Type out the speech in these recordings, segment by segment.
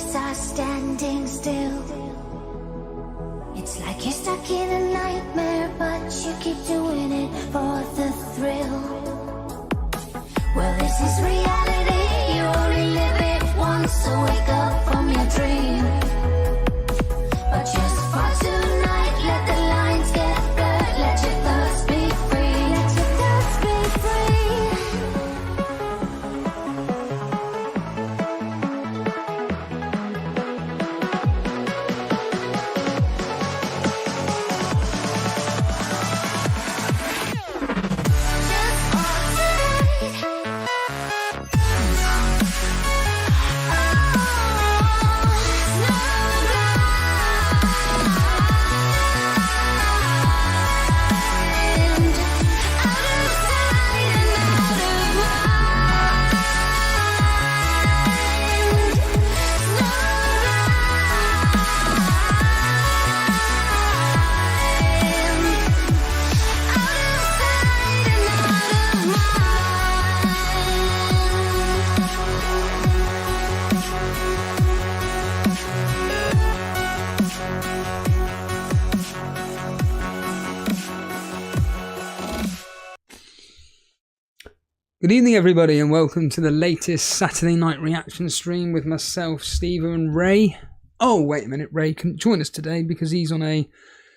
blocks are standing still. It's like you're stuck in a nightmare, but you keep doing it for the thrill. Well, this is reality, you only live it once, so wake up from your dream. But just for tonight, let the lines get blurred, let your thoughts be free, let your thoughts be free. Good evening, everybody, and welcome to the latest Saturday night reaction stream with myself, Steve, and Ray. Oh, wait a minute, Ray couldn't join us today because he's on a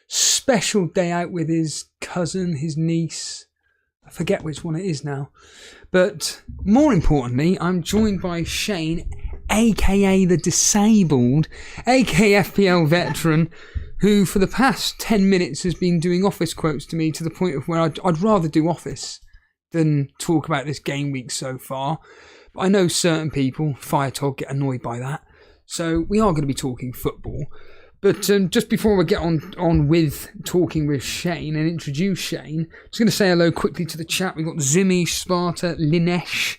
special day out with his cousin, his niece. I forget which one it is now. But more importantly, I'm joined by Shane, aka the Disabled, aka FPL Veteran, who for the past 10 minutes has been doing Office quotes to me to the point of where I'd rather do Office than talk about this game week so far. But I know certain people, Firetog, get annoyed by that. So we are going to be talking football. But just before we get on with talking with Shane and introduce Shane, I'm just going to say hello quickly to the chat. We've got Zimmy, Sparta, Linesh,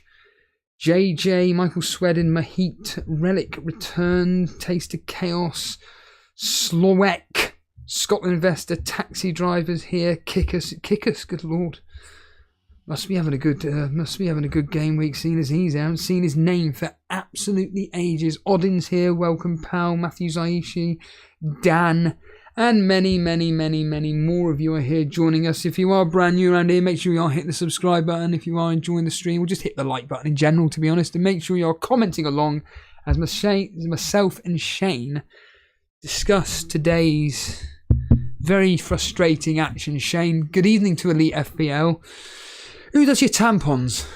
JJ, Michael Swedden, Mahit, Relic Returned, Taste of Chaos, Slowek, Scotland Investor, Taxi Drivers here, Kickers, good lord. Must be having a good game week, seeing as he's out. Seen his name for absolutely ages. Oddin's here, welcome pal. Matthew Zaishi, Dan, and many more of you are here joining us. If you are brand new around here, make sure you are hitting the subscribe button. If you are enjoying the stream, or just hit the like button in general, to be honest, and make sure you are commenting along as myself and Shane discuss today's very frustrating action. Shane, good evening to Elite FPL. Who does your tampons?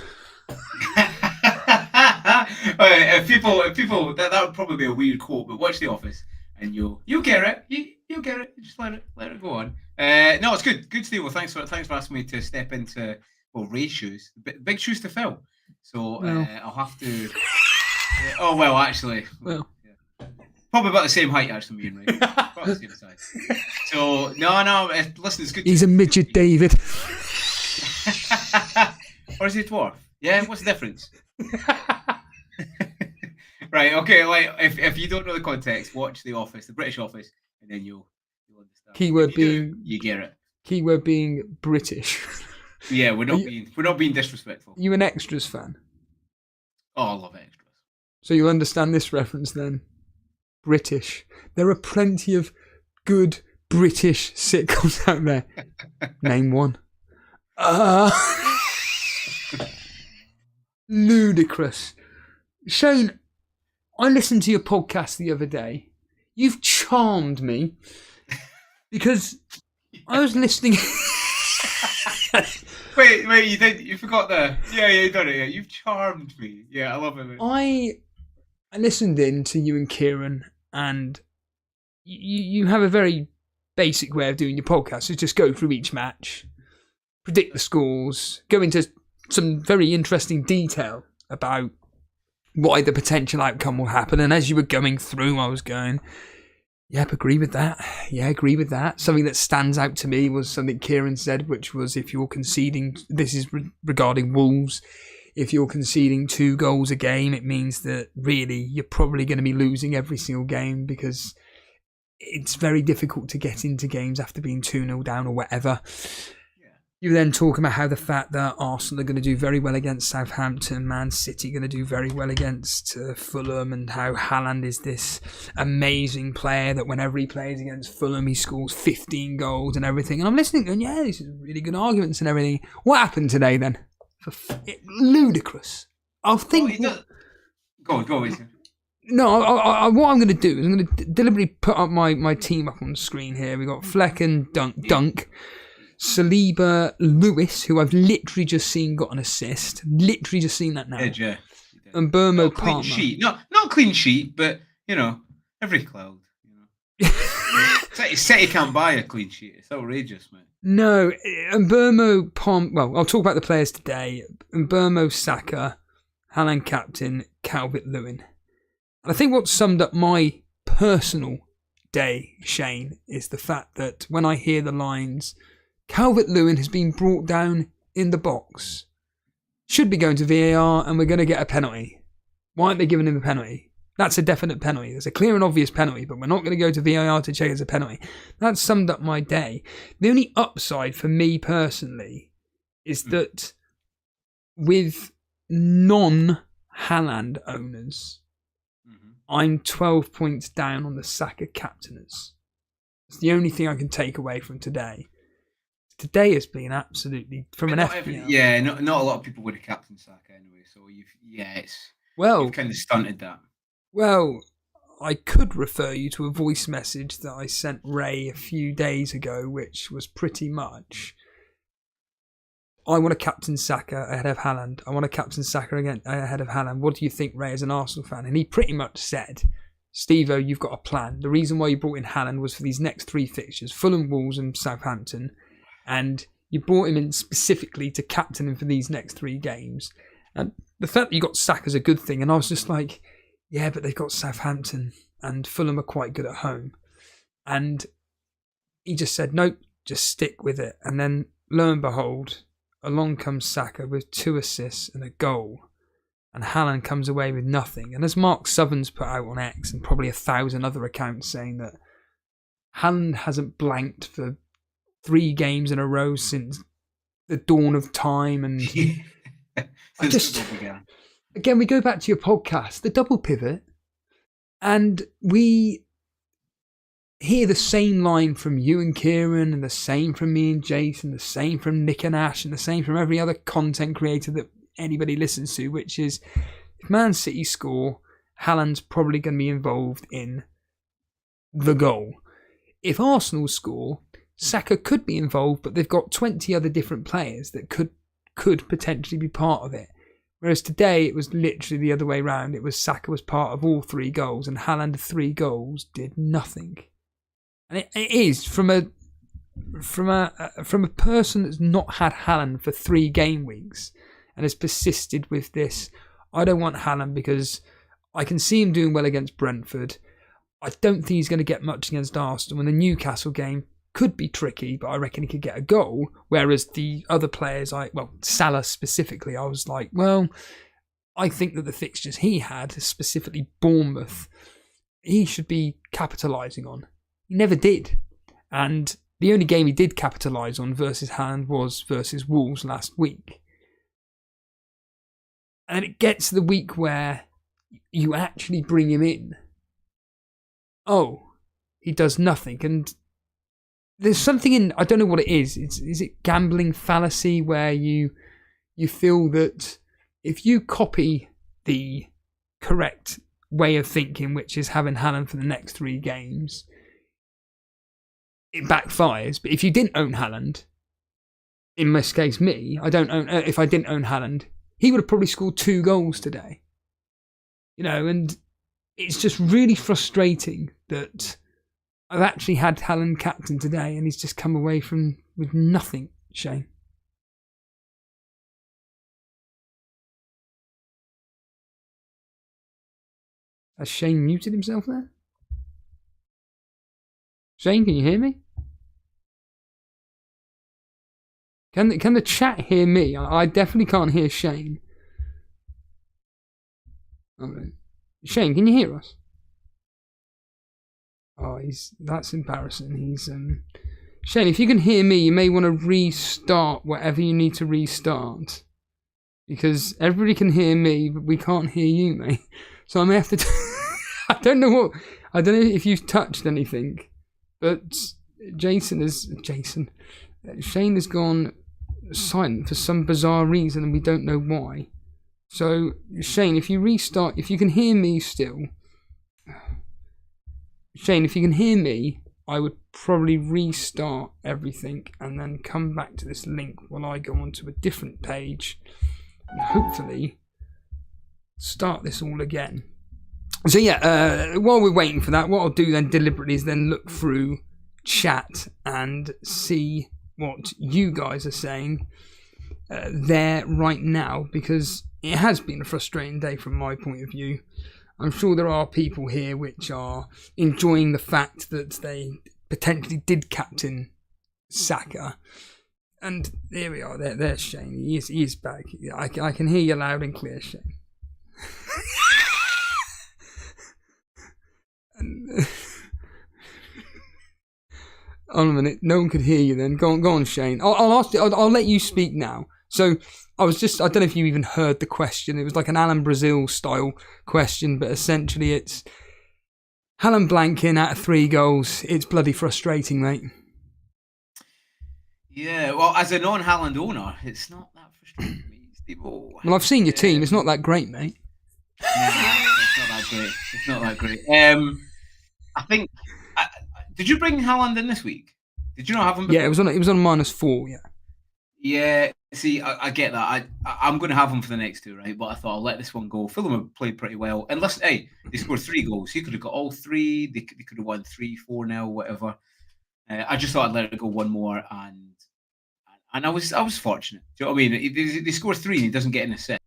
if people, that would probably be a weird quote, but watch The Office and you'll get it. You'll get it. Just let it go on. No, it's good. Good, Steve. Well, thanks for asking me to step into Ray's shoes. Big shoes to fill. So I'll have to. Actually. Well. Yeah. Probably about the same height, actually, me and Ray. About the same size. So no. Listen, it's good. He's a midget, David. Or is he a dwarf? Yeah, what's the difference? Right, okay, like if you don't know the context, watch The Office, the British Office, and then you'll understand. Keyword being you get it. Keyword being British. Yeah, we're not being disrespectful. You an Extras fan? Oh, I love Extras. So you'll understand this reference then. British. There are plenty of good British sitcoms out there. Name one. Ludicrous. Shane, I listened to your podcast the other day. You've charmed me because I was listening. wait, you did? You forgot the? Yeah, you done it. Yeah, you've charmed me. Yeah, I love it. I listened in to you and Kieran, and you have a very basic way of doing your podcast. So just go through each match, predict the scores, go into some very interesting detail about why the potential outcome will happen. And as you were going through, I was going, yep, agree with that. Yeah, agree with that. Something that stands out to me was something Kieran said, which was if you're conceding, this is regarding Wolves, if you're conceding 2 goals a game, it means that really you're probably going to be losing every single game because it's very difficult to get into games after being 2-0 down or whatever. You then talk about how the fact that Arsenal are going to do very well against Southampton, Man City going to do very well against Fulham, and how Haland is this amazing player that whenever he plays against Fulham, he scores 15 goals and everything. And I'm listening going, yeah, these are really good arguments and everything. What happened today then? Ludicrous. I'll think... Go on. No, what I'm going to do is I'm going to deliberately put up my team up on the screen here. We've got Fleck and Dunk. Saliba, Lewis, who I've literally just seen got an assist. Literally just seen that now. Yeah. And Burmo Palmer. Palmer. Sheet. Not clean sheet, but, every cloud. City can't buy a clean sheet. It's outrageous, man. No, and Burmo Palmer... Well, I'll talk about the players today. And Burmo Saka, Haland captain, Calvert-Lewin. I think what summed up my personal day, Shane, is the fact that when I hear the lines... Calvert-Lewin has been brought down in the box. Should be going to VAR and we're going to get a penalty. Why aren't they giving him a penalty? That's a definite penalty. There's a clear and obvious penalty, but we're not going to go to VAR to check it's a penalty. That summed up my day. The only upside for me personally is that with non-Haland owners, I'm 12 points down on the Saka captainers. It's the only thing I can take away from today. Today has been absolutely from an FPL. Yeah, not a lot of people would have captained Saka anyway. So you've kind of stunted that. Well, I could refer you to a voice message that I sent Ray a few days ago, which was pretty much, I want to captain Saka ahead of Haland. I want to captain Saka again ahead of Haland. What do you think, Ray, as an Arsenal fan? And he pretty much said, Steve-O, you've got a plan. The reason why you brought in Haland was for these next 3 fixtures, Fulham, Wolves and Southampton. And you brought him in specifically to captain him for these next 3 games. And the fact that you got Saka's a good thing. And I was just like, yeah, but they've got Southampton and Fulham are quite good at home. And he just said, nope, just stick with it. And then lo and behold, along comes Saka with 2 assists and a goal. And Haland comes away with nothing. And as Mark Southerns put out on X and probably 1,000 other accounts saying that Haland hasn't blanked for 3 games in a row since the dawn of time, and again we go back to your podcast, the double pivot, and we hear the same line from you and Kieran, and the same from me and Jason, the same from Nick and Ash, and the same from every other content creator that anybody listens to, which is if Man City score, Haaland's probably going to be involved in the goal. If Arsenal score, Saka could be involved, but they've got 20 other different players that could potentially be part of it. Whereas today, it was literally the other way round. It was Saka was part of all 3 goals, and Haland 3 goals did nothing. And it is from a person that's not had Haland for 3 game weeks and has persisted with this. I don't want Haland because I can see him doing well against Brentford. I don't think he's going to get much against Arsenal. And the Newcastle game could be tricky, but I reckon he could get a goal. Whereas the other players, Salah specifically, I was like, well, I think that the fixtures he had, specifically Bournemouth, he should be capitalising on. He never did. And the only game he did capitalise on versus Haland was versus Wolves last week. And it gets to the week where you actually bring him in. Oh, he does nothing. And there's something in, I don't know what it is. Is it gambling fallacy where you feel that if you copy the correct way of thinking, which is having Haland for the next 3 games, it backfires. But if you didn't own Haland, in this case me, if I didn't own Haland, he would have probably scored 2 goals today. And it's just really frustrating that I've actually had Haland captain today and he's just come away with nothing, Shane. Has Shane muted himself there? Shane, can you hear me? Can the chat hear me? I definitely can't hear Shane. Okay. Shane, can you hear us? Oh, that's embarrassing. Shane, if you can hear me, you may want to restart whatever you need to restart. Because everybody can hear me, but we can't hear you, mate. So I may have to... I don't know if you've touched anything, but Shane has gone silent for some bizarre reason and we don't know why. So, Shane, if you restart, if you can hear me still... Shane, if you can hear me, I would probably restart everything and then come back to this link while I go onto a different page and hopefully start this all again. So yeah, while we're waiting for that, what I'll do then deliberately is then look through chat and see what you guys are saying there right now, because it has been a frustrating day from my point of view. I'm sure there are people here which are enjoying the fact that they potentially did captain Saka. And there we are, there's Shane. He is back. I can hear you loud and clear, Shane. Hold on a minute, no one could hear you then. Go on, Shane. I'll let you speak now. So I don't know if you even heard the question. It was like an Alan Brazil style question, but essentially it's Haland blanking out of 3 goals. It's bloody frustrating, mate. Yeah, well, as a non-Haland owner, it's not that frustrating me, Steve. Well, I've seen your team. It's not that great, mate. Nah, it's not that great. It's not that great. I think. Did you bring Haland in this week? Did you not have him before? Yeah, it was on -4. Yeah. Yeah. See, I get that. I'm going to have him for the next 2, right? But I thought I'll let this one go. Fulham have played pretty well, and listen, hey, they scored 3 goals. He could have got all 3. They could have won 3-4-0, whatever. I just thought I'd let it go one more, and I was fortunate. Do you know what I mean? They score 3 and he doesn't get an assist.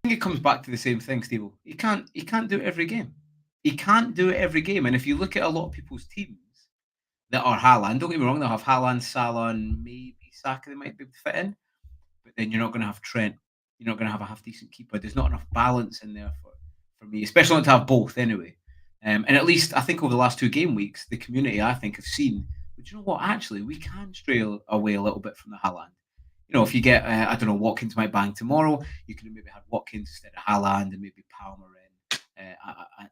I think it comes back to the same thing, Steve. He can't do it every game. He can't do it every game. And if you look at a lot of people's teams that are Haland, don't get me wrong, they'll have Haland, Salah, and maybe Saka they might be able to fit in. But then you're not going to have Trent. You're not going to have a half-decent keeper. There's not enough balance in there for me, especially not to have both anyway. And at least I think over the last 2 game weeks, the community, I think, have seen, but you know what, actually, we can stray away a little bit from the Haland. You know, if you get, I don't know, Watkins might bang tomorrow, you could have maybe had Watkins instead of Haland and maybe Palmer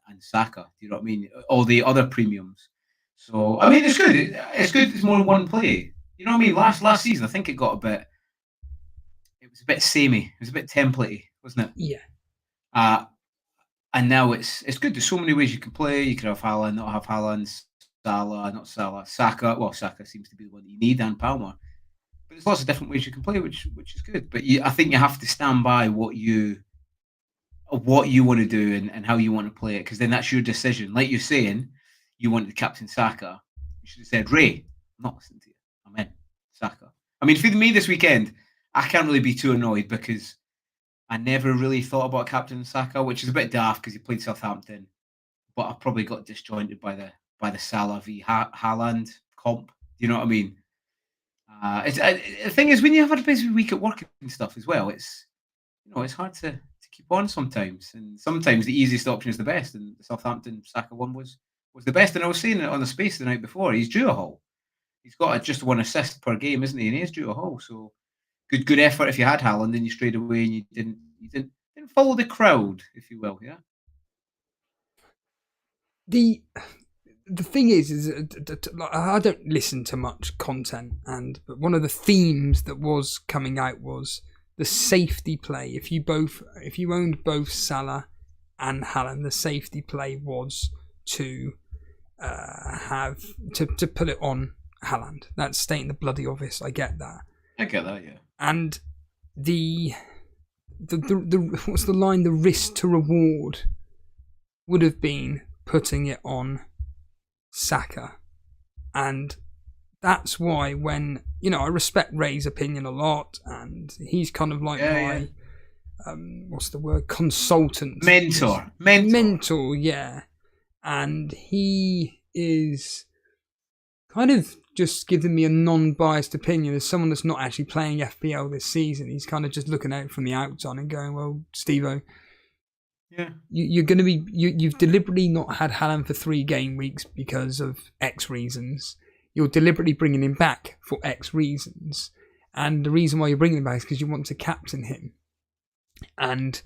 and Saka. Do you know what I mean? All the other premiums. So, I mean, it's good. It's good. It's more than one play. You know what I mean? Last season, I think it was a bit samey. It was a bit templatey, wasn't it? Yeah. And now it's good. There's so many ways you can play. You could have Haland, not have Haland, Saka. Well, Saka seems to be the one that you need, and Palmer. But there's lots of different ways you can play, which is good. But I think you have to stand by what you want to do and how you want to play it, because then that's your decision. Like you're saying, you wanted to captain Saka. You should have said, Ray, I'm not listening to you. I'm in Saka. I mean, for me this weekend, I can't really be too annoyed because I never really thought about captain Saka, which is a bit daft because he played Southampton. But I probably got disjointed by the Salah v Haland comp. Do you know what I mean? The thing is, when you have a busy week at work and stuff as well, it's hard to keep on sometimes. And sometimes the easiest option is the best. And the Southampton Saka one was the best. And I was saying it on the space the night before. He's due a haul. He's got just 1 assist per game, isn't he? And he is due a haul. So good effort if you had Haland and you strayed away and you didn't follow the crowd, if you will. Yeah. The thing is I don't listen to much content, but one of the themes that was coming out was the safety play. If you owned both Salah and Haland, the safety play was to put it on Haland. That's stating the bloody obvious. I get that. Yeah. And the what's the line? The risk to reward would have been putting it on Saka. And that's why when, I respect Ray's opinion a lot, and he's kind of like my what's the word? Consultant. Mentor, yeah. And he is kind of just giving me a non-biased opinion as someone that's not actually playing FPL this season. He's kind of just looking out from the outside and going, well, Steve-O, Yeah. You're going to be you've deliberately not had Haland for 3 game weeks because of X reasons. You're deliberately bringing him back for X reasons, and the reason why you're bringing him back is because you want to captain him. And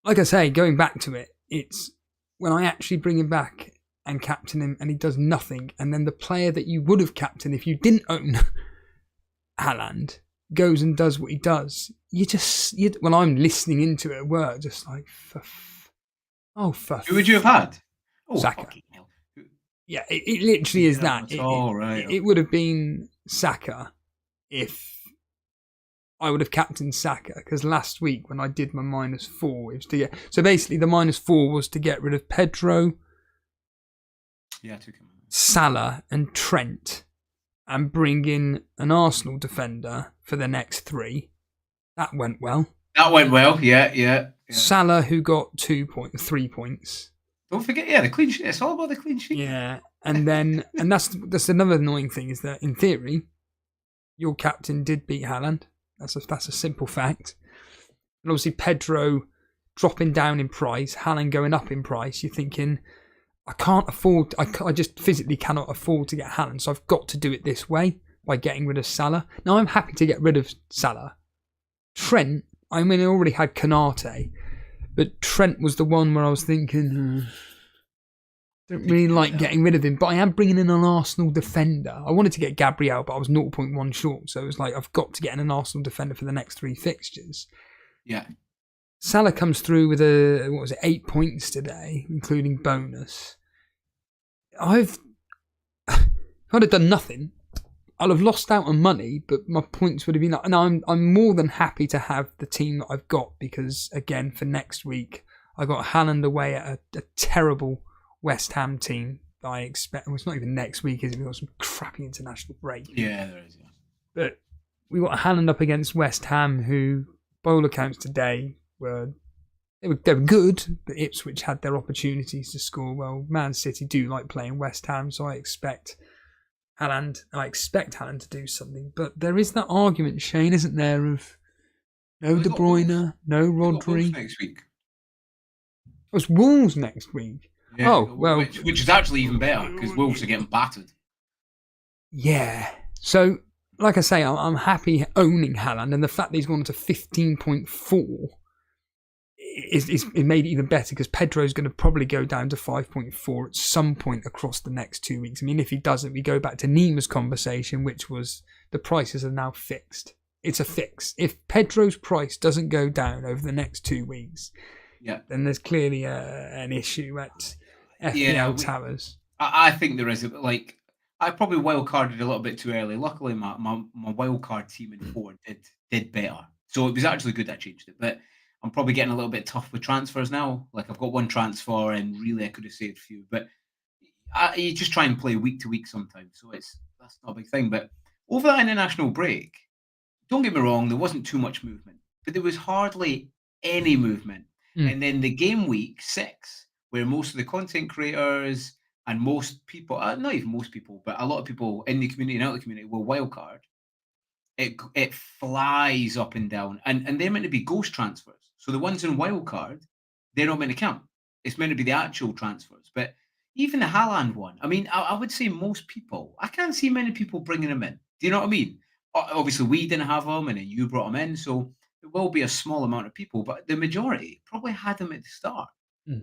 like I say, going back to it, it's when I actually bring him back and captain him, and he does nothing, and then the player that you would have captained if you didn't own Haland goes and does what he does. When I'm listening into it at work, just like, who would you have had? Oh, Saka. fucking hell. Yeah, it literally is that. Right. It would have been Saka if I would have captained Saka, because last week when I did my -4, it was to get. So basically, the -4 was to get rid of Pedro, Salah, and Trent, and bring in an Arsenal defender for the next 3. That went well. Yeah. Salah, who got 3 points. Don't forget, the clean sheet. It's all about the clean sheet. Yeah, and then that's another annoying thing, is that in theory, your captain did beat Haland. That's a simple fact. And obviously Pedro dropping down in price, Haland going up in price. You're thinking, I can't afford. I just physically cannot afford to get Haland, so I've got to do it this way by getting rid of Salah. Now I'm happy to get rid of Salah. Trent, I mean, I already had Kanate, but Trent was the one where I was thinking, don't really like getting rid of him. But I am bringing in an Arsenal defender. I wanted to get Gabriel, but I was 0.1 short, so it was like I've got to get in an Arsenal defender for the next 3 fixtures. Yeah. Salah comes through with 8 points today, including bonus. If I'd have done nothing, I'll have lost out on money, but my points would have been up. And I'm more than happy to have the team that I've got, because again, for next week, I got Haland away at a terrible West Ham team that I expect. Well, it's not even next week, is it? We've got some crappy international break. Yeah, there is. Yeah. But we got Haland up against West Ham, who, by all accounts today, were good, but Ipswich had their opportunities to score. Well, Man City do like playing West Ham, so I expect Haland to do something. But there is that argument, Shane, isn't there, of no De Bruyne, no Rodri. Next week. It's Wolves next week. Yeah, oh, well. Which is actually even better, because Wolves are getting battered. Yeah. So, like I say, I'm happy owning Haland, and the fact that he's gone to 15.4 it made it even better, because Pedro's going to probably go down to 5.4 at some point across the next 2 weeks. I mean, if he doesn't, we go back to Nima's conversation, which was the prices are now fixed. It's a fix. If Pedro's price doesn't go down over the next 2 weeks, then there's clearly an issue at FPL Towers. I think there is. I probably wildcarded a little bit too early. Luckily, my wildcard team in 4 did better. So it was actually good I changed it. But I'm probably getting a little bit tough with transfers now. Like, I've got 1 transfer, and really I could have saved a few. But you just try and play week to week sometimes. So that's not a big thing. But over that international break, don't get me wrong, there wasn't too much movement. But there was hardly any movement. And then the game week 6, where most of the content creators and most people, not even most people, but a lot of people in the community and out of the community will wildcard. It flies up and down. And they're meant to be ghost transfers. So the ones in wildcard, they're not meant to count. It's meant to be the actual transfers. But even the Haland one, I mean, I would say most people, I can't see many people bringing him in. Do you know what I mean? Obviously, we didn't have him, and then you brought him in. So there will be a small amount of people, but the majority probably had him at the start.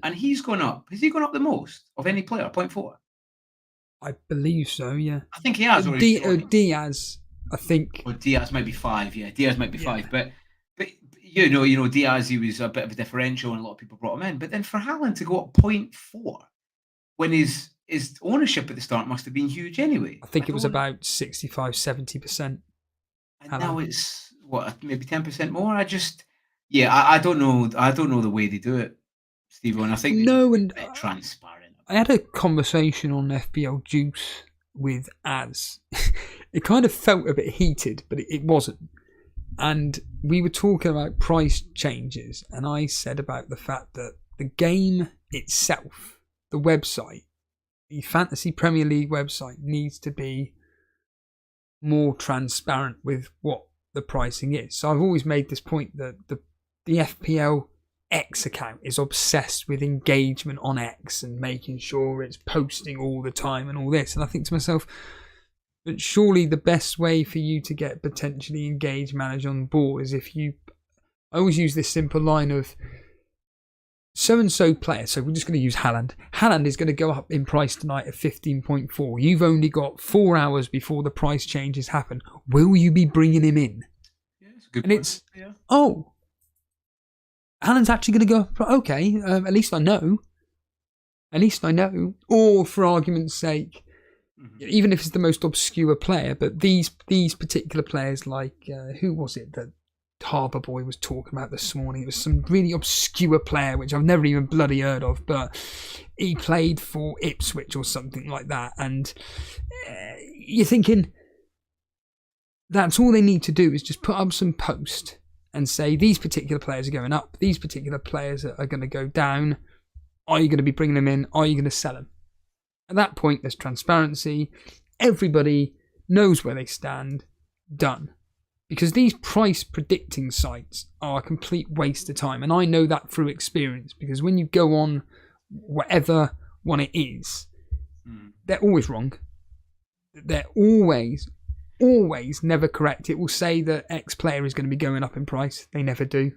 And he's gone up. Has he gone up the most of any player? 0.4? I believe so, yeah. I think he has. Diaz, I think. Or Diaz might be 5, yeah. Diaz might be 5. But you know, Diaz, he was a bit of a differential, and a lot of people brought him in. But then for Haland to go up 0.4 when his ownership at the start must have been huge anyway. I think it was about 65, 70%. And Haland. Now it's, maybe 10% more? I don't know. I don't know the way they do it, Steve. And I think it's a bit transparent. I had a conversation on FPL Juice with Az. It kind of felt a bit heated, but it wasn't. And we were talking about price changes, and I said about the fact that the game itself, the website, the Fantasy Premier League website, needs to be more transparent with what the pricing is. So I've always made this point that the FPL X account is obsessed with engagement on X and making sure it's posting all the time and all this. And I think to myself, but surely the best way for you to get potentially engaged manager on board is if you... I always use this simple line of so-and-so player. So we're just going to use Haland. Haland is going to go up in price tonight at 15.4. You've only got 4 hours before the price changes happen. Will you be bringing him in? Yeah, it's a good and point. It's, yeah. Oh, Haland's actually going to go up. Okay, at least I know. At least I know. Or for argument's sake, even if it's the most obscure player, but these particular players, like who was it that Harbour Boy was talking about this morning? It was some really obscure player which I've never even bloody heard of, but he played for Ipswich or something like that. And you're thinking that's all they need to do is just put up some post and say these particular players are going up, these particular players are going to go down. Are you going to be bringing them in? Are you going to sell them? At that point, there's transparency. Everybody knows where they stand. Done. Because these price predicting sites are a complete waste of time. And I know that through experience. Because when you go on whatever one it is, they're always wrong. They're always never correct. It will say that X player is going to be going up in price. They never do.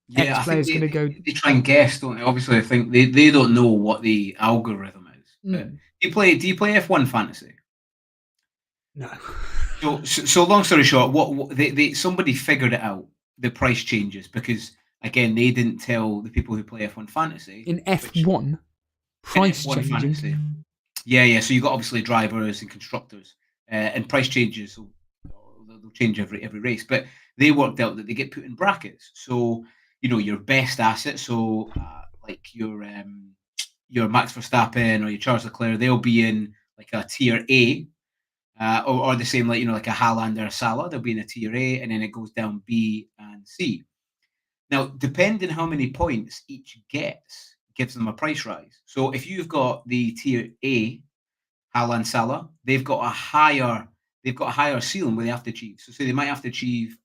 Yeah, X player's going to go... They try and guess, don't they? Obviously, I think they don't know what the algorithm is. Do you play F1 fantasy? No. So long story short, what somebody figured it out, the price changes, because again they didn't tell the people who play F1 fantasy. In F1, price F1 changing. fantasy. Yeah. So you got obviously drivers and constructors, and price changes. So they'll change every race, but they worked out that they get put in brackets. So your best asset. So like your Max Verstappen or your Charles Leclerc, they'll be in like a tier A. Or the same, like a Haland or a Salah, they'll be in a tier A, and then it goes down B and C. Now, depending how many points each gets, gives them a price rise. So if you've got the tier A, Haland, Salah, they've got a higher ceiling where they have to achieve. So say they might have to achieve,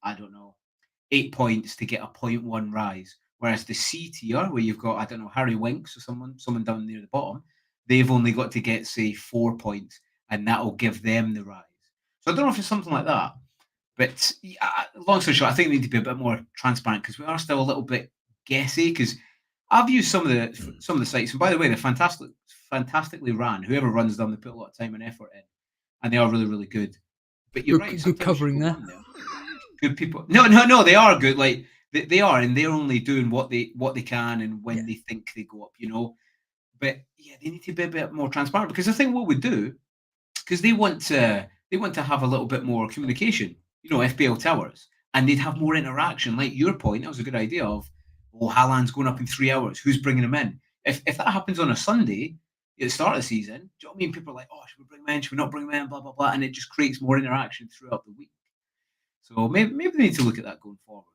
8 points to get a 0.1 rise. Whereas the C tier, where you've got, Harry Winks or someone down near the bottom, they've only got to get, say, 4 points. And that will give them the rise. So I don't know if it's something like that. But long story short, I think we need to be a bit more transparent because we are still a little bit guessy. Because I've used some of the sites, and by the way, they're fantastically ran. Whoever runs them, they put a lot of time and effort in, and they are really, really good. But you're right, good covering there. Good people. No, they are good. Like they are, and they're only doing what they can and when they think they go up. But yeah, they need to be a bit more transparent, because I think what we do. Because they want to have a little bit more communication, FPL towers, and they'd have more interaction. Like your point, that was a good idea of, Haaland's going up in 3 hours. Who's bringing him in? If that happens on a Sunday at the start of the season, do you know what I mean? People are like, should we bring him in? Should we not bring him in? Blah, blah, blah. And it just creates more interaction throughout the week. So maybe they need to look at that going forward.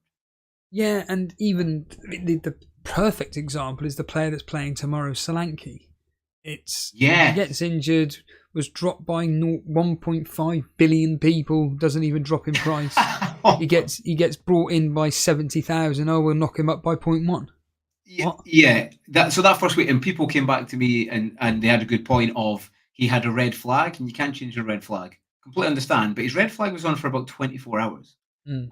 Yeah, and even the perfect example is the player that's playing tomorrow, Solanke. He gets injured, was dropped by 1.5 billion people, doesn't even drop in price. He gets brought in by 70,000. We'll knock him up by 0.1. Yeah. That first week, and people came back to me and they had a good point of he had a red flag, and you can't change a red flag. Completely understand, but his red flag was on for about 24 hours.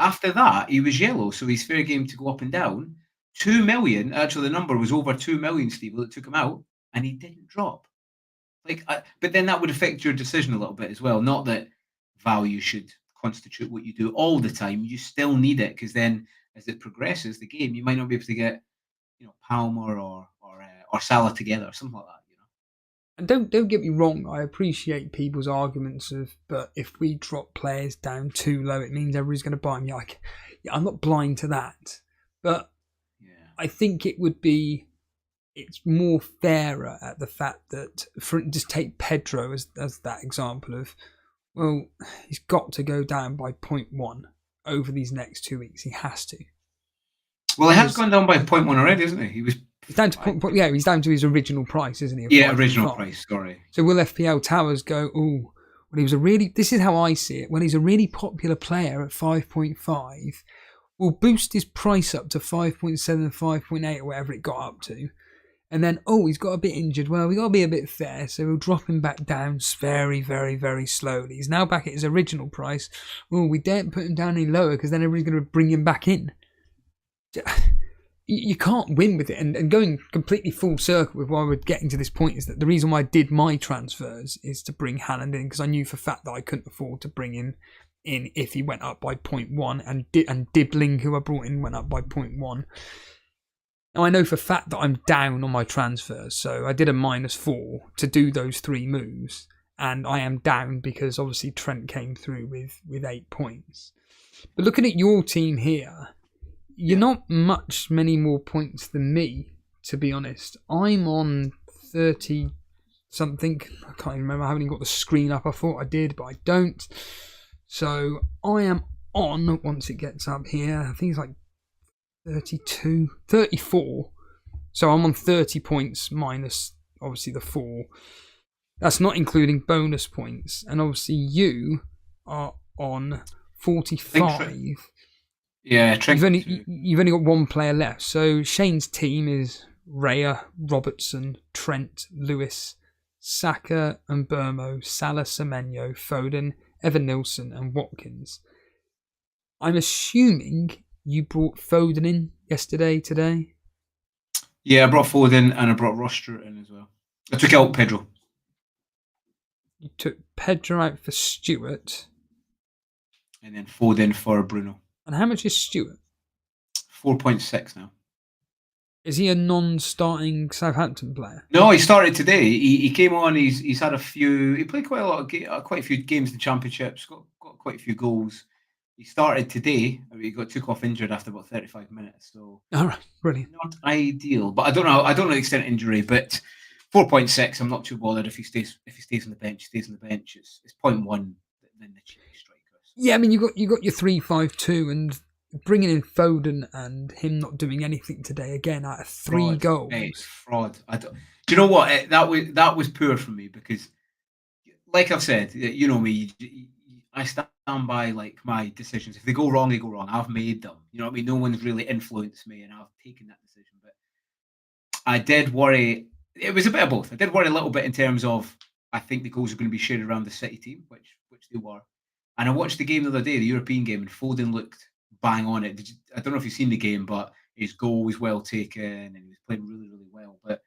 After that, he was yellow, so he's fair game to go up and down. 2 million, actually the number was over 2 million, Steve, that took him out. And he didn't drop. But then that would affect your decision a little bit as well. Not that value should constitute what you do all the time. You still need it, because then as it progresses, the game, you might not be able to get, Palmer or Salah together, or something like that. And don't get me wrong. I appreciate people's arguments but if we drop players down too low, it means everybody's going to buy them. I'm not blind to that, but I think it would be. It's more fairer at the fact that, just take Pedro as that example of, he's got to go down by 0.1 over these next 2 weeks. He has to. Well, he has gone down by 0.1 already, isn't he? He's down to he's down to his original price, isn't he? Original price. Sorry. So will FPL Towers go? When he was this is how I see it. When he's a really popular player at 5.5, we'll boost his price up to 5.7, 5.8 or whatever it got up to. And then, he's got a bit injured. Well, we got to be a bit fair, so we'll drop him back down very, very, very slowly. He's now back at his original price. We daren't put him down any lower because then everybody's going to bring him back in. You can't win with it. And going completely full circle with why we're getting to this point is that the reason why I did my transfers is to bring Haland in, because I knew for a fact that I couldn't afford to bring him in if he went up by 0.1, and Dibbling, who I brought in, went up by 0.1. Now, I know for a fact that I'm down on my transfers, so I did a -4 to do those 3 moves, and I am down because obviously Trent came through with 8 points. But looking at your team here, you're not many more points than me, to be honest. I'm on 30 something. I can't even remember. I haven't even got the screen up. I thought I did, but I don't. So I am on, once it gets up here, I think it's like 32, 34. So I'm on 30 points minus obviously the 4. That's not including bonus points. And obviously you are on 45. Yeah, you've only got 1 player left. So Shane's team is Raya, Robertson, Trent, Lewis, Saka and Burmo, Salah, Semenyo, Foden, Evan Nilsson and Watkins. I'm assuming you brought Foden in today? Yeah, I brought Foden and I brought Roster in as well. I took out Pedro. You took Pedro out for Stewart. And then Foden for Bruno. And how much is Stewart? 4.6 now. Is he a non-starting Southampton player? No, he started today. He came on. He's had a few. He played quite a few games in the championships. Got quite a few goals. He started today. He took off injured after about 35 minutes. So, all right, brilliant. Not ideal, but I don't know the extent of injury. But 4.6, I'm not too bothered if he stays on the bench. Stays on the bench. It's 0.1 then the cheapy strikers. Yeah, I mean you got your 3-5-2 and bringing in Foden and him not doing anything today again out of 3 goals. It's fraud. Do you know what? That was poor from me because, like I've said, you know me. I stand by like my decisions. If they go wrong, they go wrong. I've made them. You know what I mean? No one's really influenced me, and I've taken that decision. But I did worry. It was a bit of both. I did worry a little bit in terms of I think the goals are going to be shared around the City team, which they were. And I watched the game the other day, the European game, and Foden looked bang on it. I don't know if you've seen the game, but his goal was well taken, and he was playing really, really well. But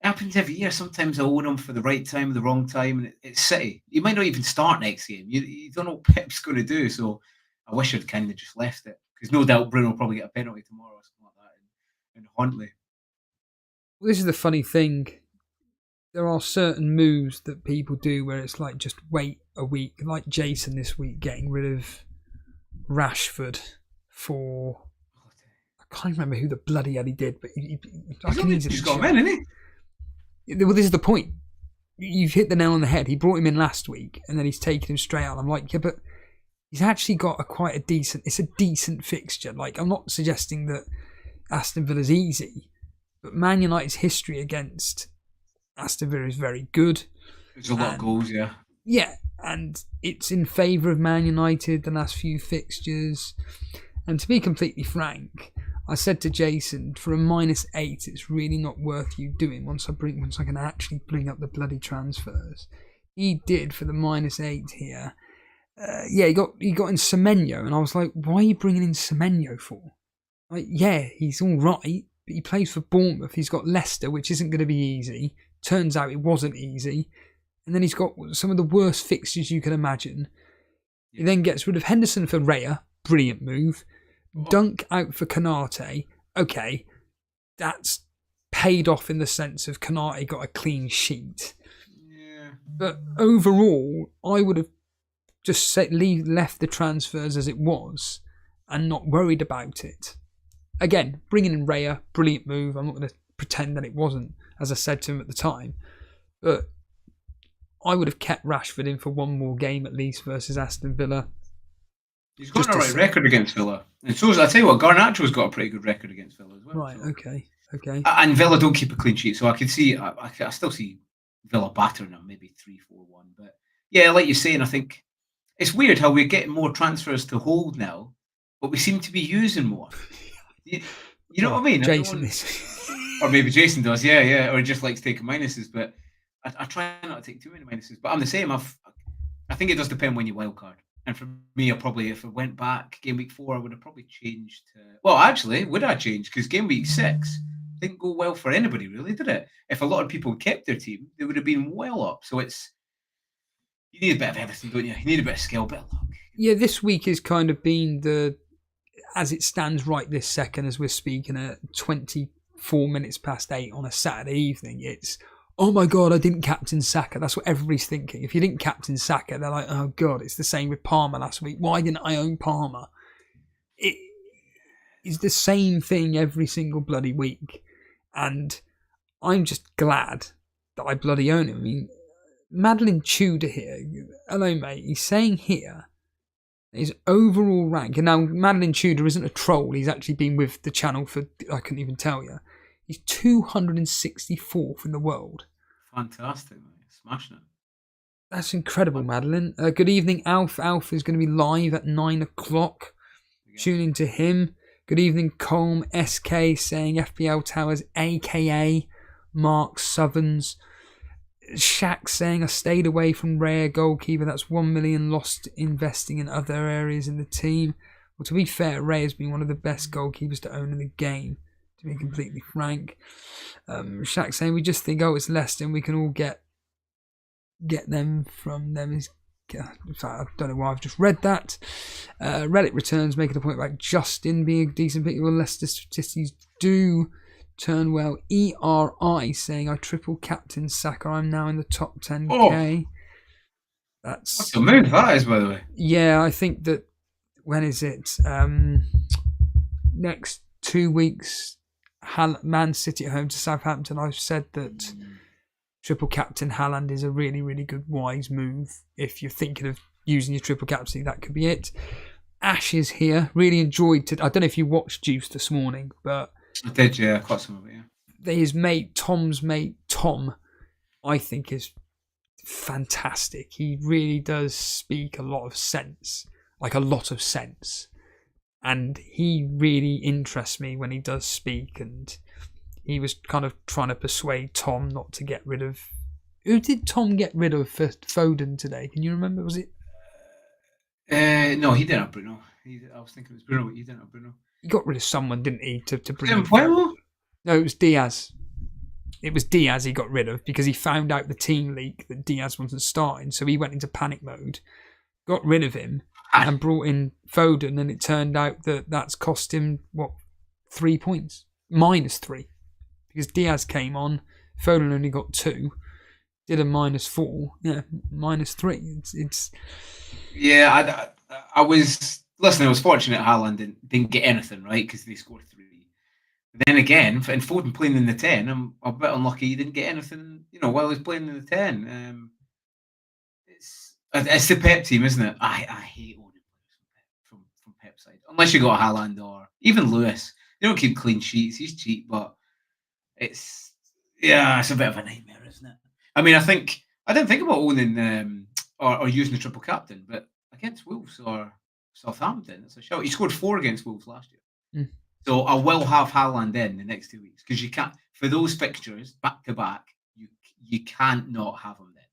it happens every year. Sometimes I own him for the right time, the wrong time, and it's City. He might not even start next game. You don't know what Pep's going to do. So I wish I'd kind of just left it because no doubt Bruno will probably get a penalty tomorrow or something like that in Huntley. Well, this is the funny thing. There are certain moves that people do where it's like just wait a week, like Jason this week getting rid of Rashford for I can't remember who the bloody hell he did, but I can easily. He's got him in, isn't he? Well, this is the point. You've hit the nail on the head. He brought him in last week, and then he's taken him straight out. I'm like, yeah, but he's actually got it's a decent fixture. Like, I'm not suggesting that Aston Villa's easy, but Man United's history against Aston Villa is very good. There's a lot of goals, yeah. Yeah, and it's in favour of Man United the last few fixtures. And to be completely frank, I said to Jason, for a -8, it's really not worth you doing once I can actually bring up the bloody transfers. He did for the -8 here. He got in Semenyo, and I was like, why are you bringing in Semenyo for? Like, yeah, he's all right, but he plays for Bournemouth. He's got Leicester, which isn't going to be easy. Turns out it wasn't easy. And then he's got some of the worst fixtures you can imagine. He then gets rid of Henderson for Raya. Brilliant move. Dunk out for Konate. Okay, that's paid off in the sense of Konate got a clean sheet. Yeah. But overall, I would have just left the transfers as it was and not worried about it. Again, bringing in Raya, brilliant move. I'm not going to pretend that it wasn't, as I said to him at the time. But I would have kept Rashford in for one more game at least versus Aston Villa. He's got a right record against Villa. And so I tell you what, Garnacho's got a pretty good record against Villa as well. Right, so. Okay. And Villa don't keep a clean sheet, so I could see, I still see Villa battering them, maybe 3-4-1. But yeah, like you're saying, I think it's weird how we're getting more transfers to hold now but we seem to be using more. You know what I mean? Jason is. Or maybe Jason does, yeah, or he just likes taking minuses. But I try not to take too many minuses. But I'm the same. I think it does depend when you wildcard. And for me, if I went back game week 4, I would have probably changed. Well, actually, would I change? Because game week 6 didn't go well for anybody, really, did it? If a lot of people kept their team, they would have been well up. So you need a bit of everything, don't you? You need a bit of skill, a bit of luck. Yeah, this week has kind of been as it stands right this second, as we're speaking at 24 minutes past 8 on a Saturday evening. It's, oh my God, I didn't captain Saka. That's what everybody's thinking. If you didn't captain Saka, they're like, oh God, it's the same with Palmer last week. Why didn't I own Palmer? It is the same thing every single bloody week. And I'm just glad that I bloody own him. I mean, Madeline Tudor here, hello mate, he's saying here his overall rank, and now Madeline Tudor isn't a troll, he's actually been with the channel for, I couldn't even tell you, he's 264th in the world. Fantastic, mate. Smashing it. That's incredible, Madeline. Good evening, Alf. Alf is going to be live at 9 o'clock. Tune in to him. Good evening, Colm SK saying FPL Towers, aka Mark Southerns. Shaq saying, I stayed away from rare goalkeeper. That's 1 million lost investing in other areas in the team. Well, to be fair, Ray has been one of the best goalkeepers to own in the game, to be completely frank. Shaq saying, we just think, it's Leicester and we can all get them from them. In fact, I don't know why I've just read that. Relic returns making a point about Justin being a decent pick. Well, Leicester statistics do turn well. ERI saying, I triple captain Saka. I'm now in the top 10k. That's a move, that is, by the way. Yeah, I think that, when is it? Next 2 weeks, Man City at home to Southampton. I've said that triple captain Haland is a really, really good, wise move. If you're thinking of using your triple captain, that could be it. Ash is here. Really enjoyed it. I don't know if you watched Juice this morning, but I did, yeah. Quite some of it, yeah. His mate, Tom's mate, Tom, I think is fantastic. He really does speak a lot of sense. And he really interests me when he does speak. And he was kind of trying to persuade Tom not to get rid of... Who did Tom get rid of for Foden today? Can you remember? Was it... No, he didn't have Bruno. I was thinking it was Bruno, but he didn't have Bruno. He got rid of someone, didn't he, to bring him? No, it was Diaz. It was Diaz he got rid of because he found out the team leak that Diaz wasn't starting, so he went into panic mode, got rid of him, and brought in Foden, and it turned out that that's cost him, 3 points? -3. Because Diaz came on, Foden only got 2, did a -4, -3. It's Yeah, I was... Listen, I was fortunate Haland didn't get anything, right? Because they scored 3. But then again, and Foden playing in the 10, I'm a bit unlucky he didn't get anything, while he was playing in the 10. It's the Pep team, isn't it? I hate owning players from Pep's side. Unless you got Haland or even Lewis. They don't keep clean sheets. He's cheap, but it's a bit of a nightmare, isn't it? I mean, I didn't think about owning or using the triple captain, but against Wolves or Southampton, it's a shout. He scored 4 against Wolves last year. So I will have Haland in the next 2 weeks because you can't, for those fixtures back to back, you can't not have him then.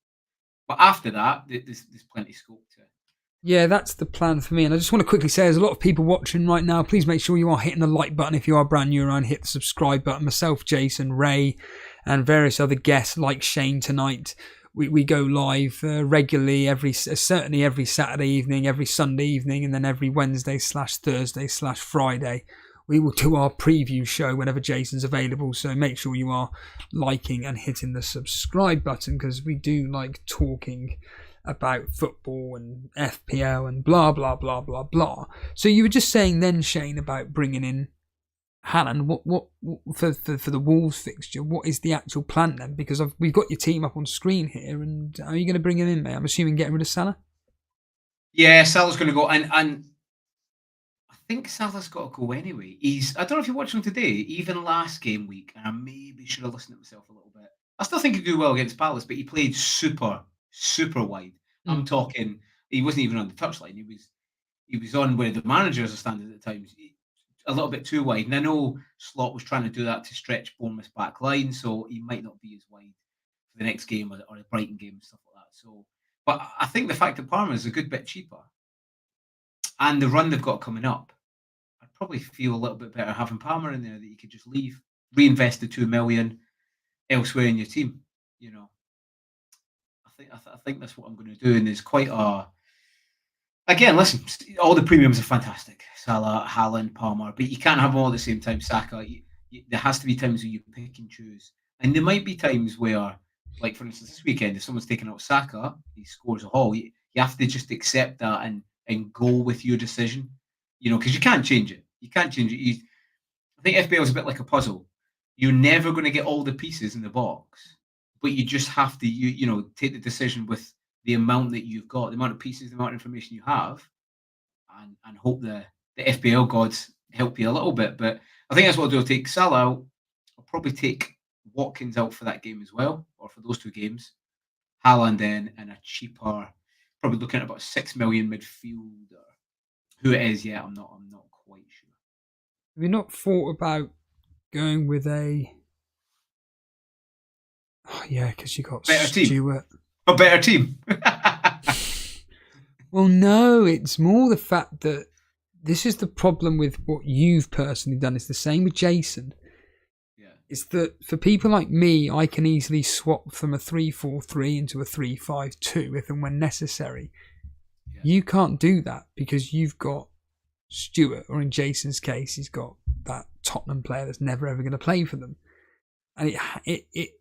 But after that, there's plenty of scope to. Yeah, that's the plan for me. And I just want to quickly say, there's a lot of people watching right now. Please make sure you are hitting the like button if you are brand new around. Hit the subscribe button. Myself, Jason, Ray, and various other guests like Shane tonight. We go live regularly certainly every Saturday evening, every Sunday evening, and then every Wednesday/Thursday/Friday. We will do our preview show whenever Jason's available. So make sure you are liking and hitting the subscribe button because we do like talking about football and FPL and blah, blah, blah, blah, blah. So you were just saying then, Shane, about bringing in Haland. What for the Wolves fixture? What is the actual plan then? Because we've got your team up on screen here, and are you going to bring him in, mate? I'm assuming getting rid of Salah. Yeah, Salah's going to go, and I think Salah's got to go anyway. I don't know if you watched him today, even last game week, and I maybe should have listened to myself a little bit. I still think he'd do well against Palace, but he played super wide. I'm talking, he wasn't even on the touchline. he was on where the managers are standing at the time, a little bit too wide. And I know Slot was trying to do that to stretch Bournemouth's back line, so he might not be as wide for the next game or the Brighton game and stuff like that. So, but I think the fact that Parma is a good bit cheaper and the run they've got coming up, I'd probably feel a little bit better having Palmer in there that you could just leave, reinvest the 2 million elsewhere in your team. You know, I think that's what I'm going to do. And there's quite a, again, listen, all the premiums are fantastic. Salah, Haland, Palmer, but you can't have them all at the same time. Saka, there has to be times where you pick and choose, and there might be times where, like for instance, this weekend, if someone's taking out Saka, he scores a haul. You have to just accept that and go with your decision. You know, because you can't change it. You can't change it. I think FPL is a bit like a puzzle. You're never going to get all the pieces in the box, but you just have to, you know, take the decision with the amount that you've got, the amount of pieces, the amount of information you have, and hope the FPL gods help you a little bit. But I think that's what I'll do. I'll take Salah out. I'll probably take Watkins out for that game as well, or for those 2 games. Haland in, and a cheaper, probably looking at about 6 million midfielder. Who it is, yeah, I'm not quite sure. Have you not thought about going with a? Oh yeah, because you got better Stewart. Team. A better team. Well, no, it's more the fact that this is the problem with what you've personally done. It's the same with Jason. Yeah. It's that for people like me, I can easily swap from a 3-4-3 into a 3-5-2 if and when necessary. Yeah. You can't do that because you've got Stewart, or in Jason's case, he's got that Tottenham player that's never ever going to play for them. And it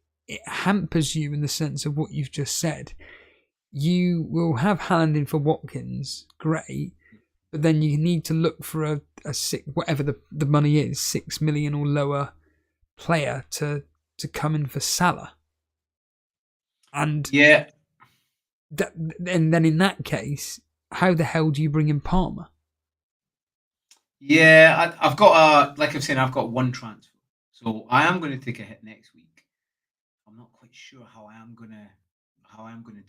hampers you in the sense of what you've just said. You will have Haland in for Watkins, great, but then you need to look for a whatever the money is, 6 million or lower player to come in for Salah. And yeah, and then in that case, how the hell do you bring in Palmer? Yeah, I've got like I'm saying, I've got 1 transfer, so I am going to take a hit next week. I'm not quite sure how I am going to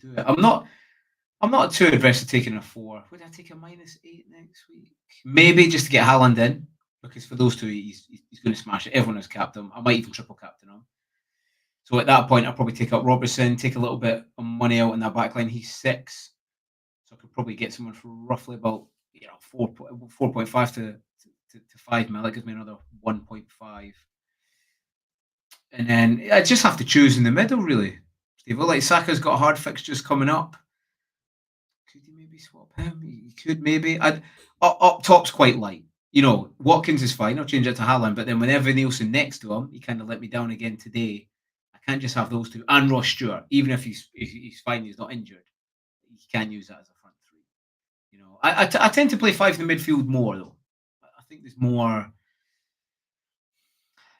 do it. I'm not too adverse to taking a 4. Would I take a -8 next week? Maybe just to get Haland in, because for those 2, he's going to smash it. Everyone has capped him. I might even triple captain him. So at that point, I'll probably take out Robertson, take a little bit of money out in that back line. He's 6, so I could probably get someone for roughly about 4.5 to 5 mil. That gives me another 1.5. And then I just have to choose in the middle, really. Steve, like Saka's got hard fixtures coming up. Could you maybe swap him? You could maybe. Up top's quite light. You know, Watkins is fine. I'll change it to Haland. But then whenever Nielsen next to him, he kind of let me down again today. I can't just have those 2. And Ross Stewart, even if he's fine, he's not injured. You can't use that as a front 3. You know, I tend to play 5 in the midfield more, though. I think there's more.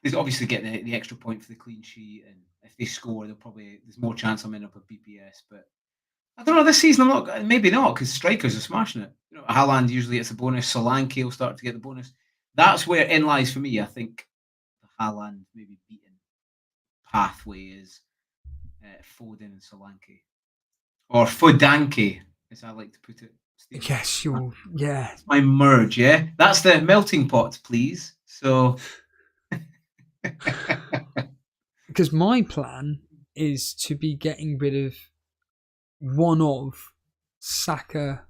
There's obviously get the extra point for the clean sheet, and if they score, there's more chance I'm in up a BPS. But I don't know, this season maybe not, because strikers are smashing it. You know, Haland usually gets a bonus. Solanke will start to get the bonus. That's where in lies for me. I think the Haland maybe beaten pathway is Foden and Solanke, or Fodanke, as I like to put it. Steve. Yes, yeah. It's my merge, yeah. That's the melting pot, please. So. Because my plan is to be getting rid of one of Saka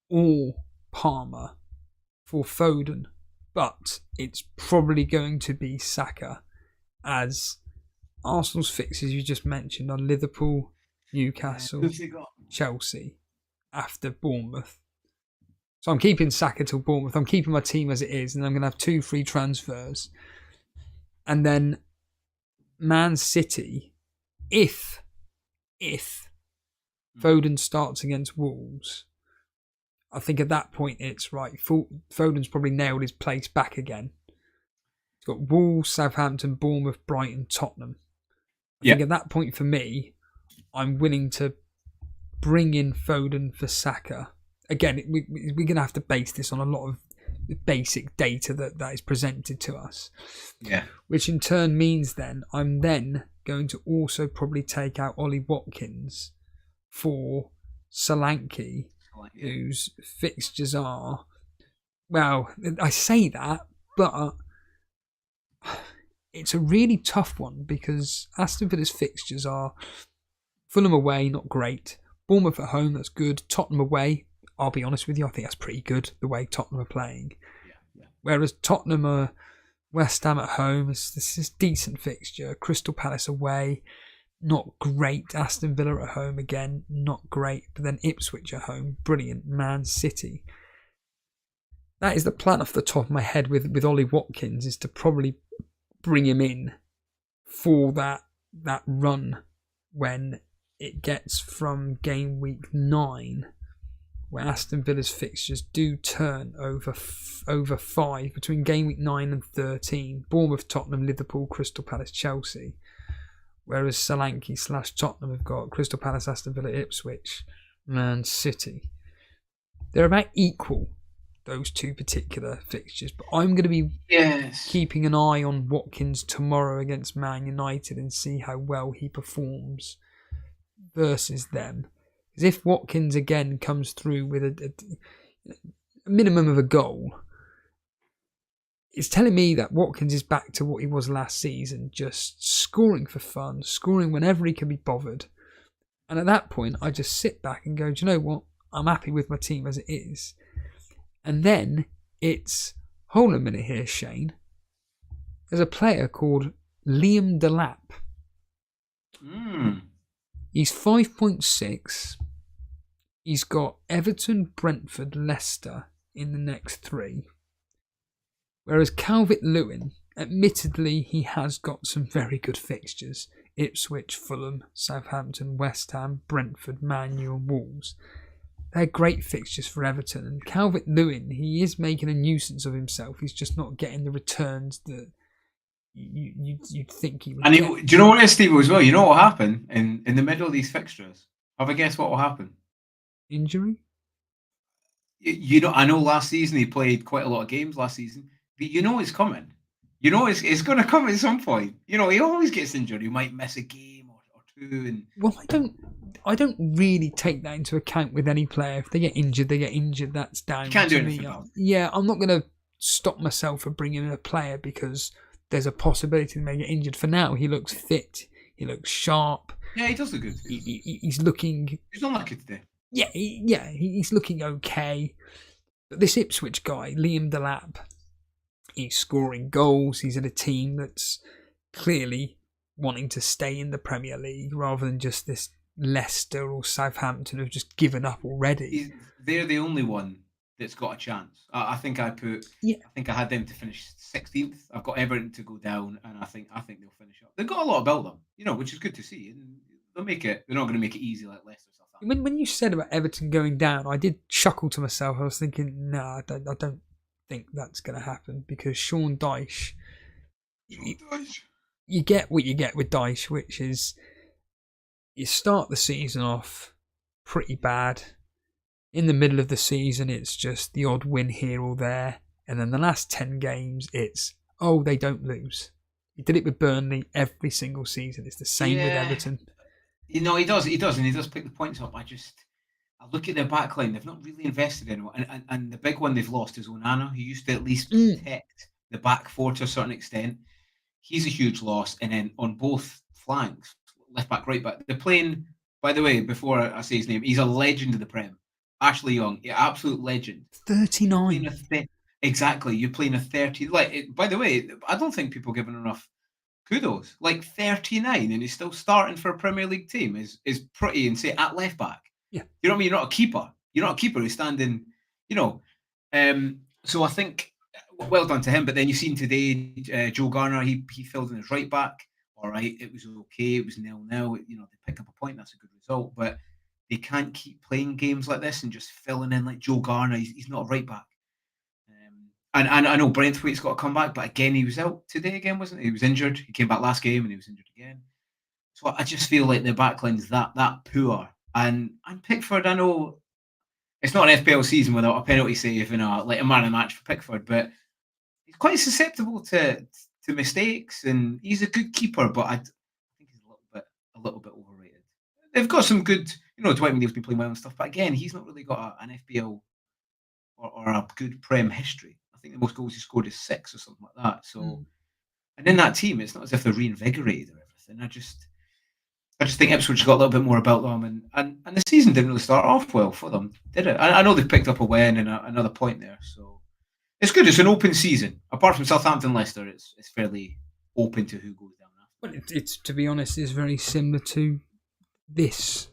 or Palmer for Foden, but it's probably going to be Saka, as Arsenal's fixes you just mentioned are Liverpool, Newcastle, Chelsea after Bournemouth. So I'm keeping Saka till Bournemouth. I'm keeping my team as it is, and I'm going to have 2 free transfers. And then Man City, if Foden starts against Wolves, I think at that point it's right. Foden's probably nailed his place back again. He's got Wolves, Southampton, Bournemouth, Brighton, Tottenham. I think at that point for me, I'm willing to bring in Foden for Saka. Again, we're going to have to base this on a lot of basic data that is presented to us. Yeah. Which in turn means then I'm then going to also probably take out Ollie Watkins for Solanke whose fixtures are, well, I say that, but it's a really tough one because Aston Villa's fixtures are Fulham away, not great. Bournemouth at home, that's good. Tottenham away, I'll be honest with you, I think that's pretty good, the way Tottenham are playing. Yeah. Whereas Tottenham are West Ham at home, this is decent fixture. Crystal Palace away, not great. Aston Villa at home again, not great. But then Ipswich at home, brilliant. Man City. That is the plan off the top of my head with Ollie Watkins, is to probably bring him in for that run when it gets from game week 9, where Aston Villa's fixtures do turn over 5 between game week 9 and 13. Bournemouth, Tottenham, Liverpool, Crystal Palace, Chelsea. Whereas Solanke/Tottenham have got Crystal Palace, Aston Villa, Ipswich, Man City. They're about equal, those two particular fixtures. But I'm going to be keeping an eye on Watkins tomorrow against Man United and see how well he performs versus them. Because if Watkins again comes through with a minimum of a goal, it's telling me that Watkins is back to what he was last season, just scoring for fun, scoring whenever he can be bothered. And at that point, I just sit back and go, do you know what? I'm happy with my team as it is. And then it's, hold on a minute here, Shane. There's a player called Liam Delap. He's 5.6. He's got Everton, Brentford, Leicester in the next 3. Whereas Calvert-Lewin, admittedly, he has got some very good fixtures. Ipswich, Fulham, Southampton, West Ham, Brentford, Man U and Wolves. They're great fixtures for Everton. And Calvert-Lewin, he is making a nuisance of himself. He's just not getting the returns that you'd think he would. And do you know what it is, Steve, as well? You know what will happen in the middle of these fixtures? Have a guess what will happen? Injury? You know, I know last season he played quite a lot of games last season. But you know it's coming. You know it's going to come at some point. You know, he always gets injured. He might miss a game or 2. And well, I don't really take that into account with any player. If they get injured, they get injured. That's down to me. Yeah, I'm not going to stop myself from bringing in a player because there's a possibility they may get injured. For now, he looks fit. He looks sharp. Yeah, he does look good. He's looking. He's unlucky today. Yeah, he's looking okay. But this Ipswich guy, Liam Delap, he's scoring goals. He's in a team that's clearly wanting to stay in the Premier League rather than just this Leicester or Southampton who've just given up already. They're the only one that's got a chance. I think I had them to finish 16th. I've got Everton to go down, and I think they'll finish up. They've got a lot of build-up, which is good to see. And they'll make it. They're not going to make it easy like Leicester. When you said about Everton going down, I did chuckle to myself. I was thinking, I don't think that's going to happen because Sean Dyche, you get what you get with Dyche, which is you start the season off pretty bad. In the middle of the season, it's just the odd win here or there. And then the last 10 games, it's, they don't lose. He did it with Burnley every single season. It's the same with Everton. He does, and he does pick the points up. I look at their backline. They've not really invested in it. And the big one they've lost is Onana, who used to at least protect the back four to a certain extent. He's a huge loss. And then on both flanks, left back, right back, they're playing, by the way, before I say his name, he's a legend of the Prem. Ashley Young, absolute legend. 39. Exactly. You're playing a 30. By the way, I don't think people give him enough kudos. 39, and he's still starting for a Premier League team is pretty insane at left back. Yeah. You know what I mean? You're not a keeper. You're not a keeper who's standing, So I think, well done to him. But then you've seen today, Joe Garner, he filled in as right back. All right, it was okay. It was 0-0. They pick up a point. That's a good result. But they can't keep playing games like this and just filling in like Joe Garner. He's not a right back. And I know Brentwaite's got to come back, but again, he was out today again, wasn't he? He was injured. He came back last game and he was injured again. So I just feel like the backline's that poor. And Pickford, I know it's not an FPL season without a penalty save and a man of the match for Pickford, but he's quite susceptible to mistakes, and he's a good keeper, but I think he's a little bit overrated. They've got some good Dwight McNeil's been playing well and stuff, but again, he's not really got an FPL or a good Prem history. I think the most goals he scored is 6 or something like that. So, and in that team, it's not as if they're reinvigorated or everything. I just think Ipswich got a little bit more about them, and the season didn't really start off well for them, did it? I know they've picked up a win and another point there, so it's good. It's an open season. Apart from Southampton, Leicester, it's fairly open to who goes down after. Well, it's to be honest, it's very similar to this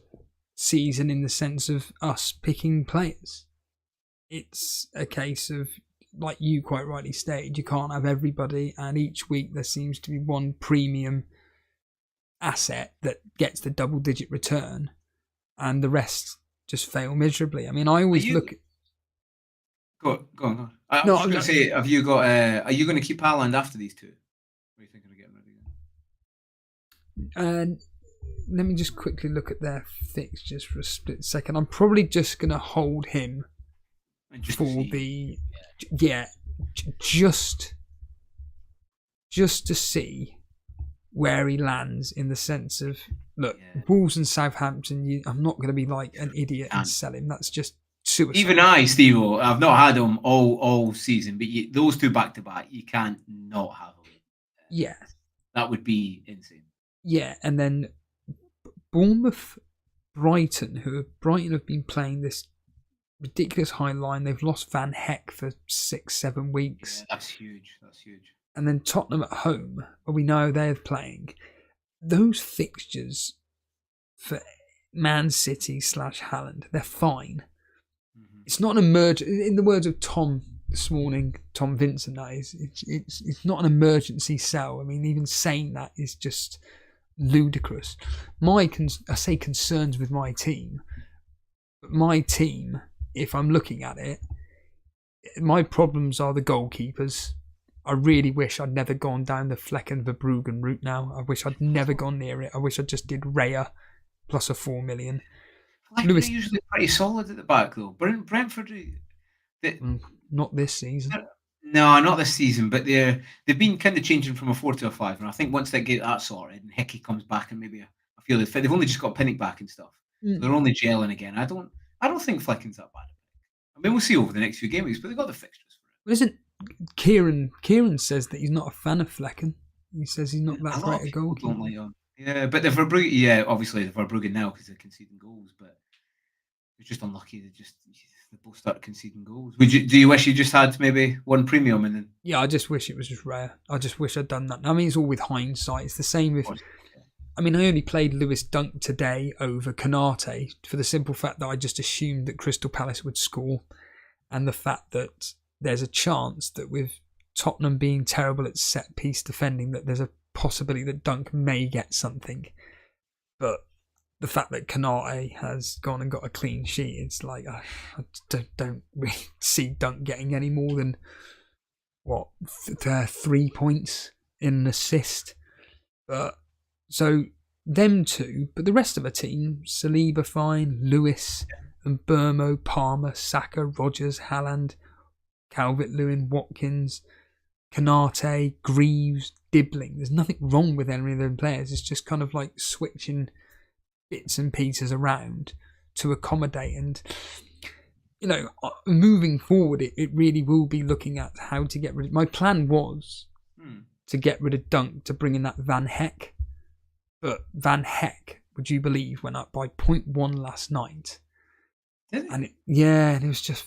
season in the sense of us picking players. It's a case of, like you quite rightly stated, you can't have everybody, and each week there seems to be one premium asset that gets the double-digit return, and the rest just fail miserably. I mean, I always look at... Go on. I was going to say, have you got? Are you going to keep Haland after these two? What are you thinking of getting ready? Let me just quickly look at their fixtures for a split second. I'm probably just going to hold him for the... Yeah, just to see where he lands, in the sense of, look, Wolves and Southampton, I'm not going to be like an idiot and sell him. That's just suicide. Even I, Steve, I've not had him all season, but those two back to back, you can't not have them. Yeah. That would be insane. Yeah, and then Bournemouth, Brighton have been playing this ridiculous high line. They've lost Van Heck for 6-7 weeks. Yeah, that's huge. And then Tottenham at home, where we know they're playing. Those fixtures for Man City / Haland, they're fine. Mm-hmm. It's not an emergency. In the words of Tom this morning, Tom Vincent, that is, it's not an emergency sell. I mean, even saying that is just ludicrous. I say concerns with my team, but my team, if I'm looking at it, my problems are the goalkeepers. I really wish I'd never gone down the Flecken Verbruggen route now. I wish I'd never gone near it. I wish I just did Raya plus a 4 million. Lewis, they're usually pretty solid at the back, though. Brentford... Not this season. No, not this season, but they've been kind of changing from a 4 to a 5, and I think once they get that sorted and Hickey comes back and maybe I feel they've only just got Pinnock back and stuff. So they're only gelling again. I don't think Flecken's that bad. I mean, we'll see over the next few game weeks, but they've got the fixtures for it. Well, isn't Kieran says that he's not a fan of Flecken. He says he's not that great a goalkeeper. Don't like him. Yeah, but the Verbruggen, obviously the Verbruggen now because they're conceding goals, but it's just unlucky they both start conceding goals. Do you wish you just had maybe one premium and then? Yeah, I just wish it was just rare. I just wish I'd done that. I mean, it's all with hindsight. It's the same with. I mean, I only played Lewis Dunk today over Canate for the simple fact that I just assumed that Crystal Palace would score, and the fact that there's a chance that with Tottenham being terrible at set piece defending, that there's a possibility that Dunk may get something. But the fact that Canate has gone and got a clean sheet, it's like I don't really see Dunk getting any more than 3 points in an assist. But so them two, but the rest of the team, Saliba fine, Lewis and Burmo, Palmer, Saka, Rogers, Haland, Calvert-Lewin, Watkins, Canate, Greaves, Dibbling. There's nothing wrong with any of them players. It's just kind of like switching bits and pieces around to accommodate. And, moving forward, it really will be looking at how to get rid of... My plan was to get rid of Dunk to bring in that Van Heck. But Van Heck, would you believe, went up by 0.1 last night. Did it? And it was just...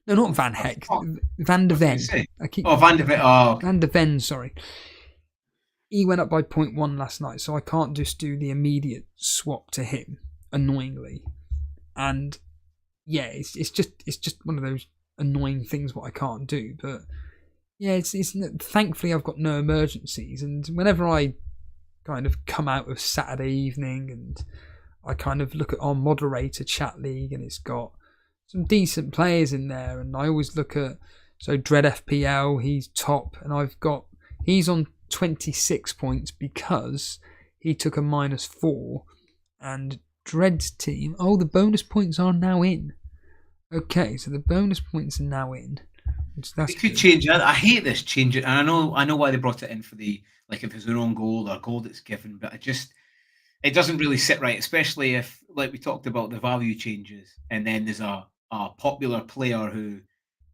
No, not Van Heck. Van de Ven. Van de Ven. Oh. Van de Ven, sorry. He went up by 0.1 last night, so I can't just do the immediate swap to him, annoyingly. And yeah, it's just one of those annoying things what I can't do. But yeah, it's thankfully I've got no emergencies, and whenever I kind of come out of Saturday evening and I kind of look at our moderator chat league, and it's got some decent players in there, and I always look at Dread FPL, he's top, and he's on 26 points because he took a -4, and Dread's team, the bonus points are now in. Okay, so the bonus points are now in. They could change it. I hate this change it, and I know why they brought it in for the, like, if it's an own goal or a goal that's given, but it doesn't really sit right, especially if, like we talked about, the value changes, and then there's a popular player who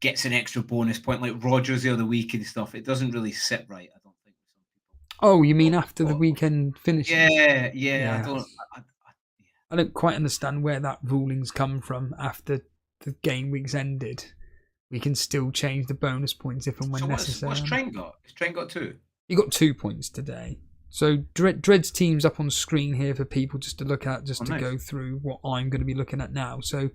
gets an extra bonus point, like Rogers the other week and stuff. It doesn't really sit right, I don't think, with some people. Oh, you mean after the weekend finishes? Yeah. I don't quite understand where that ruling's come from. After the game week's ended, we can still change the bonus points if and when necessary. What's Trent got? Has Trent got 2? He got 2 points today. So Dread's team's up on screen here for people just to look at, to go through what I'm going to be looking at now. So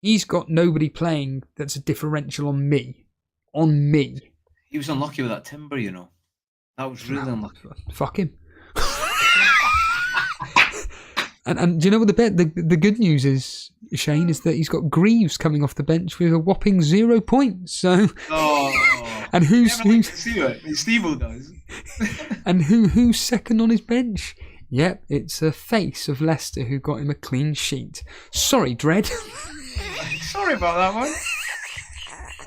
he's got nobody playing that's a differential on me. On me. He was unlucky with that Timber, you know. That was really unlucky. Fuck him. And do you know what the good news is, Shane, is that he's got Greaves coming off the bench with a whopping 0 points. So, and who's Steve does. And who's second on his bench? Yep, it's a face of Leicester who got him a clean sheet. Sorry, Dread. Sorry about that one.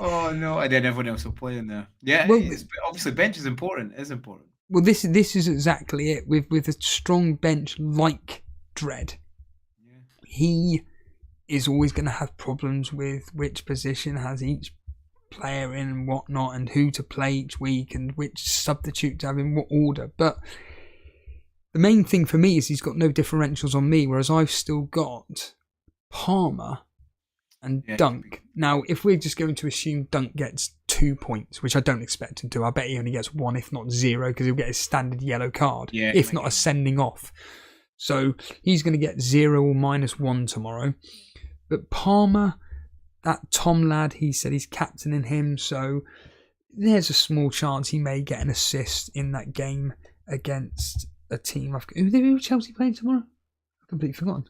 Oh no, and then everyone else will play in there. Yeah, well, obviously bench is important. It is important. Well, this is exactly it. With a strong bench like Dread, he is always going to have problems with which position has each player in and whatnot, and who to play each week, and which substitute to have in what order. But the main thing for me is he's got no differentials on me, whereas I've still got Palmer and Dunk. Now, if we're just going to assume Dunk gets 2 points, which I don't expect him to, I bet he only gets 1, if not 0, because he'll get his standard yellow card, if not a sending off. So he's going to get 0 or -1 tomorrow. But Palmer, that Tom lad, he said he's captaining him, so there's a small chance he may get an assist in that game against a team. Who Chelsea playing tomorrow? I've completely forgotten.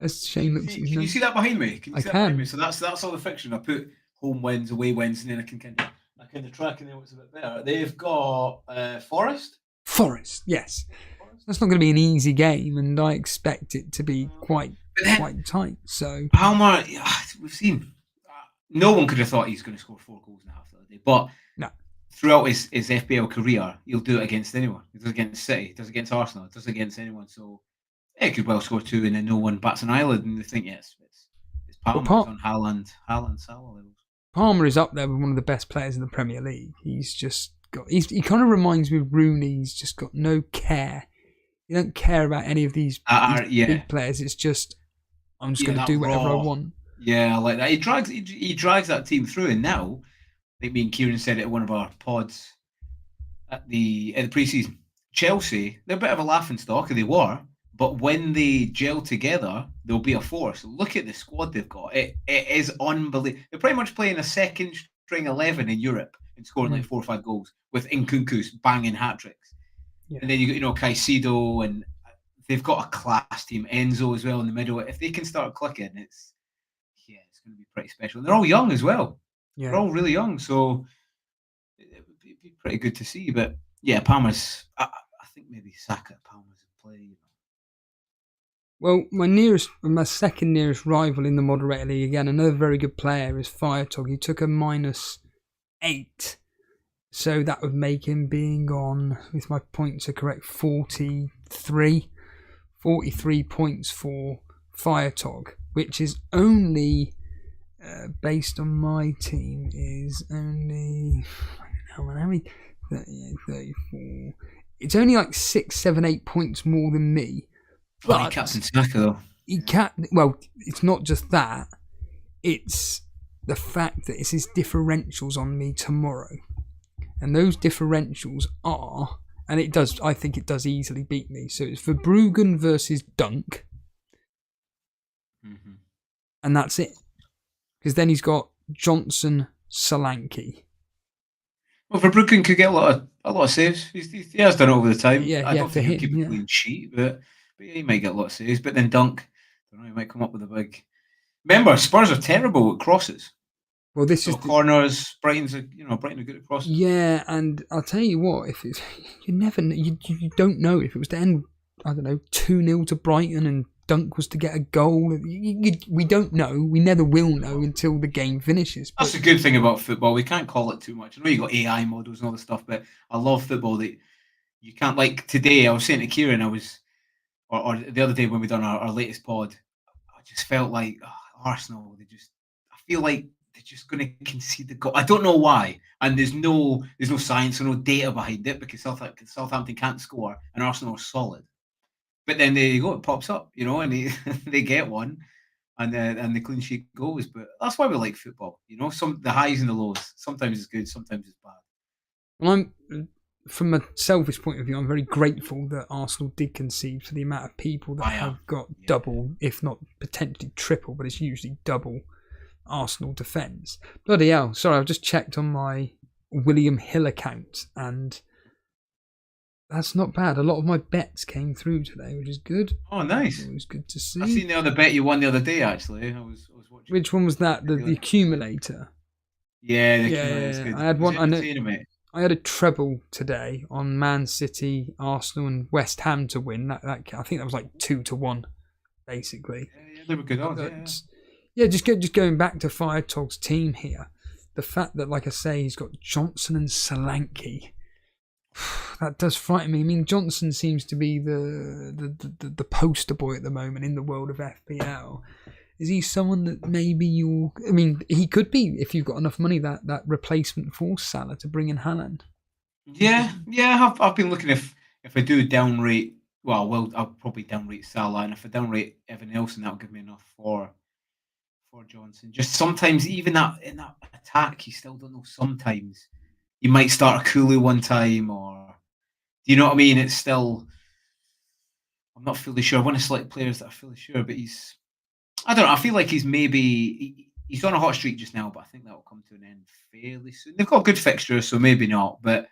As Shane looks, can you see that behind me? Can you see that behind me? So that's all the fiction. I put home wins, away wins, and then I can kind of track and then what's a bit better. They've got Forest. Forest, yes. That's not going to be an easy game, and I expect it to be quite tight. So Palmer, we've seen. No one could have thought he's going to score 4 goals in a half the other day, but no. Throughout his FPL career, he'll do it against anyone. He does it against City, he does it against Arsenal, he does it against anyone. So he could well score 2, and then no one bats an eyelid, and they think it's Palmer on Haland, Salah levels. Palmer is up there with one of the best players in the Premier League. He's just got. He kind of reminds me of Rooney. He's just got no care. You don't care about any of these big players. It's just, I'm just going to do whatever I want. Yeah, I like that. He drags that team through, and now, I think me and Kieran said it at one of our pods at the pre-season. Chelsea, they're a bit of a laughing stock, and they were, but when they gel together, they'll be a force. Look at the squad they've got. It is unbelievable. They're pretty much playing a second string 11 in Europe and scoring like 4 or 5 goals with Nkunku's banging hat-tricks. Yeah. And then you got, Caicedo, and they've got a class team. Enzo as well in the middle. If they can start clicking, it's going to be pretty special. And they're all young as well. Yeah. They're all really young, so it would be pretty good to see. But yeah, Palmer's. I think maybe Saka, Palmer's a play. Well, my second nearest rival in the moderator league, again, another very good player is Firetog. He took a -8. So that would make him being on, if my points are correct, 43. 43 points for Firetog, which is only, based on my team, is only, how many? 38, 34. It's only like 6, 7, 8 points more than me. But he captain Saka though. Well, it's not just that. It's the fact that it's his differentials on me tomorrow. And those differentials are, and I think it does easily beat me. So it's Verbruggen versus Dunk. Mm-hmm. And that's it. Because then he's got Johnson, Solanke. Well, Verbruggen could get a lot of saves. He has done it over the time. I don't think he'll keep a clean sheet, but he might get a lot of saves. But then Dunk, I don't know, he might come up with a big. Remember, Spurs are terrible at crosses. Well, this is corners. Brighton are good at crosses. Yeah, and I'll tell you what, if it's you don't know if it was to end, I don't know, 2-0 to Brighton and Dunk was to get a goal. We don't know. We never will know until the game finishes. That's the good thing about football. We can't call it too much. I know you got AI models and all this stuff, but I love football that you can't, like today. I was saying to Kieran, or the other day when we done our latest pod, I just felt like Arsenal. I feel like they're just going to concede the goal. I don't know why, and there's no science or no data behind it because Southampton can't score and Arsenal are solid. But then there you go, it pops up, and they they get one, and the clean sheet goes. But that's why we like football, Some the highs and the lows. Sometimes it's good, sometimes it's bad. Well, from a selfish point of view, I'm very grateful that Arsenal did concede for the amount of people that have got double, if not potentially triple, but it's usually double Arsenal defence. Bloody hell! Sorry, I've just checked on my William Hill account and. That's not bad. A lot of my bets came through today, which is good. Oh, nice. It was good to see. I seen the other bet you won the other day, actually. I was watching. Which one was that? The accumulator? Yeah, the accumulator's good. I had one. I had a treble today on Man City, Arsenal, and West Ham to win. That I think that was like 2-1, basically. Yeah, they were good odds. Just going back to Firetog's team here. The fact that, like I say, he's got Johnson and Solanke. That does frighten me. I mean, Johnson seems to be the poster boy at the moment in the world of FPL. Is he someone that maybe he could be, if you've got enough money, that replacement for Salah to bring in Haland? Yeah. I've been looking if I do downrate. Well, I'll probably downrate Salah, and if I downrate Evan Nelson, that'll give me enough for Johnson. Just sometimes, even that in that attack, you still don't know. Sometimes. You might start a Kulu one time, or do you know what I mean? It's still, I'm not fully sure. I want to select players that are fully sure, but I don't know. I feel like he's on a hot streak just now, but I think that will come to an end fairly soon. They've got good fixtures, so maybe not. But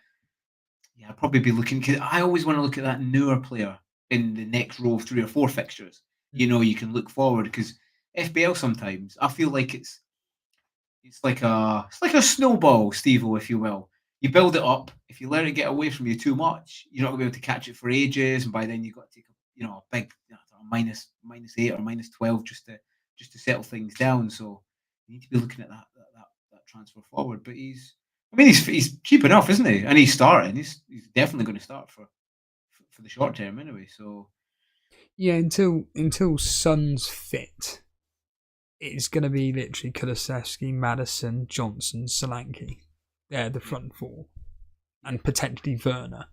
yeah, I'd probably be looking, because I always want to look at that newer player in the next row of 3 or 4 fixtures. You can look forward, because FPL sometimes I feel like it's like a snowball, Steve-O, if you will. You build it up. If you let it get away from you too much, you're not going to be able to catch it for ages, and by then you've got to take a big minus 8 or minus 12 just to settle things down. So you need to be looking at that transfer forward. But he's cheap enough, isn't he? And he's starting. He's definitely going to start for the short term anyway. So yeah, until Son's fit, it's going to be literally Kulusevski, Maddison, Johnson, Solanke. They're the front 4, and potentially Werner.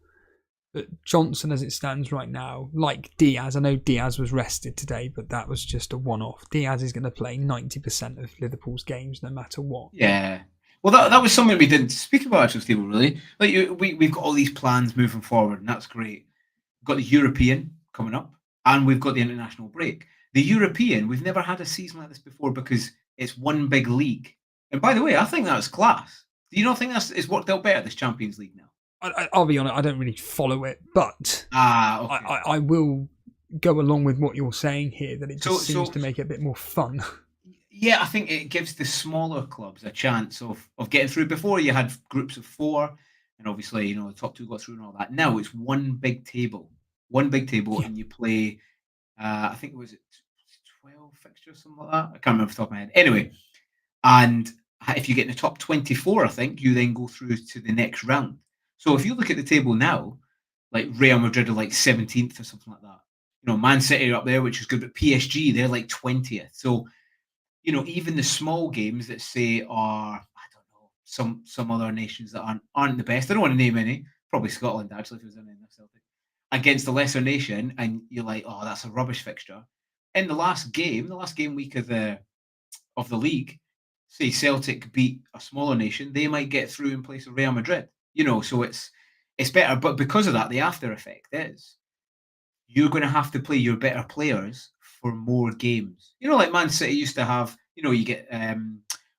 But Johnson, as it stands right now, like Diaz, I know Diaz was rested today, but that was just a one-off. Diaz is going to play 90% of Liverpool's games, no matter what. Yeah. Well, that was something we didn't speak about, actually, Steve, really. Like we've got all these plans moving forward, and that's great. We've got the European coming up, and we've got the international break. The European, we've never had a season like this before because it's one big league. And by the way, I think that's class. Do you not think it's worked out better, this Champions League now? I'll be honest, I don't really follow it, but okay. I will go along with what you're saying here, that it just seems to make it a bit more fun. Yeah, I think it gives the smaller clubs a chance of getting through. Before, you had groups of 4, and obviously, the top 2 got through and all that. Now it's one big table, Yeah. and you play, I think it was 12 fixtures, something like that. I can't remember off the top of my head. Anyway, and if you get in the top 24, I think, you then go through to the next round. So if you look at the table now, like Real Madrid are like 17th or something like that. Man City are up there, which is good, but PSG, they're like 20th. So, even the small games that say are, I don't know, some other nations that aren't the best. I don't want to name any. Probably Scotland, actually, if it was in Celtic. Against the lesser nation, and you're like, oh, that's a rubbish fixture. In the last game week of the league, say Celtic beat a smaller nation, they might get through in place of Real Madrid. So it's better. But because of that, the after effect is you're going to have to play your better players for more games. Like Man City used to have, you get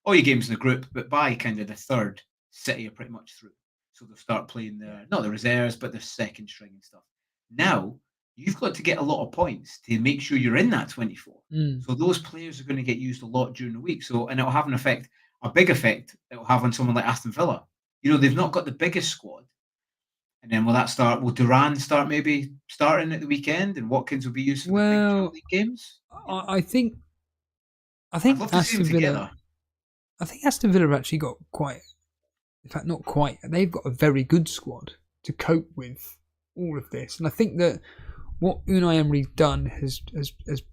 all your games in the group, but by kind of the third, City are pretty much through. So they'll start playing not the reserves, but the second string and stuff. Now, you've got to get a lot of points to make sure you're in that 24. So those players are going to get used a lot during the week. And it'll have a big effect it'll have on someone like Aston Villa. They've not got the biggest squad. And then will Duran start maybe starting at the weekend, and Watkins will be used for the big league games? I think Aston Villa. I think Aston Villa have actually got quite, in fact, not quite. They've got a very good squad to cope with all of this. And I think that what Unai Emery's done has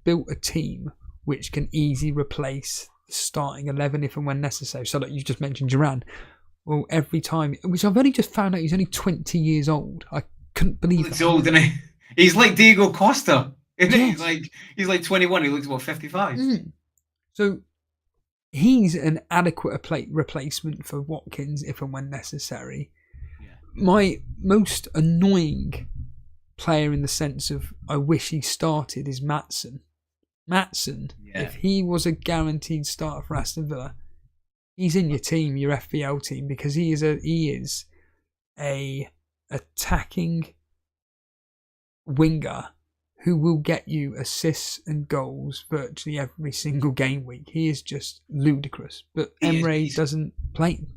built a team which can easily replace the starting 11 if and when necessary. So like you just mentioned Duran. Well, every time, which I've only just found out he's only 20 years old. I couldn't believe He's that. old, isn't he? He's like Diego Costa. Isn't he? Yes. He's like 21. He looks about 55. So he's an adequate replacement for Watkins if and when necessary. Yeah. My most annoying player in the sense of I wish he started is Maatsen. Maatsen, if he was a guaranteed starter for Aston Villa, he's in your team, your FPL team, because he is a attacking winger who will get you assists and goals virtually every single game week. He is just ludicrous. But Emre doesn't play him.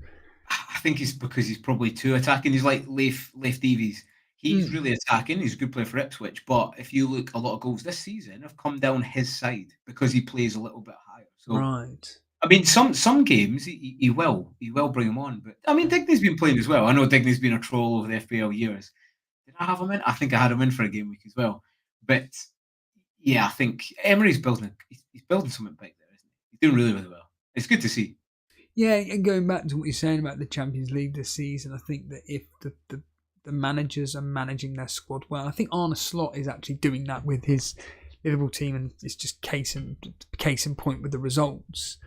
I think it's because he's probably too attacking. He's like Leif Davies. He's really attacking. He's a good player for Ipswich. But if you look, a lot of goals this season have come down his side because he plays a little bit higher. So, right. I mean, some games he will bring him on. But I mean, Digny's been playing as well. I know Digny's been a troll over the FPL years. Did I have him in? I think I had him in for a game week as well. But yeah, I think Emery's building something big there, isn't he? He's doing really, really well. It's good to see. Yeah, and going back to what you're saying about the Champions League this season, I think that if the managers are managing their squad well, I think Arne Slot is actually doing that with his Liverpool team, and it's just case in point with the results.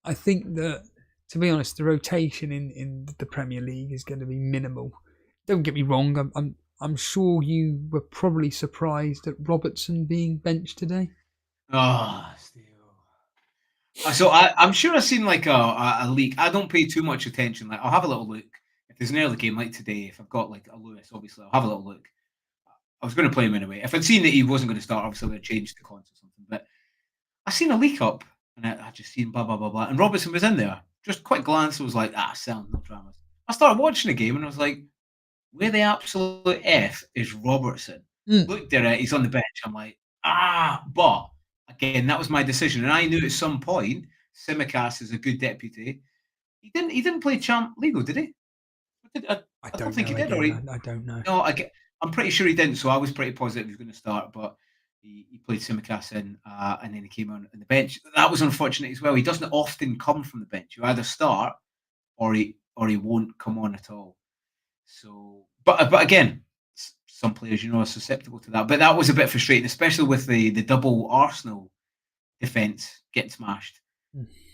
I think that, to be honest, the rotation in the Premier League is going to be minimal. Don't get me wrong, I'm sure you were probably surprised at Robertson being benched today. Oh, still. So I'm sure I've seen like a leak. I don't pay too much attention. Like I'll have a little look. If there's an early game like today, if I've got like a Lewis, obviously I'll have a little look. I was going to play him anyway. If I'd seen that he wasn't going to start, obviously I would have changed the cons or something. But I seen a leak up, and I just seen blah blah blah blah, and Robertson was in there. Just quick glance, I was like, sound no dramas. I started watching the game, and I was like, where the absolute F is Robertson? Looked at it, he's on the bench. I'm like, but again, that was my decision, and I knew at some point Tsimikas is a good deputy. He didn't play Champ League, did he? I don't think he did. I don't know. No, I'm pretty sure he didn't. So I was pretty positive he was going to start, but he played Tsimikas in, and then he came on the bench. That was unfortunate as well. He doesn't often come from the bench. You either start or he won't come on at all. So, but again, some players are susceptible to that. But that was a bit frustrating, especially with the double Arsenal defense getting smashed.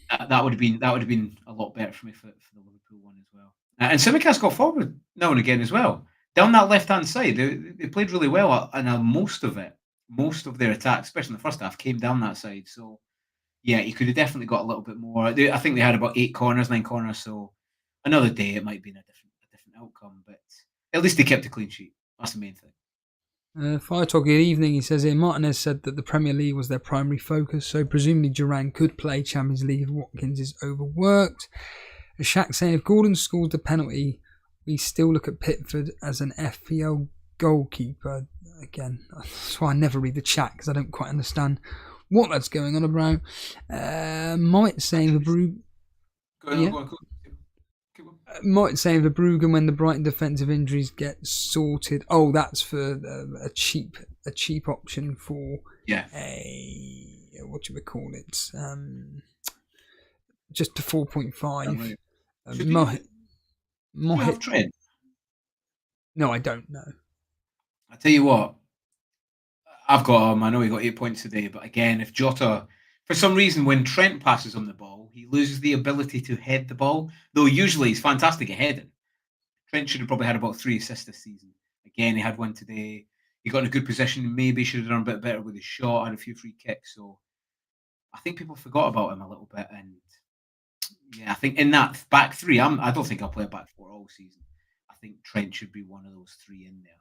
That would have been a lot better for me for the Liverpool one as well. And Tsimikas got forward now and again as well. Down that left-hand side, they played really well, and most of their attacks, especially in the first half, came down that side. So, yeah, he could have definitely got a little bit more. I think they had about 9 corners. So, another day it might be a different outcome, but at least they kept a clean sheet. That's the main thing. Fire Talk, good evening. He says here, Martinez said that the Premier League was their primary focus, so presumably Duran could play Champions League if Watkins is overworked. Shaq saying, if Gordon scored the penalty, we still look at Pickford as an FPL goalkeeper. Again, that's why I never read the chat, because I don't quite understand what that's going on about. Might saying Might saying Verbruggen when the Brighton defensive injuries get sorted. Oh, that's for a cheap option for a what do we call it? Just to 4.5. Mohit Trent? No, I don't know. I tell you what, I've got him. I know he got 8 points today, but again, if Jota, for some reason, when Trent passes on the ball, he loses the ability to head the ball. Though usually he's fantastic at heading. Trent should have probably had about 3 assists this season. Again, he had one today. He got in a good position. Maybe should have done a bit better with his shot. Had a few free kicks. So I think people forgot about him a little bit. And yeah, I think in that back three, I don't think I'll play a back four all season. I think Trent should be one of those 3 in there.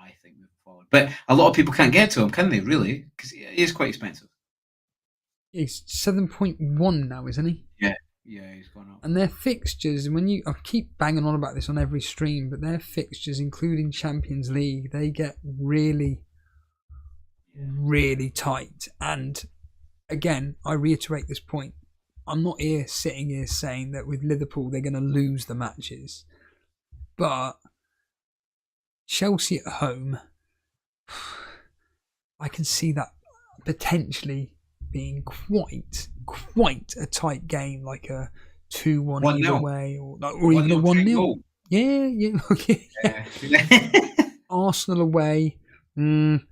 I think moving forward. But a lot of people can't get to him, can they? Really? Because he is quite expensive. He's 7.1 now, isn't he? Yeah, he's gone up. And their fixtures, I keep banging on about this on every stream, but their fixtures, including Champions League, they get really, really tight. And again, I reiterate this point. I'm not sitting here saying that with Liverpool they're going to lose the matches, but Chelsea at home, I can see that potentially being quite a tight game, like a 2-1 either 1-0. way, or even a 1-0. Yeah, okay. Arsenal away, Brighton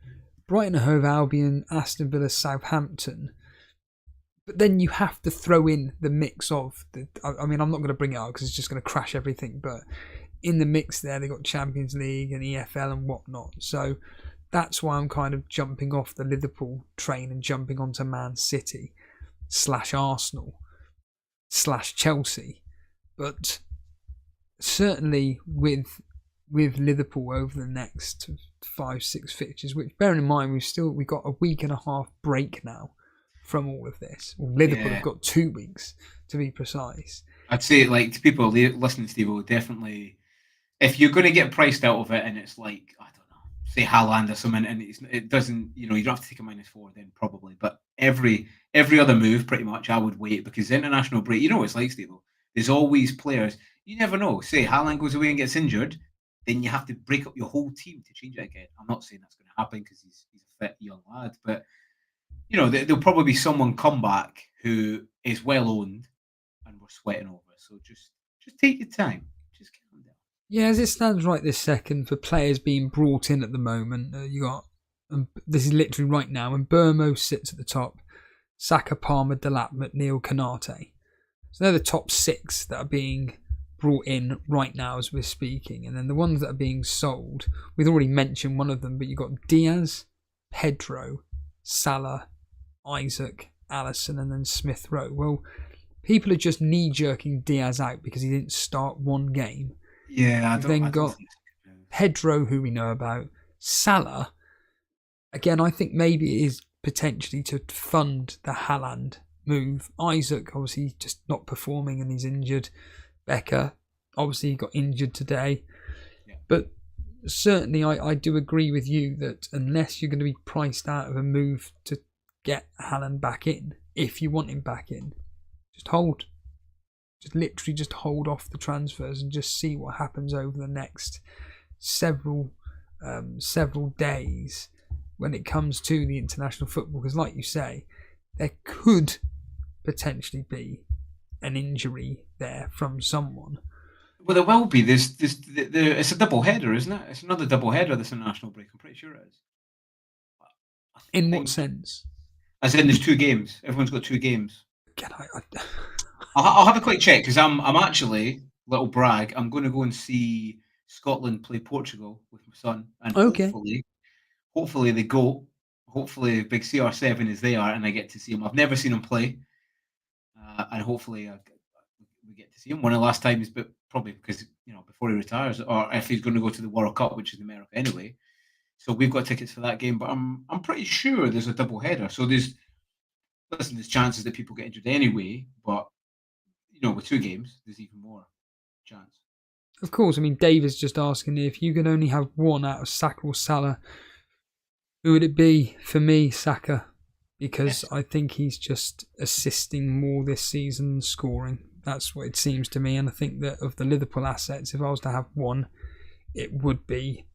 and Hove Albion, Aston Villa, Southampton. But then you have to throw in the mix of I'm not going to bring it up because it's just going to crash everything. But in the mix there, they got Champions League and EFL and whatnot. So that's why I'm kind of jumping off the Liverpool train and jumping onto Man City / Arsenal / Chelsea. But certainly with Liverpool over the next 5-6 fixtures, which bearing in mind we've got a week and a half break now from all of this. Well, Liverpool have got 2 weeks to be precise. I'd say, like, to people listening, Steve, will definitely, if you're going to get priced out of it and it's like, I don't know, say Haland or something, and it doesn't, you don't have to take a -4 then probably, but every other move pretty much I would wait, because the international break, what it's like, Steve, there's always players, you never know, say Haland goes away and gets injured, then you have to break up your whole team to change it again. I'm not saying that's going to happen because he's a fit young lad, but there'll probably be someone come back who is well owned and we're sweating over. So just take your time. Just calm down. Yeah, as it stands right this second, for players being brought in at the moment, you got, this is literally right now, and Burmo sits at the top, Saka, Palmer, Delap, McNeil, Kanate. So they're the top 6 that are being brought in right now as we're speaking. And then the ones that are being sold, we've already mentioned one of them, but you've got Diaz, Pedro, Salah, Isaac, Allison, and then Smith Rowe. Well, people are just knee-jerking Diaz out because he didn't start one game. Yeah, I don't got Pedro, who we know about. Salah, again, I think maybe it is potentially to fund the Haland move. Isaac, obviously, just not performing and he's injured. Becker, obviously, he got injured today. Yeah. But certainly, I do agree with you that unless you're going to be priced out of a move to get Haland back in, if you want him back in, just hold. Just literally just hold off the transfers and just see what happens over the next several days when it comes to the international football. Because like you say, there could potentially be an injury there from someone. Well, there will be. It's a double header, isn't it? It's another double header this international break. I'm pretty sure it is. In what sense? As in, there's 2 games. Everyone's got 2 games. Can I'll have a quick check, because I'm actually, little brag, I'm going to go and see Scotland play Portugal with my son, and hopefully they go. Hopefully, big CR7 is there, and I get to see him. I've never seen him play, and hopefully we get to see him. One of the last times, but probably because before he retires, or if he's going to go to the World Cup, which is in America anyway. So we've got tickets for that game, but I'm pretty sure there's a double header. So there's chances that people get injured anyway, but with 2 games, there's even more chance. Of course, I mean, Dave is just asking if you could only have one out of Saka or Salah, who would it be? For me, Saka, because I think he's just assisting more this season than scoring. That's what it seems to me, and I think that of the Liverpool assets, if I was to have one, it would be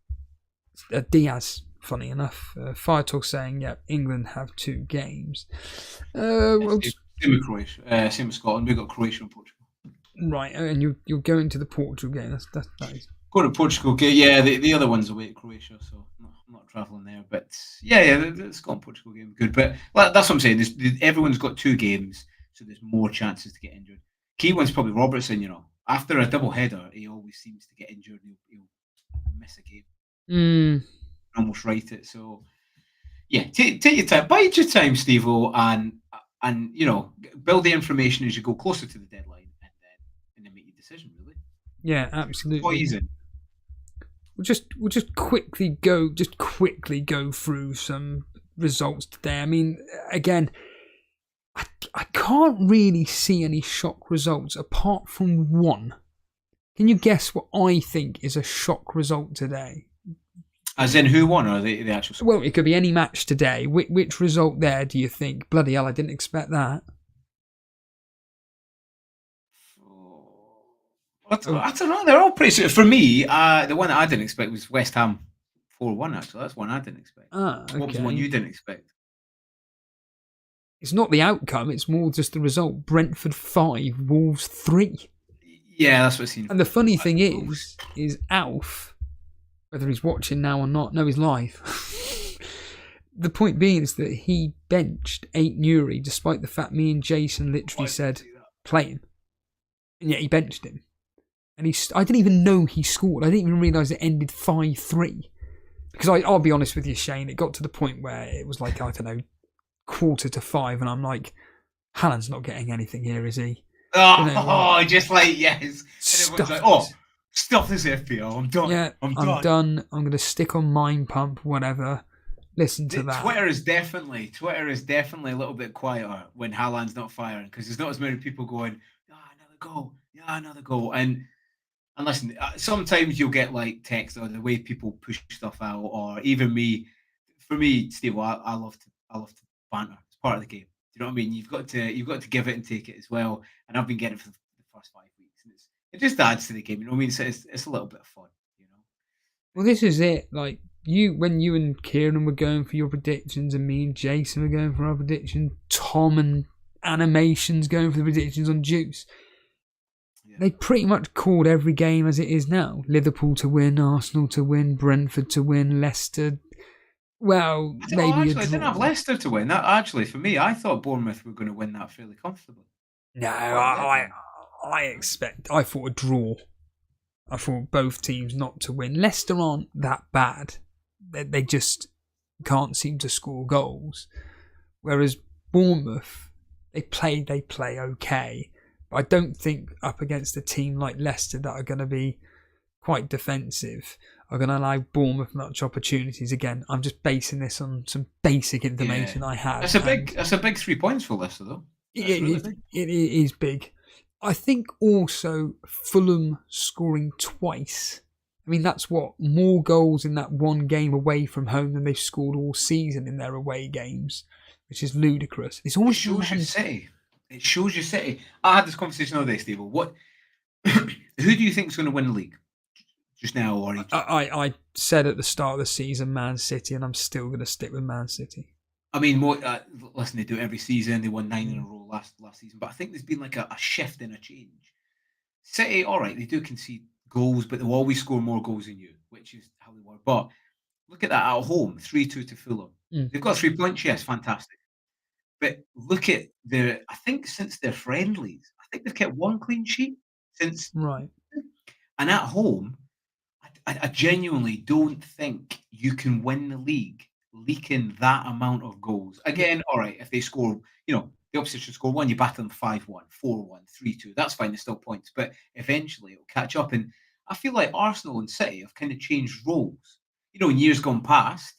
Diaz. Funny enough, Firetalk saying, "Yeah, England have 2 games." Same with Croatia, same with Scotland. We've got Croatia and Portugal. Right, and you're going to the Portugal game. That is. Go to Portugal game. Yeah, the other one's away at Croatia, so I'm not travelling there. But yeah, the Scotland Portugal game good. But that's what I'm saying. Everyone's got 2 games, so there's more chances to get injured. Key one's probably Robertson. After a double header, he always seems to get injured. He'll miss a game. Almost write it. So yeah, take your time, bide your time, Steve-O, and build the information as you go closer to the deadline, and then make your decision. Really. Yeah, absolutely. Poison. We'll just quickly go through some results today. I mean, again, I can't really see any shock results apart from one. Can you guess what I think is a shock result today? As in, who won, or the actual score? Well, it could be any match today. Which result there do you think? Bloody hell, I didn't expect that. I don't know. They're all pretty. For me, the one that I didn't expect was West Ham 4-1. Actually, that's one I didn't expect. Okay. What was the one you didn't expect? It's not the outcome, it's more just the result. Brentford 5, Wolves 3. Yeah, that's what it seemed. And the funny thing is Alf, whether he's watching now or not, no, he's live. The point being is that he benched 8 Nuri, despite the fact me and Jason literally said, play him. And yet he benched him. And I didn't even know he scored. I didn't even realise it ended 5-3. Because I'll be honest with you, Shane, it got to the point where it was like, I don't know, 4:45, and I'm like, Haland's not getting anything here, is he? Just like, yes. And everyone's like, stop this FPL, I'm done. Yeah, I'm done. I'm going to stick on Mind Pump, whatever. Listen to that. Twitter is definitely a little bit quieter when Haland's not firing, because there's not as many people going, another goal. And listen, sometimes you'll get like text or the way people push stuff out, or even me. For me, Steve, I love to banter. It's part of the game. Do you know what I mean? You've got to give it and take it as well. And I've been getting it for the first 5 weeks, and it just adds to the game. You know what I mean? It's a little bit of fun. You know. Well, this is it. Like when you and Kieran were going for your predictions, and me and Jason were going for our predictions, Tom and Animations going for the predictions on Juice. Yeah. They pretty much called every game as it is now. Liverpool to win, Arsenal to win, Brentford to win, Leicester. Well, I didn't have Leicester to win. That actually, for me, I thought Bournemouth were going to win that fairly comfortably. No, I thought a draw. I thought both teams not to win. Leicester aren't that bad. They just can't seem to score goals. Whereas Bournemouth, they play okay. But I don't think up against a team like Leicester that are going to be quite defensive are going to allow Bournemouth much opportunities. Again, I'm just basing this on some basic information I have. That's a big 3 points for Leicester, though. It is big. I think also Fulham scoring twice. I mean, that's more goals in that one game away from home than they've scored all season in their away games, which is ludicrous. It shows you City. It shows you City. I had this conversation the other day, Steve. Who do you think is going to win the league? Just now, or I said at the start of the season, Man City, and I'm still going to stick with Man City. I mean, listen, they do it every season. They won 9 in a row last season, but I think there's been like a shift and a change. City, all right, they do concede goals, but they'll always score more goals than you, which is how they were. But look at that at home, 3-2 to Fulham. They've got 3 points, yes, fantastic. But look at I think since their friendlies, I think they've kept 1 clean sheet since. Right. And at home, I genuinely don't think you can win the league leaking that amount of goals. Again, all right, if they score, the opposition score 1, you batter them 5-1, 4-1, 3-2. That's fine, there's still points. But eventually it'll catch up. And I feel like Arsenal and City have kind of changed roles. In years gone past,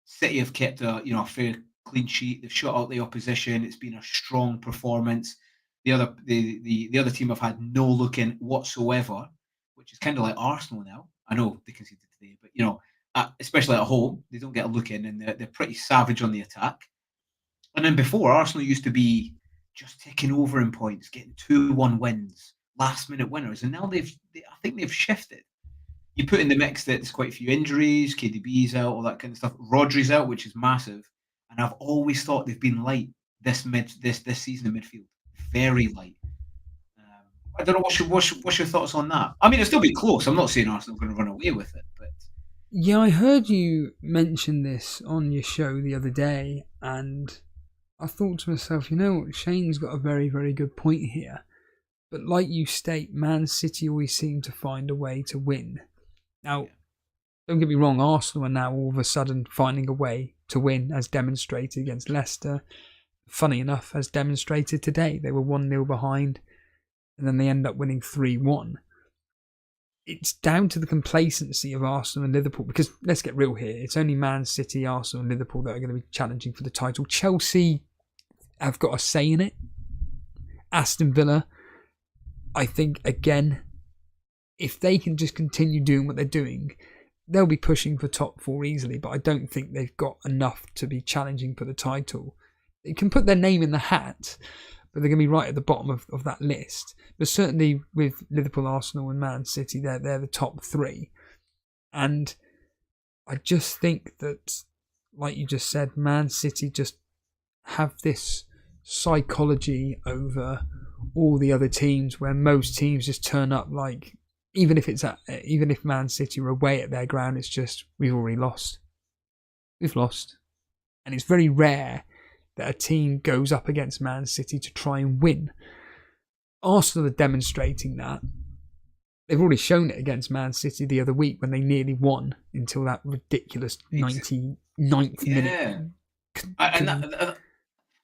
City have kept a fair clean sheet. They've shut out the opposition. It's been a strong performance. The other team have had no look in whatsoever, which is kind of like Arsenal now. I know they conceded today, but especially at home, they don't get a look in, and they're pretty savage on the attack. And then before, Arsenal used to be just taking over in points, getting 2-1 wins, last-minute winners, and now I think they've shifted. You put in the mix that there's quite a few injuries, KDB's out, all that kind of stuff. Rodri's out, which is massive, and I've always thought they've been light this season in midfield, very light. I don't know. What's your thoughts on that? I mean, it'll still be close. I'm not saying Arsenal are going to run away with it, but yeah, I heard you mention this on your show the other day, and I thought to myself, Shane's got a very, very good point here. But like you state, Man City always seem to find a way to win. Now, don't get me wrong, Arsenal are now all of a sudden finding a way to win, as demonstrated against Leicester. Funny enough, as demonstrated today, they were 1-0 behind, and then they end up winning 3-1. It's down to the complacency of Arsenal and Liverpool, because let's get real here, it's only Man City, Arsenal and Liverpool that are going to be challenging for the title. Chelsea have got a say in it. Aston Villa, I think, again, if they can just continue doing what they're doing, they'll be pushing for top 4 easily, but I don't think they've got enough to be challenging for the title. They can put their name in the hat, but they're going to be right at the bottom of that list. But certainly with Liverpool, Arsenal and Man City, they're the top three. And I just think that, like you just said, Man City just have this psychology over all the other teams where most teams just turn up like, even if Man City are away at their ground, it's just, we've already lost. We've lost. And it's very rare that a team goes up against Man City to try and win. Arsenal are demonstrating that. They've already shown it against Man City the other week when they nearly won until that ridiculous 99th minute. And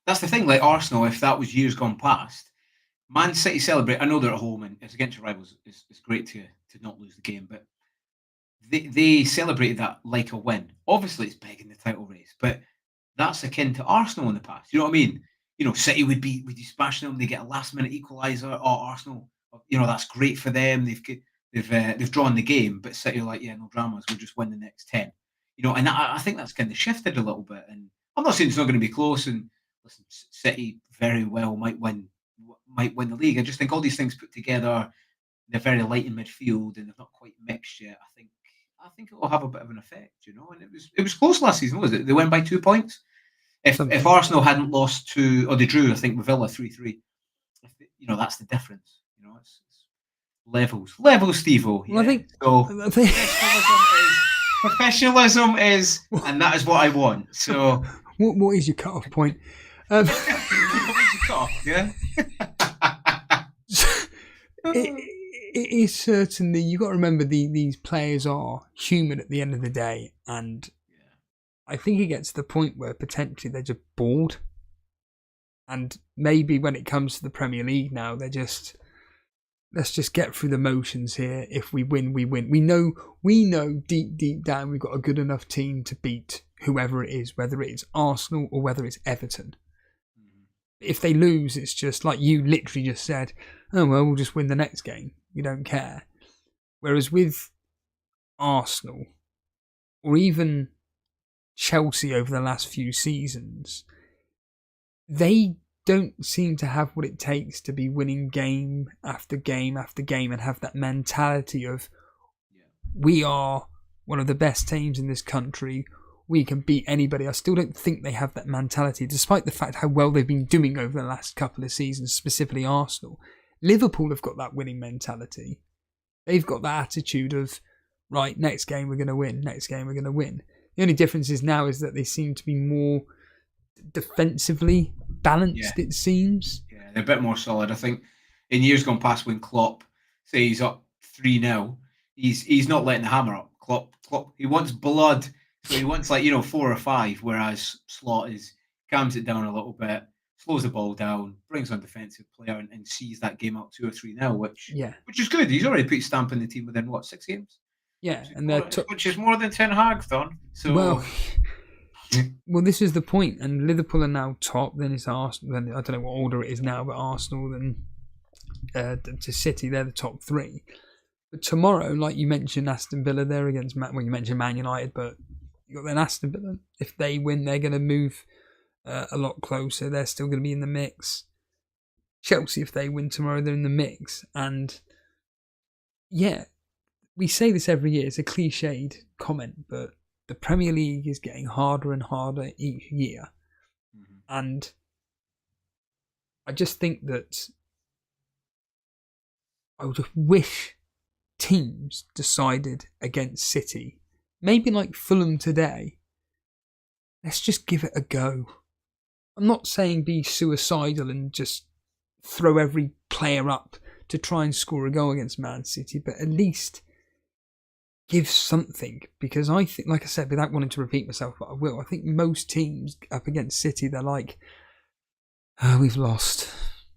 that's the thing, like Arsenal, if that was years gone past, Man City celebrate. I know they're at home and it's against your rivals. It's great to not lose the game, but they celebrated that like a win. Obviously, it's big in the title race, but that's akin to Arsenal in the past. You know what I mean? You know, City would be smashing them. They get a last minute equaliser. Oh, Arsenal, you know, that's great for them. They've drawn the game, but City are like, yeah, no dramas. We'll just win the next 10. You know, and I think that's kind of shifted a little bit. And I'm not saying it's not going to be close. And listen, City very well might win the league. I just think all these things put together, they're very light in midfield and they've not quite mixed yet. I think it will have a bit of an effect, you know. And it was close last season, was it? They went by 2 points. If Arsenal hadn't lost or they drew, I think with Villa 3-3. You know, that's the difference. You know, it's levels, Steve-O. Yeah. Well, I think professionalism is, and that is what I want. So, what is your cut-off point? What is your cut-off? Yeah. It is certainly, you've got to remember these players are human at the end of the day, and I think it gets to the point where potentially they're just bored, and maybe when it comes to the Premier League now, they're just, let's just get through the motions here. If we win, we win. We know deep down we've got a good enough team to beat whoever it is, whether it's Arsenal or whether it's Everton. If they lose, it's just like you literally just said, oh well, we'll just win the next game. We don't care. Whereas with Arsenal, or even Chelsea over the last few seasons, they don't seem to have what it takes to be winning game after game after game and have that mentality of, we are one of the best teams in this country, we can beat anybody. I still don't think they have that mentality, despite the fact how well they've been doing over the last couple of seasons, specifically Arsenal. Liverpool have got that winning mentality. They've got that attitude of, right, next game we're going to win, next game we're going to win. The only difference is now is that they seem to be more defensively balanced, it seems. Yeah, they're a bit more solid. I think in years gone past when Klopp, say he's up 3-0, he's not letting the hammer up. Klopp, he wants blood. So he wants 4 or 5, whereas Slot calms it down a little bit, slows the ball down, brings on defensive player and sees that game up 2 or 3-0, which is good. He's already put his stamp in the team within 6 games? Yeah, which is more than Ten Hag's done. So well, this is the point, and Liverpool are now top. Then it's Arsenal. Then I don't know what order it is now, but Arsenal then to City, they're the top 3. But tomorrow, like you mentioned, Aston Villa, they're against you mentioned Man United, but you got then Aston Villa. If they win, they're going to move a lot closer. They're still going to be in the mix. Chelsea, if they win tomorrow, they're in the mix. And yeah, we say this every year. It's a cliched comment, but the Premier League is getting harder and harder each year. Mm-hmm. And I just think that I would wish teams decided against City, maybe like Fulham today, let's just give it a go. I'm not saying be suicidal and just throw every player up to try and score a goal against Man City, but at least give something. Because I think, like I said, without wanting to repeat myself, but I will, I think most teams up against City, they're like, oh, we've lost.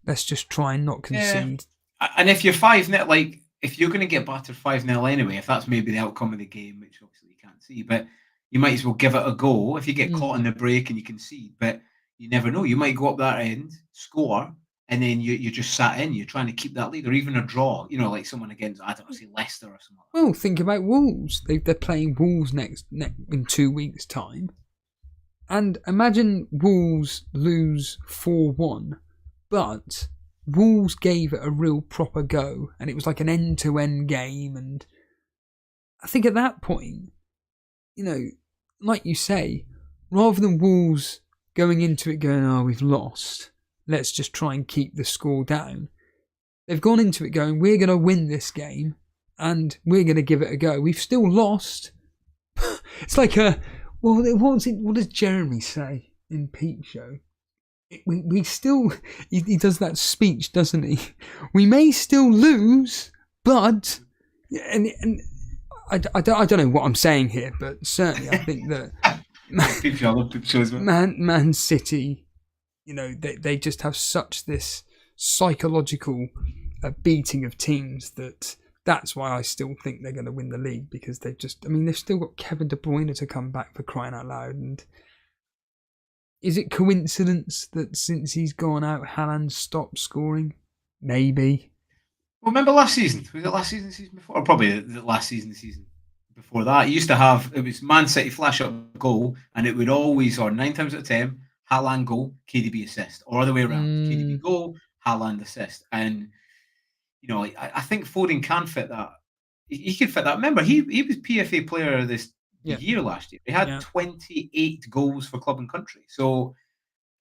Let's just try and not concede. Yeah. And if you're 5-0, like, if you're going to get battered 5-0 anyway, if that's maybe the outcome of the game, which obviously you can't see, but you might as well give it a go. If you get caught in the break and you concede, but you never know. You might go up that end, score, and then you just sat in. You're trying to keep that lead, or even a draw. You know, like someone against, I don't know, say Leicester or something. Well, think about Wolves. They're playing Wolves next in 2 weeks' time. And imagine Wolves lose 4-1 but Wolves gave it a real proper go, and it was like an end-to-end game. And I think at that point, like you say, rather than Wolves going into it going, oh, we've lost, let's just try and keep the score down, they've gone into it going, we're going to win this game and we're going to give it a go. We've still lost. It's like what does Jeremy say in Peep Show? We still, he does that speech, doesn't he? We may still lose, but, and I don't know what I'm saying here, but certainly I think that Man City, they just have such this psychological beating of teams that's why I still think they're going to win the league, because they've still got Kevin De Bruyne to come back, for crying out loud. And is it coincidence that since he's gone out, Haland stopped scoring? Maybe. Well, remember last season? Was it last season, the season before? Or probably the last season, the season before that. It used to have, it was Man City flash up goal, and it would always, or 9 times out of 10, Haland goal, KDB assist, or other way around. KDB goal, Haland assist. And, I think Foden can fit that. He could fit that. Remember, he was PFA player of this year last year. He had 28 goals for club and country. So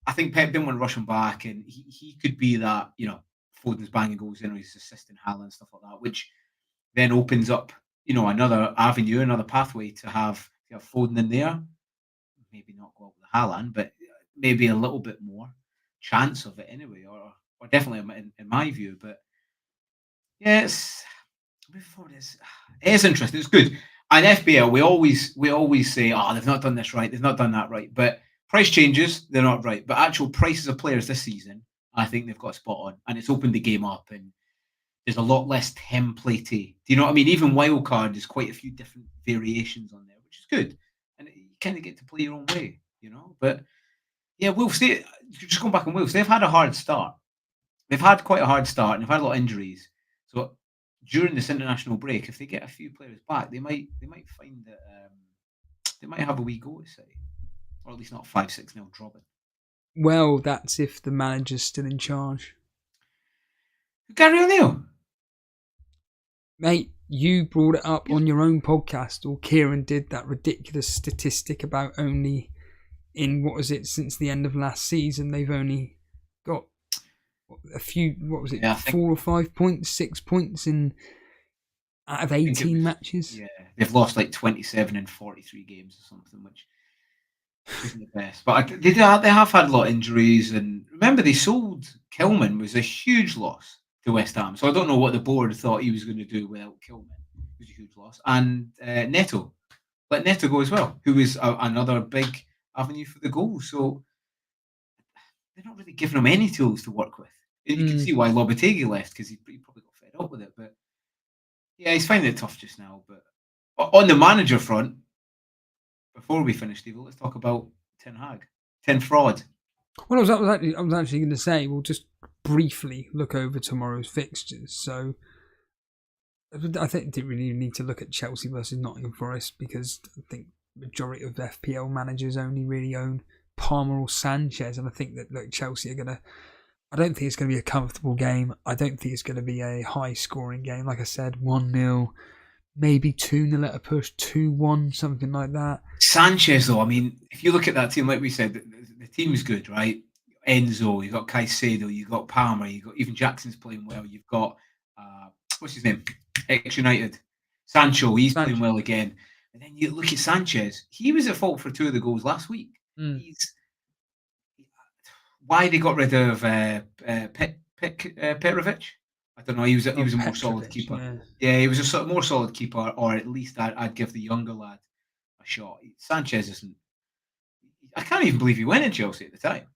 I think Pep didn't want to rush him back, and he could be that, Foden's banging goals in, or he's assisting Haland, stuff like that, which then opens up, another avenue, another pathway to have Foden in there. Maybe not go up with Haland, but maybe a little bit more chance of it anyway, or definitely in my view. But yeah, it is interesting. It's good. And FPL, we always say, they've not done this right, they've not done that right. But price changes, they're not right. But actual prices of players this season, I think they've got spot on, and it's opened the game up, and there's a lot less templatey. Do you know what I mean? Even wildcard, there's quite a few different variations on there, which is good, and you kind of get to play your own way, But yeah, Wolves, just going back on Wolves, they've had a hard start. They've had quite a hard start, and they've had a lot of injuries. So during this international break, if they get a few players back, they might find that they might have a wee go to say, or at least not 5-6-0 dropping. Well, that's if the manager's still in charge. Gary O'Neill. Mate, you brought it up on your own podcast, or Kieran did, that ridiculous statistic about only in, since the end of last season, they've only got a few, 4 or 5 points, 6 points out of 18 matches? Yeah, they've lost like 27 in 43 games or something, which isn't the best. But they have had a lot of injuries, and remember, they sold Kilman, was a huge loss to West Ham. So I don't know what the board thought he was going to do without Kilman. It was a huge loss. And Neto, let Neto go as well, who was another big avenue for the goal. So they're not really giving him any tools to work with. You can see why Lopetegui left, because he probably got fed up with it. But yeah, he's finding it tough just now. But on the manager front, before we finish, Steve, let's talk about Ten Hag. Ten Fraud. Well, I was actually going to say, we'll just briefly look over tomorrow's fixtures. So I think I didn't really need to look at Chelsea versus Nottingham Forest, because I think the majority of FPL managers only really own Palmer or Sanchez. And I think that Chelsea are going to... I don't think it's going to be a comfortable game. I don't think it's going to be a high-scoring game. Like I said, 1-0, maybe 2-0 at a push, 2-1, something like that. Sanchez, though, I mean, if you look at that team, like we said, the team is good, right? Enzo, you've got Caicedo, you've got Palmer, you've got even Jackson's playing well. You've got, what's his name? Ex-United. Sancho, he's playing well again. And then you look at Sanchez. He was at fault for 2 of the goals last week. Why they got rid of Petrovic? I don't know. He was a more solid keeper. Yeah, he was a more solid keeper, or at least I'd give the younger lad a shot. Sanchez isn't. I can't even believe he went in Chelsea at the time.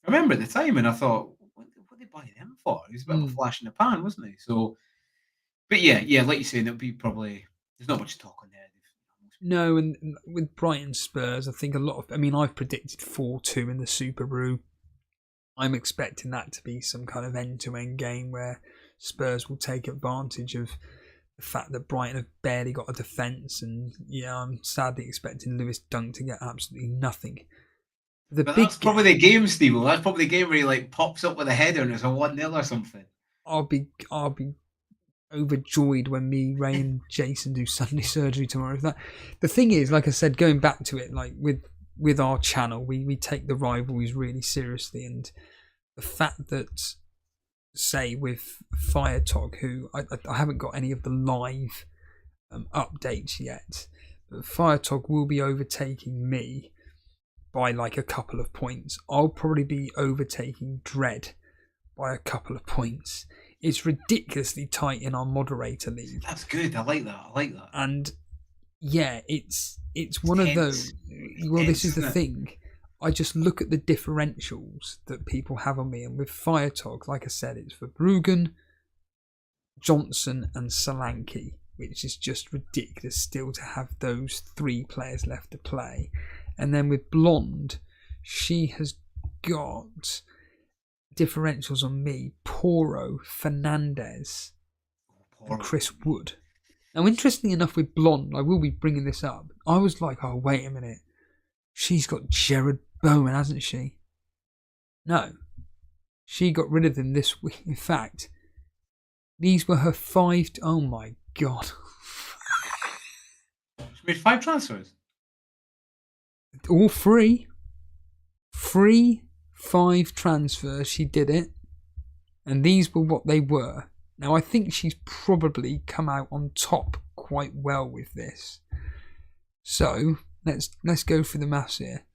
I remember at the time, and I thought, what did they buy him for? He was a bit of a flash in the pan, wasn't he? So, but yeah, like you say, there'll be probably, there's not much to talk on there. No, and with Brighton Spurs, I think a lot of. I mean, I've predicted 4-2 in the Super Brew. I'm expecting that to be some kind of end-to-end game where Spurs will take advantage of the fact that Brighton have barely got a defence, and I'm sadly expecting Lewis Dunk to get absolutely nothing. But that's probably the game, Steve. That's probably the game where he like pops up with a header and it's a 1-0 or something. I'll be overjoyed when me, Ray, and Jason do Sunday surgery tomorrow. The thing is, like I said, going back to it, like with our channel, we take the rivalries really seriously, and the fact that, say, with Firetog, who I haven't got any of the live updates yet, but Firetog will be overtaking me by like a couple of points. I'll probably be overtaking Dread by a couple of points. It's ridiculously tight in our moderator league. That's good. I like that. And yeah, it's one of those. Well, this is the thing. I just look at the differentials that people have on me, and with Firetog, like I said, it's for Bruggen, Johnson, and Solanke, which is just ridiculous still to have those 3 players left to play. And then with Blonde, she has got differentials on me, Poro, Fernandez, and Chris Wood. Now, interestingly enough, with Blonde, I will be bringing this up. I was like, oh, wait a minute. She's got Jared Bowen, hasn't she? No. She got rid of him this week. In fact, these were her 5... Oh, my God. She made 5 transfers? All free. Free 5 transfers. She did it. And these were what they were. Now, I think she's probably come out on top quite well with this. So, let's go through the maths here.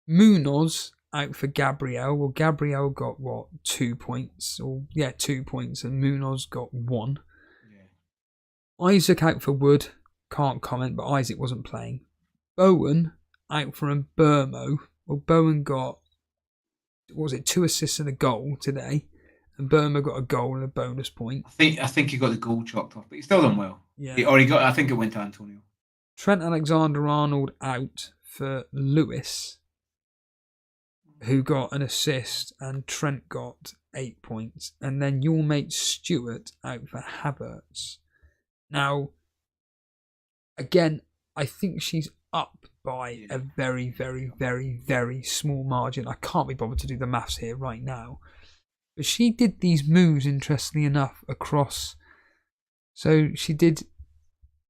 Munoz out for Gabriel. Well, Gabriel got, 2 points? 2 points, and Munoz got 1. Yeah. Isaac out for Wood. Can't comment, but Isaac wasn't playing. Bowen out for Burmo. Well, Bowen got, 2 assists and a goal today. And Burma got a goal and a bonus point. I think he got the goal chalked off, but he still done well. Yeah. I think it went to Antonio. Trent Alexander-Arnold out for Lewis, who got an assist, and Trent got 8 points. And then your mate Stewart out for Havertz. Now, again, I think she's up by a very, very, very, very small margin. I can't be bothered to do the maths here right now. But she did these moves, interestingly enough, across. So she did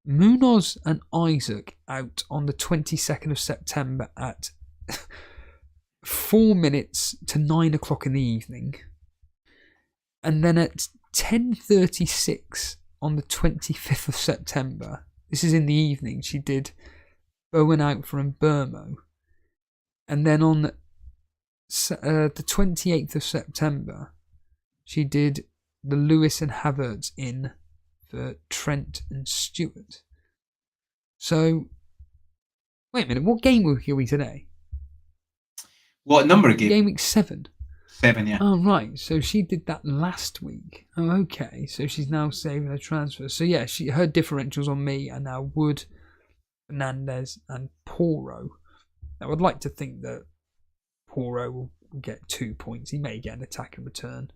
Munoz and Isaac out on the 22nd of September at 4 minutes to 9 o'clock in the evening. And then at 10:36 on the 25th of September, this is in the evening, she did Bowen out for Burmo. And then on the 28th of September, she did the Lewis and Havertz in for Trent and Stewart. So, wait a minute, what game week are we today? What number of game? Game week 7. 7, yeah. Oh, right. So she did that last week. Oh, okay. So she's now saving her transfer. So yeah, her differentials on me are now Wood, Fernandez, and Poro. Now, I'd like to think that Poro will get 2 points. He may get an attack in return.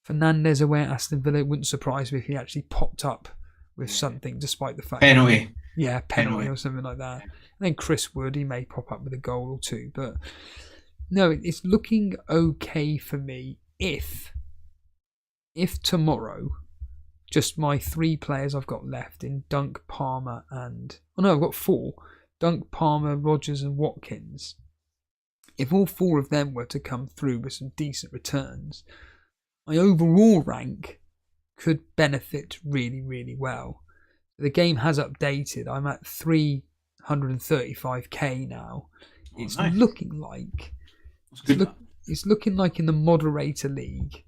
Fernandez away at Aston Villa. It wouldn't surprise me if he actually popped up with something, despite the fact penalty. Penalty or something like that. And then Chris Wood, he may pop up with a goal or 2. But no, it's looking okay for me if tomorrow, just my 3 players I've got left in Dunk, Palmer, and... Oh no, I've got 4. Dunk, Palmer, Rogers and Watkins. If all 4 of them were to come through with some decent returns, my overall rank could benefit really, really well. The game has updated. I'm at 335k now. It's nice. Looking like... It's looking like in the moderator league,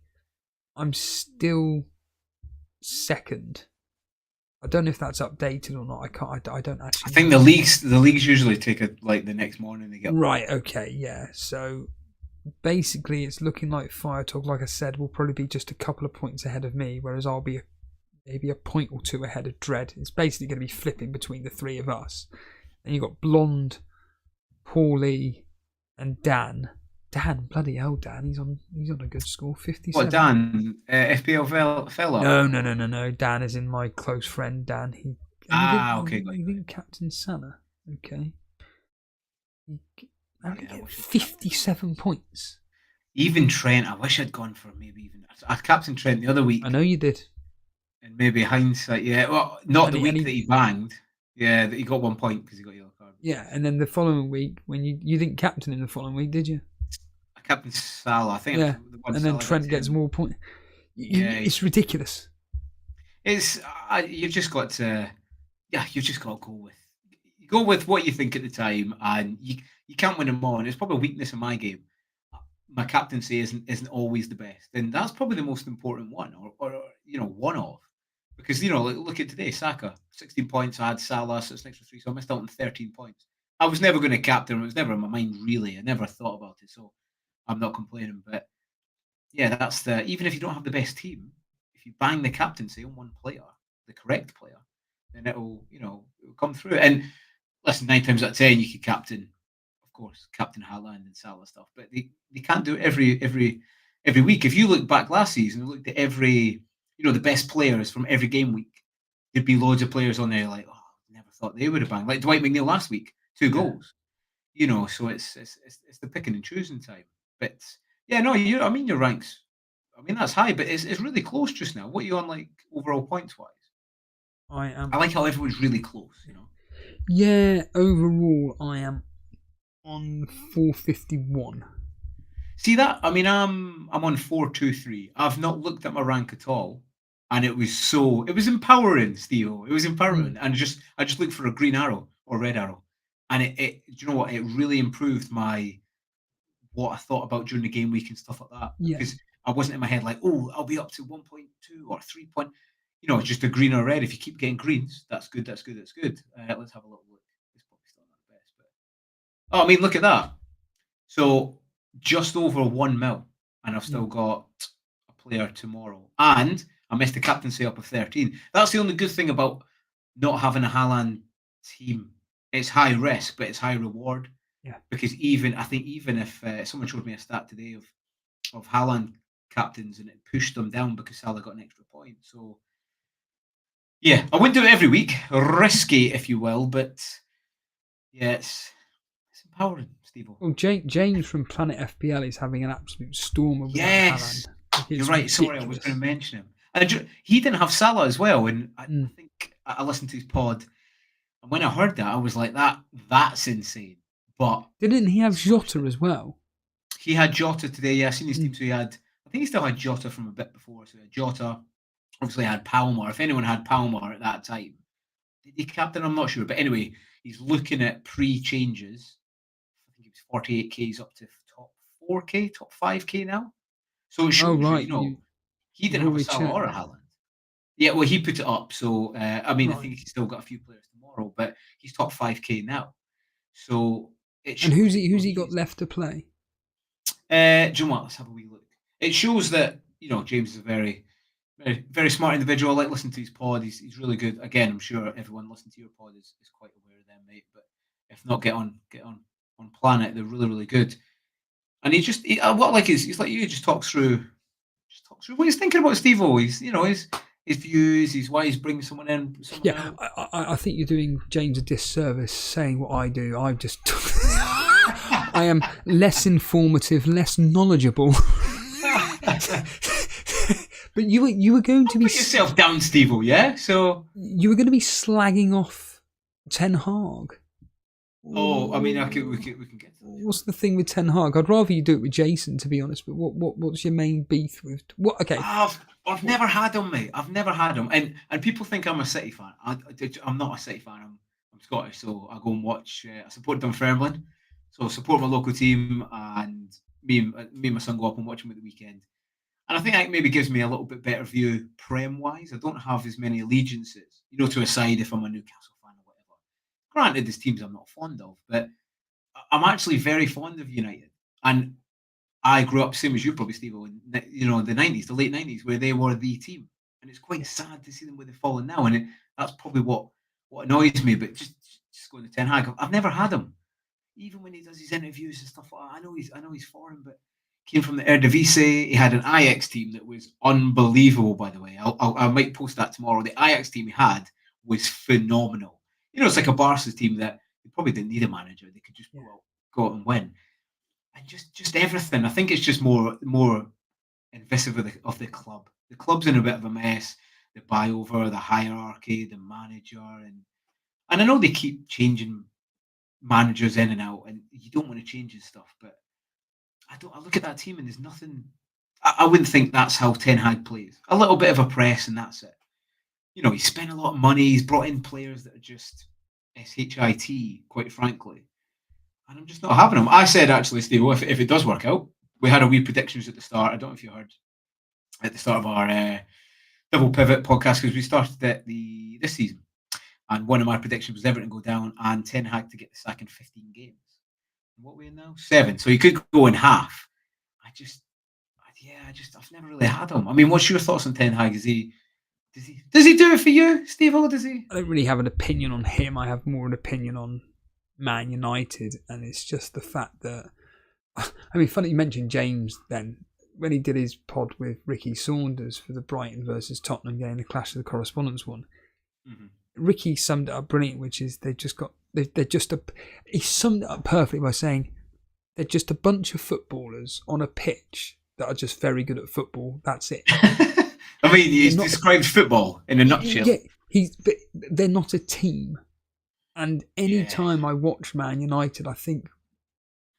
I'm still second. I don't know if that's updated or not. I don't actually. I think the leagues usually take it like the next morning they get. Right. Okay. Yeah. So basically, it's looking like Firetalk, like I said, will probably be just a couple of points ahead of me, whereas I'll be maybe a point or 2 ahead of Dread. It's basically going to be flipping between the 3 of us. And you've got Blonde, Paulie, and Dan. Dan, bloody hell, Dan! He's on a good score, 57. What, Dan? FPL fella? No. Dan is in my close friend Dan. Okay. He didn't captain Salah. Okay. How did he get 57 points? Even Trent, I wish I'd gone for maybe even. I captained Trent the other week. I know you did. And maybe hindsight, yeah. Well, not the week that he banged. Yeah, that he got 1 point because he got yellow card. Yeah, and then the following week, when you didn't captain him the following week, did you? I captained Salah, I think. Yeah, and then Trent gets more points. It's ridiculous. It's you've just got to, you've just got to go with what you think at the time, and you can't win them all. And it's probably a weakness in my game. My captaincy isn't always the best, and that's probably the most important one, or one of, because look at today, Saka 16 points. I had Salah, so it's an extra 3, so I missed out on 13 points. I was never going to captain him. It was never in my mind really. I never thought about it, so I'm not complaining. But yeah, that's even if you don't have the best team, if you bang the captaincy on one player, the correct player, then it'll come through. And listen, 9 times out of 10 you could captain. Of course, Captain Haland and Salah stuff, but they can't do it every week. If you look back last season, looked at every the best players from every game week, there'd be loads of players on there like, oh, never thought they would have banged, like Dwight McNeil last week, 2 goals. So it's the picking and choosing time. But yeah, no, your ranks, that's high, but it's really close just now. What are you on like overall points wise? I like how everyone's really close. Yeah, overall I am on 451. See that? I'm on 423. I've not looked at my rank at all, and it was empowering, Steve. It was empowering, and I just looked for a green arrow or red arrow, and it do you know what? It really improved what I thought about during the game week and stuff like that. Yeah. Because I wasn't in my head like, oh, I'll be up to 1.2 or 3 point. Just a green or red. If you keep getting greens, that's good. That's good. That's good. Let's have a little look. It's probably still not the best, but look at that. So just over 1 mil, and I've still got a player tomorrow, and I missed the captaincy up of 13. That's the only good thing about not having a Haland team. It's high risk, but it's high reward. Yeah. Because even if someone showed me a stat today of Haland captains, and it pushed them down because Salah got an extra point. So yeah, I wouldn't do it every week. Risky, if you will, but yeah, it's empowering, Steve. Well, James from Planet FPL is having an absolute storm of yes. Haland. You're right. Ridiculous. Sorry, I was going to mention him. And he didn't have Salah as well, and I think I listened to his pod, and when I heard that, I was like, that's insane. But didn't he have Jota as well? He had Jota today. Yeah, I seen his team. So I think he still had Jota from a bit before. So Jota obviously had Palmer. If anyone had Palmer at that time, did he captain? I'm not sure. But anyway, he's looking at pre-changes. I think he was 48k. He's up to top 4k, top 5k now. So it shows he didn't have a Salah or a Haland. Yeah, well, he put it up. So I think he's still got a few players tomorrow, but he's top 5k now. So and who's he got left to play? Do you know what? Let's have a wee look. It shows that James is a very, very, very smart individual. I like listening to his pod. He's really good. Again, I'm sure everyone listening to your pod is quite aware of them, mate. But if not, get on Planet. They're really, really good. And he's like you. Just talks through what he's thinking about Steve-O. He's his views, his why he's bringing someone in. I think you're doing James a disservice saying what I do. I just I am less informative, less knowledgeable. But you were going to be put yourself down, Steve-O, yeah? So you were going to be slagging off Ten Hag. Oh, we can get to that. What's the thing with Ten Hag? I'd rather you do it with Jason, to be honest. But what's your main beef with what? Okay, I've never had him, mate. I've never had him, and people think I'm a City fan. I'm not a City fan. I'm Scottish, so I go and watch. I support Dunfermline, so I support my local team, and me and my son go up and watch them at the weekend. And I think that maybe gives me a little bit better view Prem-wise. I don't have as many allegiances, to a side if I'm a Newcastle fan or whatever. Granted, there's teams I'm not fond of, but I'm actually very fond of United. And I grew up, same as you probably, Steve, in the 90s, the late 90s, where they were the team. And it's quite sad to see them where they've fallen now. And that's probably what annoys me. But just going to Ten Hag, I've never had him. Even when he does his interviews and stuff like that, I know he's foreign, but came from the Eredivisie. He had an Ajax team that was unbelievable, by the way. I might post that tomorrow. The Ajax team he had was phenomenal. It's like a Barca team that they probably didn't need a manager. They could just go out go out and win. And just everything. I think it's just more invisive of the club. The club's in a bit of a mess. The buyover, the hierarchy, the manager, and I know they keep changing managers in and out, and you don't want to change his stuff, but I look at that team and there's nothing. I wouldn't think that's how Ten Hag plays. A little bit of a press and that's it. He spent a lot of money. He's brought in players that are just shit, quite frankly. And I'm just not having them. I said, actually, Steve, if it does work out, we had a wee predictions at the start. I don't know if you heard at the start of our Double Pivot podcast, because we started this season. And one of my predictions was Everton go down and Ten Hag to get the sack in 15 games. And what are we in now? 7. So he could go in half. I've never really had him. I mean, what's your thoughts on Ten Hag? Does he do it for you, Steve? Or does he? I don't really have an opinion on him. I have more an opinion on Man United, and it's just the fact that, I mean, funny you mentioned James then, when he did his pod with Ricky Saunders for the Brighton versus Tottenham game, the Clash of the Correspondents one. Mm-hmm. Ricky summed it up brilliant, which is he summed it up perfectly by saying they're just a bunch of footballers on a pitch that are just very good at football. That's it. I mean, he's described football in a nutshell. Yeah, but they're not a team. And any time I watch Man United, I think,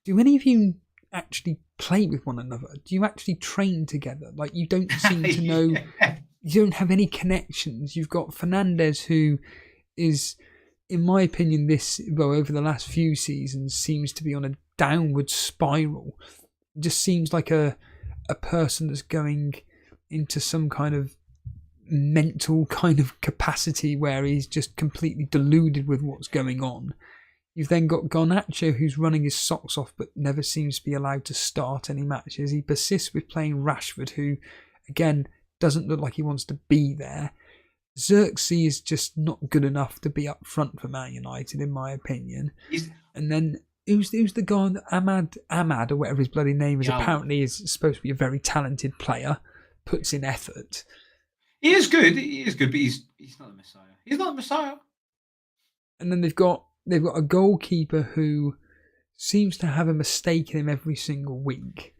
do any of you actually play with one another? Do you actually train together? Like, you don't seem to know. You don't have any connections. You've got Fernandes, who is, in my opinion, over the last few seasons, seems to be on a downward spiral. It just seems like a person that's going into some kind of mental kind of capacity where he's just completely deluded with what's going on. You've then got Garnacho, who's running his socks off but never seems to be allowed to start any matches. He persists with playing Rashford, who, again, doesn't look like he wants to be there. Xerxes is just not good enough to be up front for Man United, in my opinion. And then who's the guy, Ahmad, or whatever his bloody name is, apparently is supposed to be a very talented player, puts in effort. He is good, but he's not the Messiah. He's not the Messiah. And then they've got a goalkeeper who seems to have a mistake in him every single week.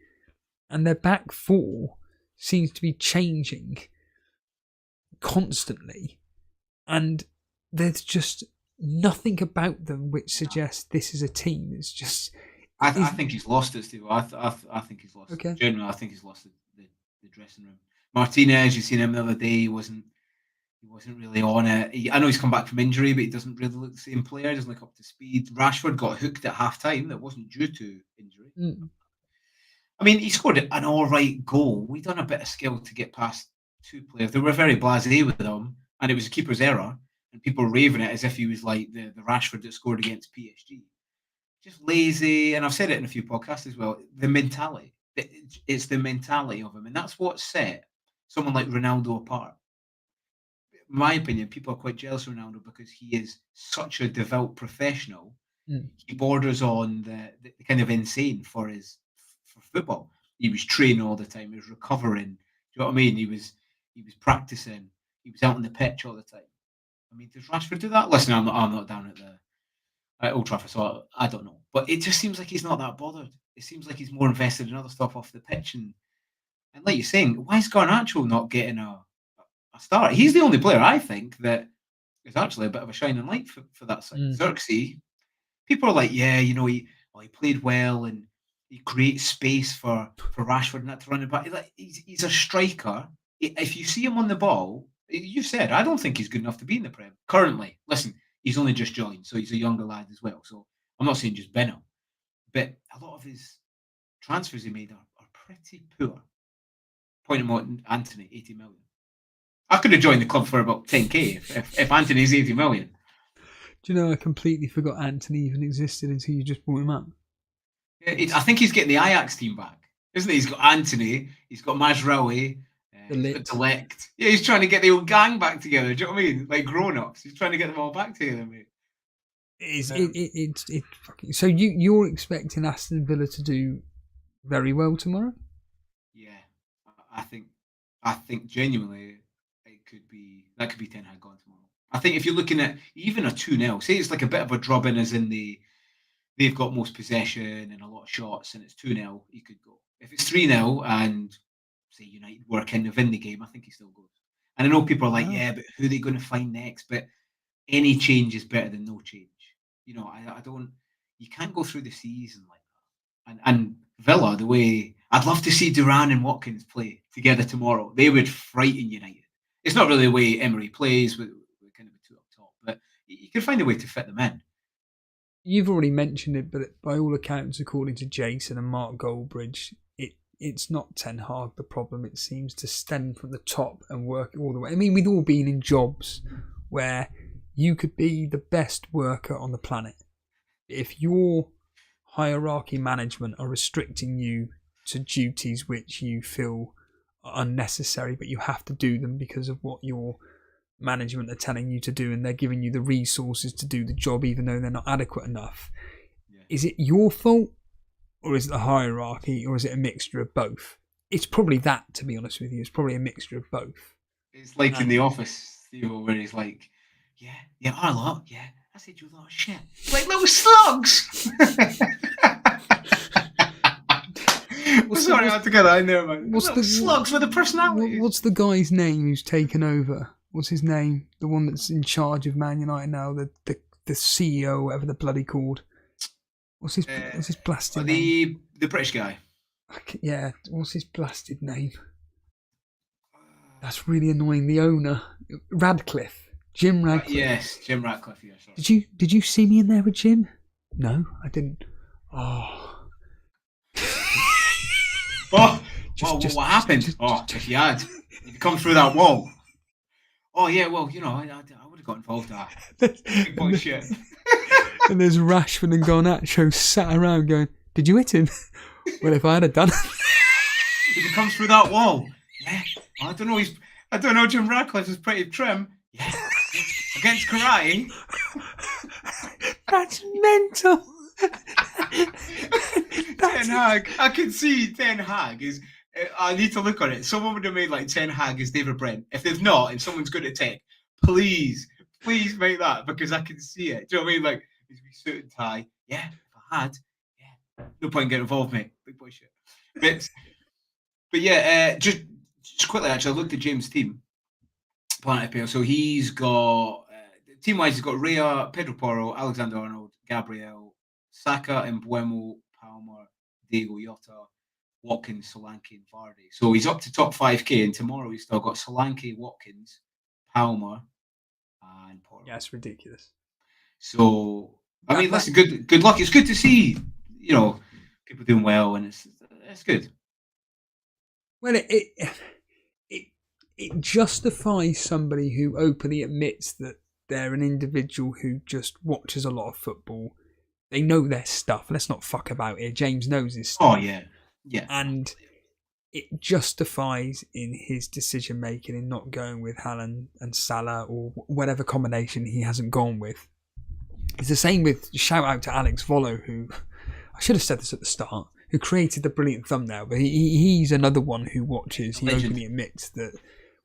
And their back four seems to be changing constantly. And there's just nothing about them which suggests this is a team. It's just... I think he's lost it, Steve. I think he's lost it. Generally, I think he's lost the dressing room. Martinez, you seen him the other day, he wasn't really on it. I know he's come back from injury, but he doesn't really look the same player. He doesn't look up to speed. Rashford got hooked at half-time. That wasn't due to injury. I mean, he scored an all-right goal. We done a bit of skill to get past two players. They were very blasé with him, and it was a keeper's error. And people were raving it as if he was like the Rashford that scored against PSG. Just lazy, and I've said it in a few podcasts as well. The mentality. It's the mentality of him, and that's what set someone like Ronaldo apart. In my opinion, people are quite jealous of Ronaldo because he is such a devout professional. He borders on the kind of insane for football. He was training all the time. He was recovering. Do you know what I mean? He was practicing. He was out on the pitch all the time. I mean, does Rashford do that? Listen, I'm not down at Old Trafford, so I don't know. But it just seems like he's not that bothered. It seems like he's more invested in other stuff off the pitch. And like you're saying, why is Garnacho not getting a start? He's the only player, I think, that is actually a bit of a shining light for that side. Xerxes, people are like, he played well and he creates space for Rashford and that to run it back. He's a striker. If you see him on the ball, you've said, I don't think he's good enough to be in the Prem. Currently, listen, he's only just joined, so he's a younger lad as well. So I'm not saying just bin him. But a lot of his transfers he made are pretty poor. Point him out, Anthony, 80 million. I could have joined the club for about 10k if Anthony's 80 million. Do you know, I completely forgot Anthony even existed until you just brought him up. I think he's getting the Ajax team back, isn't he? He's got Anthony, he's got Majraoui, he's got Delect. Yeah, he's trying to get the old gang back together. Do you know what I mean? Like grown-ups. He's trying to get them all back together, mate. So you're expecting Aston Villa to do very well tomorrow? Yeah, I think genuinely that could be Ten Hag gone tomorrow. I think if you're looking at even a 2-0, say it's like a bit of a drubbing as in the they've got most possession and a lot of shots and it's 2-0, he could go. If it's 3-0 and say United work in to win the game, I think he still goes. And I know people are like, yeah, but who are they going to find next? But any change is better than no change. You know, I don't, you can't go through the season like that. And Villa, the way, I'd love to see Duran and Watkins play together tomorrow. They would frighten United. It's not really the way Emery plays with kind of a two up top, but you can find a way to fit them in. You've already mentioned it, but by all accounts, according to Jason and Mark Goldbridge, it's not Ten Hag the problem. It seems to stem from the top and work all the way. I mean, we've all been in jobs where you could be the best worker on the planet. If your hierarchy management are restricting you to duties which you feel are unnecessary, but you have to do them because of what your management are telling you to do, and they're giving you the resources to do the job even though they're not adequate enough. Yeah. Is it your fault, or is it the hierarchy, or is it a mixture of both? It's probably that, to be honest with you. It's probably a mixture of both. It's like in The Office, Theo, where he's like, yeah, our lot, yeah, I said you a lot of shit. Like little slugs! Sorry, I had to get that in there, man. What's the slugs with a personality? What's the guy's name who's taken over? What's his name? The one that's in charge of Man United now, the CEO, whatever the bloody called. What's his blasted name? The British guy. Yeah, what's his blasted name? That's really annoying. The owner, Radcliffe, Jim Radcliffe. Yes, Jim Radcliffe. Yeah, sorry. Did you see me in there with Jim? No, I didn't. Oh. What happened? If you had, you'd come through that wall. Oh yeah, well, you know, I would have got involved in that. Big boy shit. And there's Rashford and Garnacho sat around going, "Did you hit him?" Well, if I had done it, if he comes through that wall, yeah. I don't know. I don't know. Jim Radcliffe is pretty trim. Yeah, against karate. That's mental. Ten Hag. I can see Ten Hag is. I need to look on it. Someone would have made like Ten Hag as David Brent. If they've not, and someone's good at tech, please make that, because I can see it. Do you know what I mean? Like, he's suit and tie. Yeah, if I had, yeah, no point in getting involved, mate. Big boy shit. But yeah, just quickly, actually, I looked at James' team. Planet FPL. So he's got team-wise, he's got Rhea, Pedro Porro, Alexander Arnold, Gabriel, Saka, Mbuemo, Palmer, Diego Jota, Watkins, Solanke, and Vardy. So he's up to top 5k, and tomorrow he's still got Solanke, Watkins, Palmer, and Porro. Yeah, it's ridiculous. So I mean, listen, good luck. It's good to see, you know, people doing well, and it's good. Well, it justifies somebody who openly admits that they're an individual who just watches a lot of football. They know their stuff. Let's not fuck about here. James knows his stuff. Oh yeah. Yeah. And it justifies in his decision making in not going with Haland and Salah or whatever combination he hasn't gone with. It's the same with, shout out to Alex Volo, who, I should have said this at the start, who created the brilliant thumbnail, but he's another one who watches, he openly admits that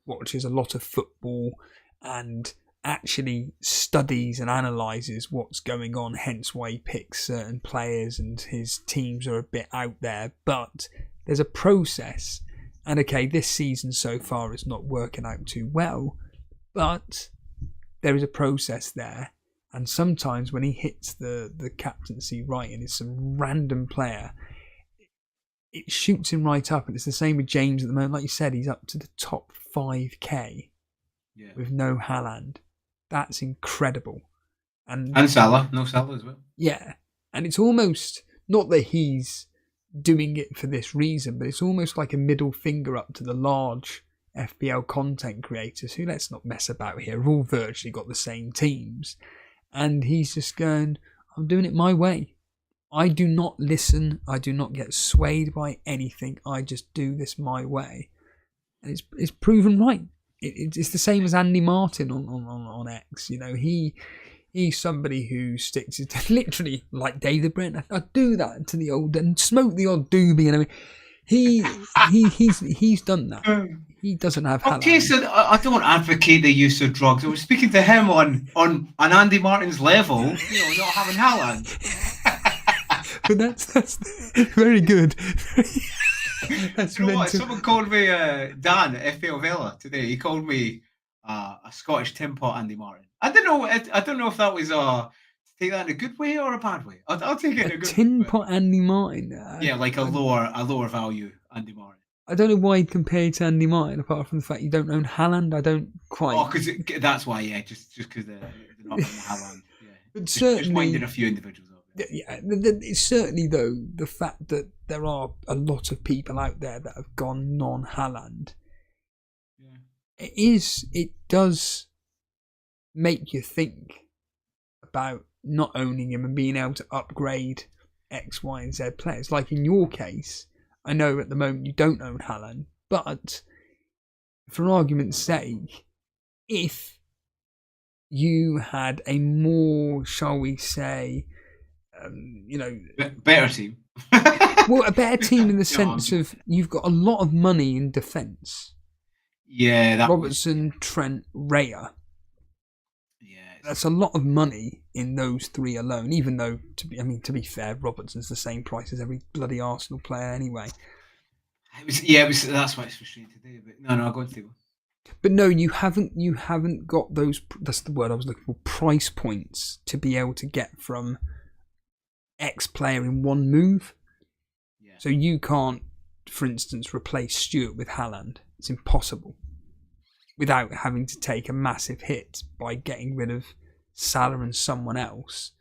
watches a lot of football and actually studies and analyses what's going on, hence why he picks certain players and his teams are a bit out there. But there's a process, and okay, this season so far is not working out too well, but there is a process there, and sometimes when he hits the captaincy right and it's some random player, it shoots him right up. And it's the same with James at the moment. Like you said, he's up to the top 5k with no Haland. That's incredible. And Salah. No Salah as well. Yeah. And it's almost, not that he's doing it for this reason, but it's almost like a middle finger up to the large FPL content creators who, let's not mess about here, have all virtually got the same teams. And he's just going, I'm doing it my way. I do not listen. I do not get swayed by anything. I just do this my way. And it's proven right. It's the same as Andy Martin on X. You know, he's somebody who sticks to literally like David Brent. I do that to the old and smoke the odd doobie, and I mean, he's done that. He doesn't have. Okay, so I don't advocate the use of drugs. I was speaking to him on Andy Martin's level. You know, not having Haland. But that's very good. That's You know what? mental. Someone called me Dan at FPL Villa today. He called me a Scottish tin pot Andy Martin. I don't know. I don't know if that was to take that in a good way or a bad way. I'll take it in a good Tin way. pot Andy Martin. Yeah, like a lower value Andy Martin. I don't know why he'd compare you to Andy Martin, apart from the fact you don't own Haaland. I don't quite. Oh, because that's why. Yeah, just because they're not on the Haland. Yeah, But just certainly, winded a few individuals up. yeah, it's certainly though the fact that there are a lot of people out there that have gone non-Haaland. Yeah. It does make you think about not owning him and being able to upgrade X, Y, and Z players. Like in your case, I know at the moment you don't own Haland, but for argument's sake, if you had a more, shall we say, better team. well, a better team in the sense of you've got a lot of money in defence. Yeah, Robertson, Trent, Raya. Yeah, that's a lot of money in those three alone. Even though, to be fair, Robertson's the same price as every bloody Arsenal player anyway. It was. That's why it's frustrating today. But no, I'll go and see one. But no, you haven't got those. That's the word I was looking for. Price points to be able to get from X player in one move. Yeah. So you can't, for instance, replace Stewart with Haland. It's impossible. Without having to take a massive hit by getting rid of Salah and someone else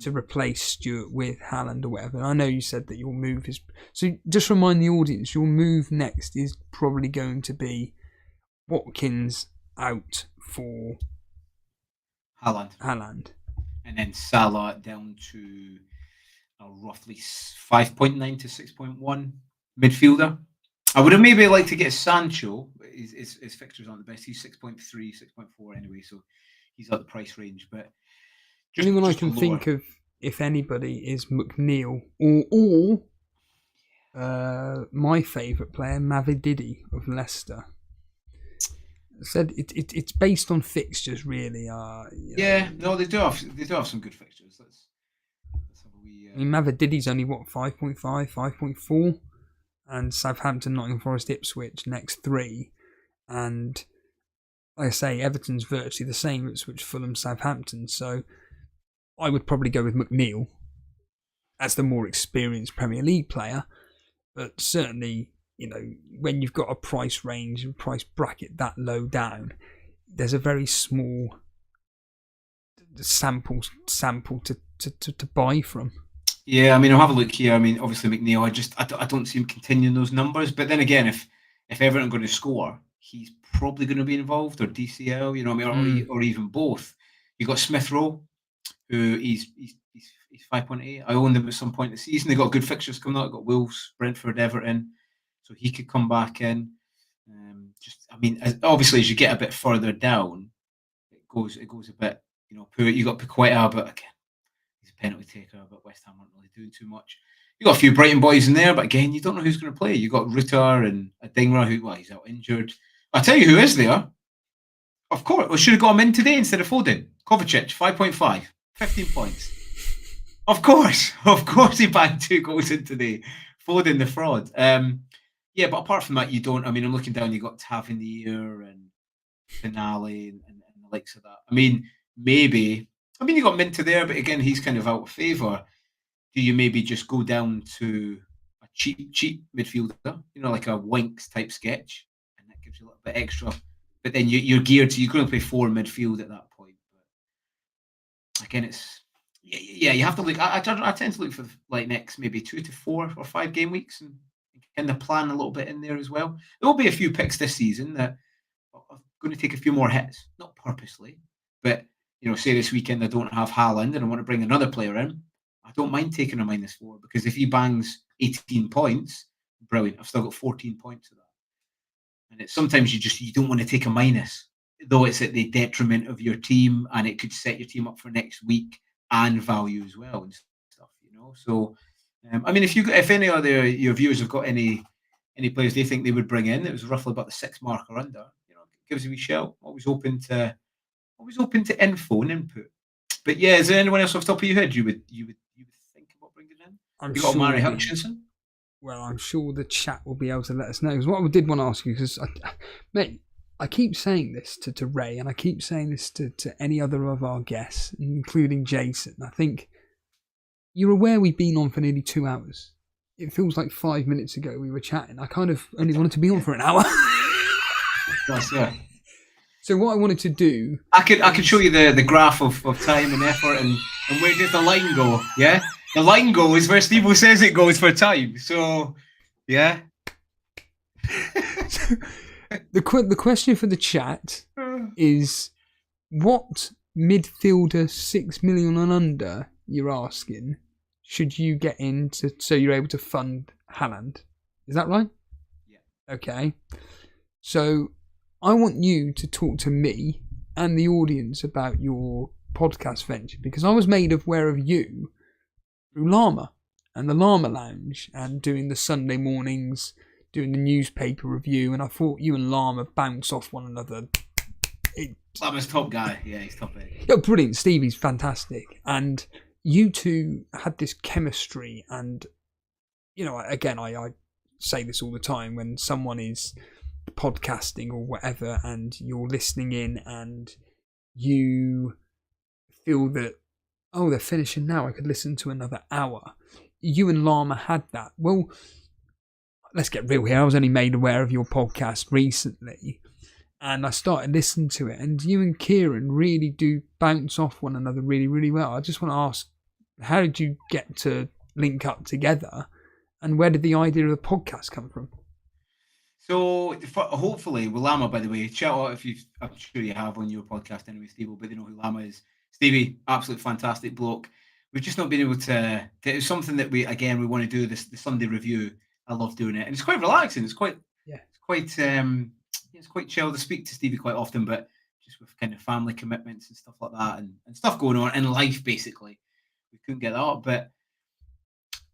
to replace Stewart with Haland or whatever. And I know you said that your move is... So just remind the audience, your move next is probably going to be Watkins out for Haland. And then Salah down to roughly 5.9 to 6.1 midfielder. I would have maybe liked to get Sancho, but his fixtures aren't the best. He's 6.3, 6.4 anyway, so he's at the price range. But the only one I can think of, if anybody, is McNeil or my favourite player, Mavididi of Leicester. I said it's based on fixtures, really. No, they do have some good fixtures. Let's have a wee. Mavididi's only 5.5, 5.4. And Southampton, Nottingham Forest, Ipswich, next three. And like I say, Everton's virtually the same, Ipswich, Fulham, Southampton. So I would probably go with McNeil as the more experienced Premier League player. But certainly, when you've got a price range and price bracket that low down, there's a very small sample to buy from. Yeah, I'll have a look here. Obviously McNeil, I don't see him continuing those numbers. But then again, if Everton are going to score, he's probably going to be involved, or DCL, or even both. You got Smith Rowe, who he's 5.8. I owned him at some point in the season. They got good fixtures coming out. Got Wolves, Brentford, Everton, so he could come back in. Obviously, as you get a bit further down, it goes a bit, poor. You got Paqueta, but again, he's a penalty taker, but West Ham aren't really doing too much. You got a few Brighton boys in there, but again, you don't know who's going to play. You got Rutter and Adingra, who he's out injured. I'll tell you who is there. Of course, we should have got him in today instead of Foden. Kovacic, 5.5, 15 points. Of course he bagged 2 goals in today. Foden, the fraud. But apart from that, you don't. I'm looking down. You got Tavernier and Finale and the likes of that. Maybe. You got Minter there, but again, he's kind of out of favour. Do you maybe just go down to a cheap midfielder, like a Winks type sketch, and that gives you a little bit extra. But then you're geared to, you're going to play 4 midfield at that point. But again, it's you have to look. I tend to look for like next maybe 2 to 4 or 5 game weeks and kind of plan a little bit in there as well. There will be a few picks this season that are going to take a few more hits, not purposely, but say this weekend I don't have Haland and I want to bring another player in. I don't mind taking a -4 because if he bangs 18 points, brilliant. I've still got 14 points of that. And it's sometimes you don't want to take a minus, though it's at the detriment of your team and it could set your team up for next week and value as well and stuff, So, if any other your viewers have got any players they think they would bring in, it was roughly about the 6 mark or under, give us a wee shout. Always open to info and input. But yeah, is there anyone else off the top of your head you would think about bringing You got Mary Hutchinson? Well, I'm sure the chat will be able to let us know. Because what I did want to ask you, because, mate, I keep saying this to Ray, and I keep saying this to any other of our guests, including Jason. I think you're aware we've been on for nearly 2 hours. It feels like 5 minutes ago we were chatting. I kind of only wanted to be on for an hour. That's yeah. So what I wanted to do... I could show you the graph of time and effort and where does the line go, yeah? The line goes where Steve says it goes for time. So, yeah. The question for the chat is, what midfielder 6 million and under, you're asking, should you get into so you're able to fund Haland? Is that right? Yeah. Okay. So I want you to talk to me and the audience about your podcast venture, because I was made aware of you through Llama and the Llama Lounge and doing the Sunday mornings, doing the newspaper review, and I thought you and Llama bounce off one another. Llama's top guy. Yeah, he's top eight. Yeah, brilliant. Stevie's fantastic. And you two had this chemistry, and, you know, again, I say this all the time, when someone is podcasting or whatever and you're listening in and you feel that, oh, they're finishing now, I could listen to another hour. You and Llama had that. Well, let's get real here. I was only made aware of your podcast recently, and I started listening to it, and you and Kieran really do bounce off one another really, really well. I just want to ask, how did you get to link up together, and where did the idea of the podcast come from? So hopefully, with Llama, by the way, shout out if I'm sure you have on your podcast anyway, Steve, but they know who Llama is. Stevie, absolute fantastic bloke. We've just not been able to. It's something that we want to do. The Sunday review. I love doing it, and it's quite relaxing. It's quite chill. I speak to Stevie quite often, but just with kind of family commitments and stuff like that, and stuff going on in life, basically, we couldn't get that up. But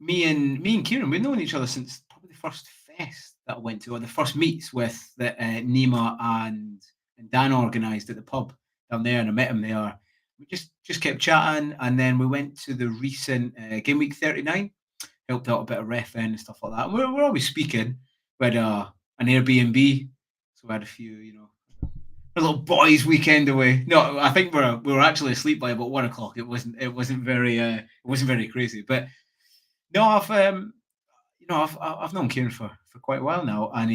me and Kieran, we've known each other since probably the first fest that I went to, or the first meets with that Nima and Dan organised at the pub down there, and I met him there. We just kept chatting, and then we went to the recent Gameweek 39, helped out a bit of refing and stuff like that. And we're always speaking. We had an Airbnb, so we had a few, a little boys' weekend away. No, I think we were actually asleep by about 1 o'clock. It wasn't very crazy, but no, I've known Kieran for quite a while now, and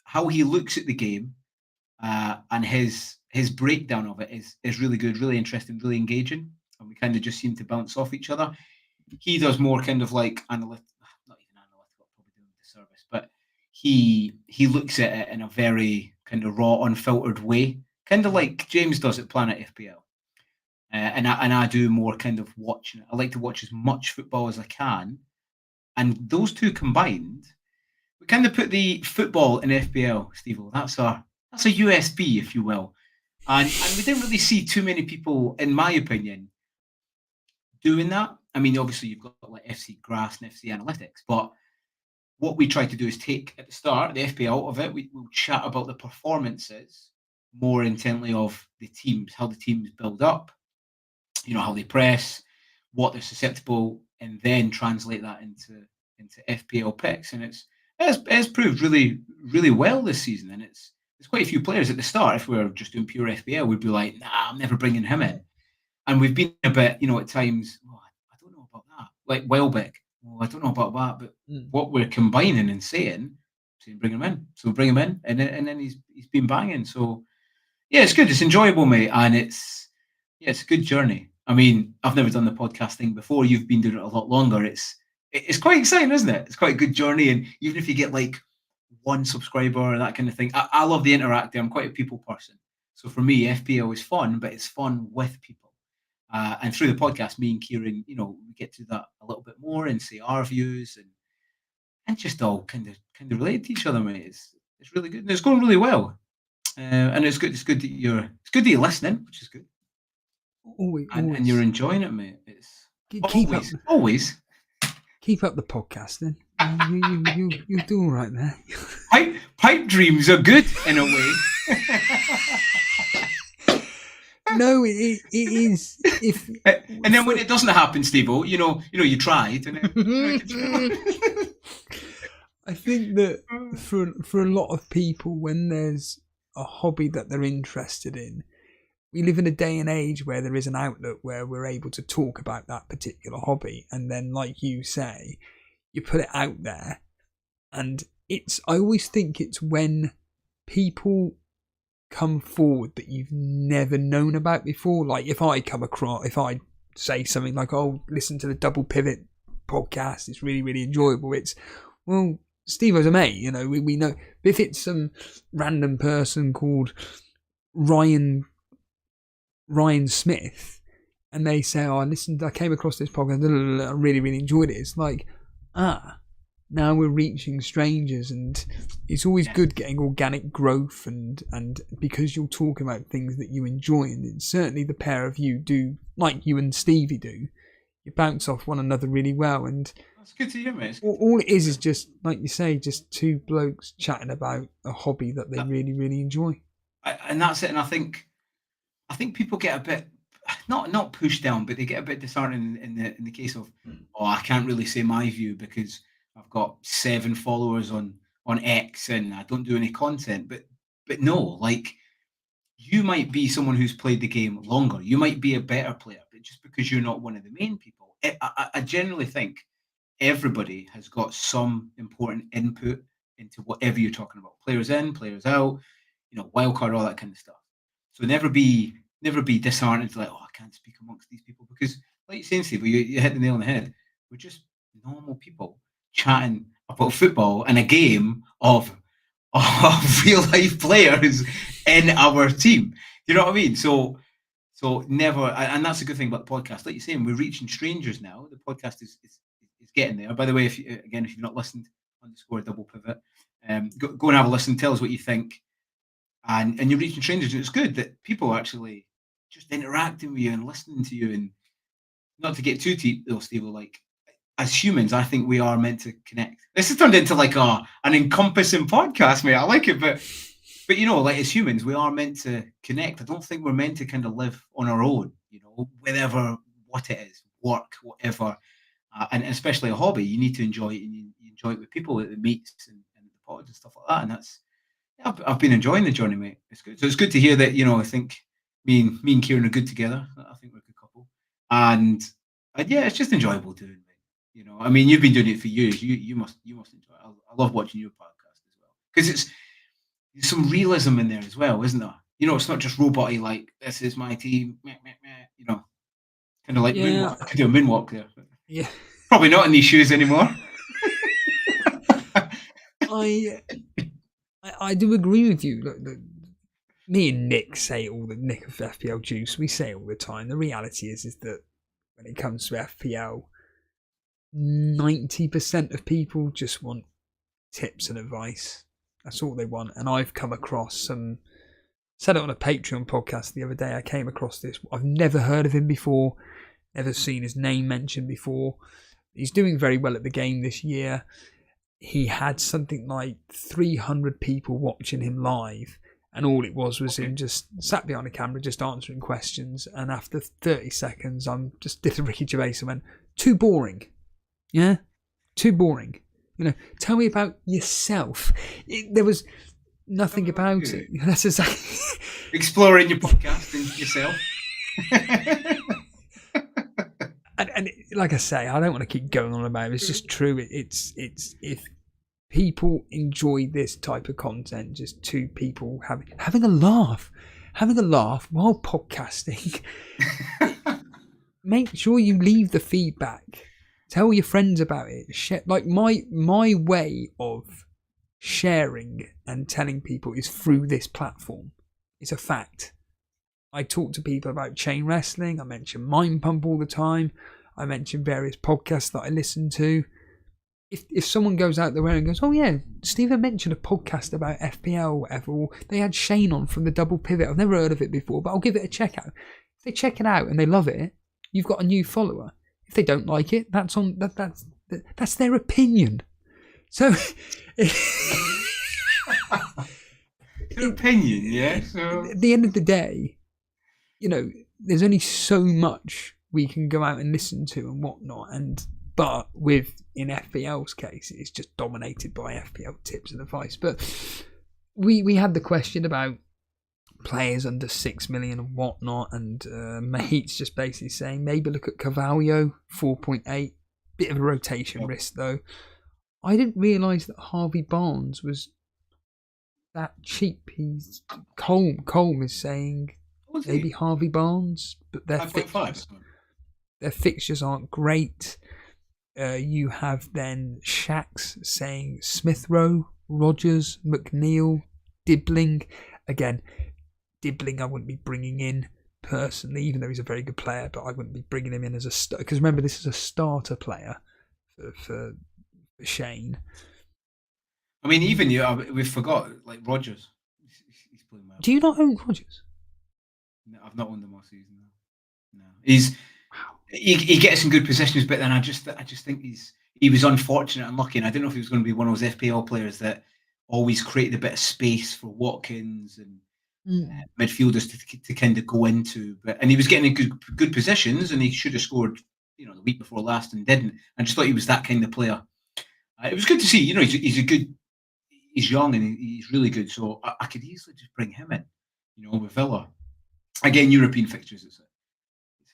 how he looks at the game, and his breakdown of it is really good, really interesting, really engaging, and we kind of just seem to bounce off each other. He does more kind of like not even analytical, probably doing a disservice, but he looks at it in a very kind of raw, unfiltered way, kind of like James does at Planet FPL. And I do more kind of watching it. I like to watch as much football as I can. And those two combined, we kind of put the football in FPL, Steve. That's a USB, if you will. And we didn't really see too many people, in my opinion, doing that. I mean, obviously you've got like FC Grass and FC Analytics, but what we try to do is take at the start the FPL out of it. We'll chat about the performances more intently of the teams, how the teams build up, how they press, what they're susceptible, and then translate that into FPL picks. And it's proved really, really well this season. And there's quite a few players at the start. If we were just doing pure FPL, we'd be like, nah, I'm never bringing him in. And we've been a bit, at times, I don't know about that. Like Welbeck, I don't know about that. But what we're combining and saying bring him in. So bring him in, and then he's been banging. So yeah, it's good. It's enjoyable, mate, and it's a good journey. I mean, I've never done the podcast thing before. You've been doing it a lot longer. It's quite exciting, isn't it? It's quite a good journey, and even if you get like one subscriber or that kind of thing, I love the interacting. I'm quite a people person, so for me, FPL is fun, but it's fun with people. And through the podcast, me and Kieran, we get to that a little bit more and say our views and just all kind of relate to each other, mate. It's really good, and it's going really well. And it's good. It's good that you're listening, which is good. Always. And you're enjoying it, mate. It's always keep up the podcasting. You'll do all right there. Pipe dreams are good in a way. No, it is. If and then when it doesn't happen, Steve-O, you tried. And then, I think that for a lot of people, when there's a hobby that they're interested in, we live in a day and age where there is an outlet where we're able to talk about that particular hobby, and then, like you say, you put it out there, and I always think it's when people come forward that you've never known about before. Like if I say something like, "Oh, listen to the Double Pivot podcast, it's really, really enjoyable," it's, well, Steve-O's a mate, we know. But if it's some random person called Ryan Smith, and they say, "Oh, I came across this podcast, I really, really enjoyed it," it's like, now we're reaching strangers, and it's always good getting organic growth, and because you're talking about things that you enjoy, and certainly the pair of you do, like you and Stevie do, you bounce off one another really well, and that's good to hear, mate. All it is just, like you say, just two blokes chatting about a hobby that they really, really enjoy. And that's it. And I think people get a bit not pushed down, but they get a bit disheartened in the case of, I can't really say my view because I've got 7 followers on X and I don't do any content. But no, like, you might be someone who's played the game longer. You might be a better player, but just because you're not one of the main people, I generally think everybody has got some important input into whatever you're talking about. Players in, players out, wildcard, all that kind of stuff. So never be disheartened, like, I can't speak amongst these people, because, like you're saying, Steve, you hit the nail on the head. We're just normal people chatting about football and a game of real life players in our team. You know what I mean? So never, and that's a good thing about the podcast. Like you're saying, we're reaching strangers now. The podcast is getting there. By the way, if you've not listened, _double pivot, go and have a listen. Tell us what you think. And you're reaching strangers, and it's good that people are actually just interacting with you and listening to you. And not to get too deep, though, Steve, like, as humans, I think we are meant to connect. This has turned into like an encompassing podcast, mate. I like it, but like, as humans, we are meant to connect. I don't think we're meant to kind of live on our own, whatever what it is, work, whatever, and especially a hobby. You need to enjoy it, and you enjoy it with people at the meets and the pods and stuff like that. And that's, I've been enjoying the journey, mate. It's good. So it's good to hear that, I think me and Kieran are good together. I think we're a good couple. And yeah, it's just enjoyable doing it. I mean, you've been doing it for years. You must enjoy it. I love watching your podcast as well, because there's some realism in there as well, isn't there? It's not just robot-y, like, this is my team, meh, meh, meh, kind of like moonwalk. I could do a moonwalk there. Yeah. Probably not in these shoes anymore. I do agree with you. Look, me and Nick say all the Nick of FPL Juice. We say all the time. The reality is that when it comes to FPL, 90% of people just want tips and advice. That's all they want. And I've come across said it on a Patreon podcast the other day. I came across this. I've never heard of him before, never seen his name mentioned before. He's doing very well at the game this year. He had something like 300 people watching him live, and all it was him just sat behind the camera just answering questions. And after 30 seconds, I just did a Ricky Gervais and went, too boring. Yeah, too boring. Tell me about yourself. There was nothing about it. That's exactly exploring your podcast and yourself. and like I say, I don't want to keep going on about it. It's just true. It's if people enjoy this type of content, just two people having a laugh while podcasting. Make sure you leave the feedback. Tell your friends about it. Like my way of sharing and telling people is through this platform. It's a fact. I talk to people about chain wrestling. I mention Mind Pump all the time. I mention various podcasts that I listen to. If someone goes out there and goes, oh yeah, Stephen mentioned a podcast about FPL or whatever, or they had Shane on from the Double Pivot. I've never heard of it before, but I'll give it a check out. If they check it out and they love it, you've got a new follower. If they don't like it, that's their opinion. So Their opinion, yeah. So at the end of the day, there's only so much we can go out and listen to and whatnot. But in FPL's case, it's just dominated by FPL tips and advice. But we had the question about players under 6 million and whatnot, and Mahit's just basically saying maybe look at Carvalho, 4.8, bit of a rotation risk though. I didn't realise that Harvey Barnes was that cheap. He's Colm is saying maybe Harvey Barnes, but their fixtures aren't great. You have then Shax saying Smith Rowe, Rogers, McNeil, Dibbling. Again, Dibbling I wouldn't be bringing in personally, even though he's a very good player, but I wouldn't be bringing him in as a starter, because remember, this is a starter player for Shane. I mean, even we forgot, like, Rogers. He's playing well. Do you not own Rogers? No, I've not owned him all season. No. He gets in good positions, but then I just think he was unfortunate and lucky, and I didn't know if he was going to be one of those FPL players that always created a bit of space for Watkins and midfielders to kind of go into. And he was getting in good positions, and he should have scored, the week before last and didn't. I just thought he was that kind of player. It was good to see. He's young and he's really good. So I could easily just bring him in, with Villa. Again, European fixtures, is it?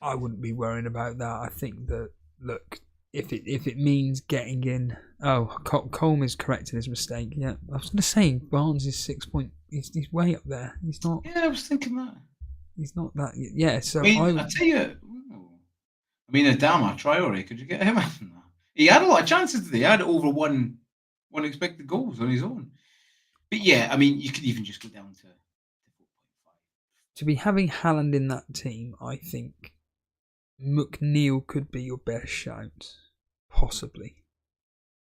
I wouldn't be worrying about that. I think that, look, if it means getting in... Oh, Colm is correcting his mistake. Yeah, I was going to say, Barnes is 6 point... He's way up there. He's not... Yeah, I was thinking that. He's not that... Yeah, so I tell you... Adama, Traore, could you get him in? He had a lot of chances today. He had over one expected goals on his own. But yeah, you could even just go down to 4.5. To be having Haland in that team, I think McNeil could be your best shout. Possibly.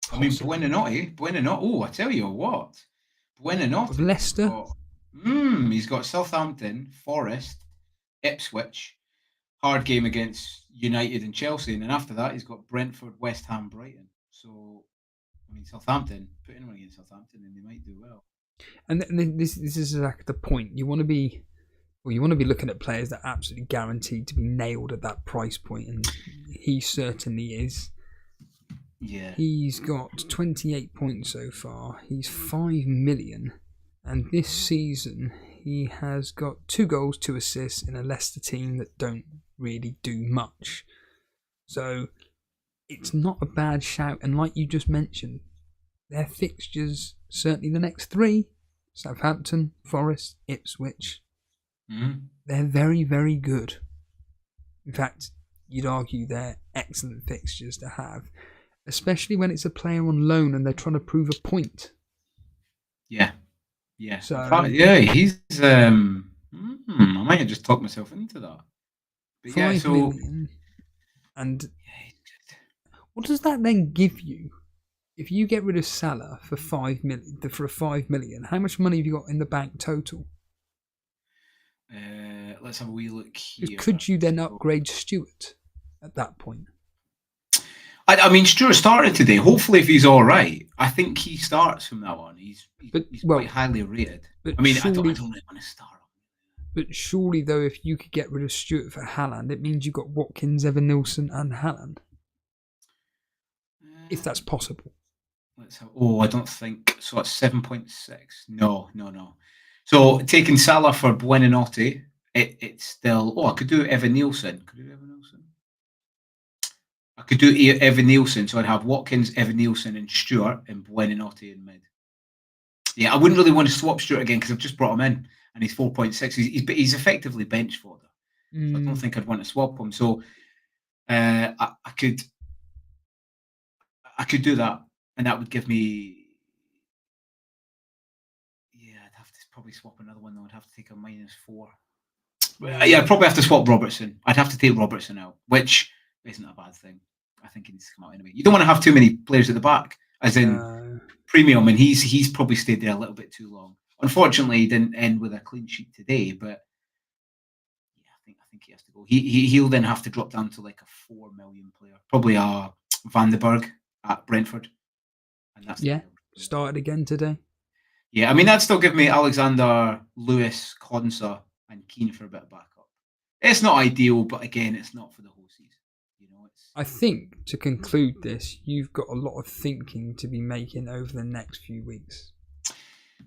Buonanotte. Oh, I tell you what. Buonanotte. Of Leicester? He's got Southampton, Forest, Ipswich, hard game against United and Chelsea, and then after that he's got Brentford, West Ham, Brighton. So, Southampton, put anyone against Southampton and they might do well. And this is like the point. You want to be looking at players that are absolutely guaranteed to be nailed at that price point, and he certainly is. Yeah. He's got 28 points so far. He's 5 million, and this season he has got 2 goals, 2 assists in a Leicester team that don't really do much. So it's not a bad shout, and like you just mentioned, their fixtures, certainly the next 3, Southampton, Forest, Ipswich, they're very, very good. In fact, you'd argue they're excellent fixtures to have, especially when it's a player on loan and they're trying to prove a point. Yeah. So he's I might have just talked myself into that. But 5 million. And what does that then give you? If you get rid of Salah for 5 million, how much money have you got in the bank total? Let's have a wee look here. Could you then upgrade Stewart at that point? Stewart started today. Hopefully, if he's all right, I think he starts from now on. He's quite highly rated. I don't really want to start. But surely, though, if you could get rid of Stewart for Haland, it means you've got Watkins, Evan Nilsson, and Haland. If that's possible. I don't think so. It's 7.6. No. So taking Salah for Buonanotte, it's still. I could do Evan Nilsson. I could do Evan Nilsson, so I'd have Watkins, Evan Nilsson, and Stewart, and Buonanotte in mid. Yeah, I wouldn't really want to swap Stewart again because I've just brought him in, and he's 4.6. He's effectively bench fodder. So I don't think I'd want to swap him. So I could do that, and that would give me. Yeah, I'd have to probably swap another one though. I'd have to take a -4. Yeah, I'd probably have to swap Robertson. I'd have to take Robertson out, which isn't a bad thing. I think he needs to come out anyway. You don't want to have too many players at the back, as in premium, and he's probably stayed there a little bit too long. Unfortunately, he didn't end with a clean sheet today, but yeah, I think he has to go. He'll then have to drop down to like a 4 million player, probably a Van den Berg at Brentford, and that's started again today. Yeah, that'd still give me Alexander, Lewis, Konsa, and Keane for a bit of backup. it's not ideal, but again, it's not for the whole season. I think to conclude this, you've got a lot of thinking to be making over the next few weeks.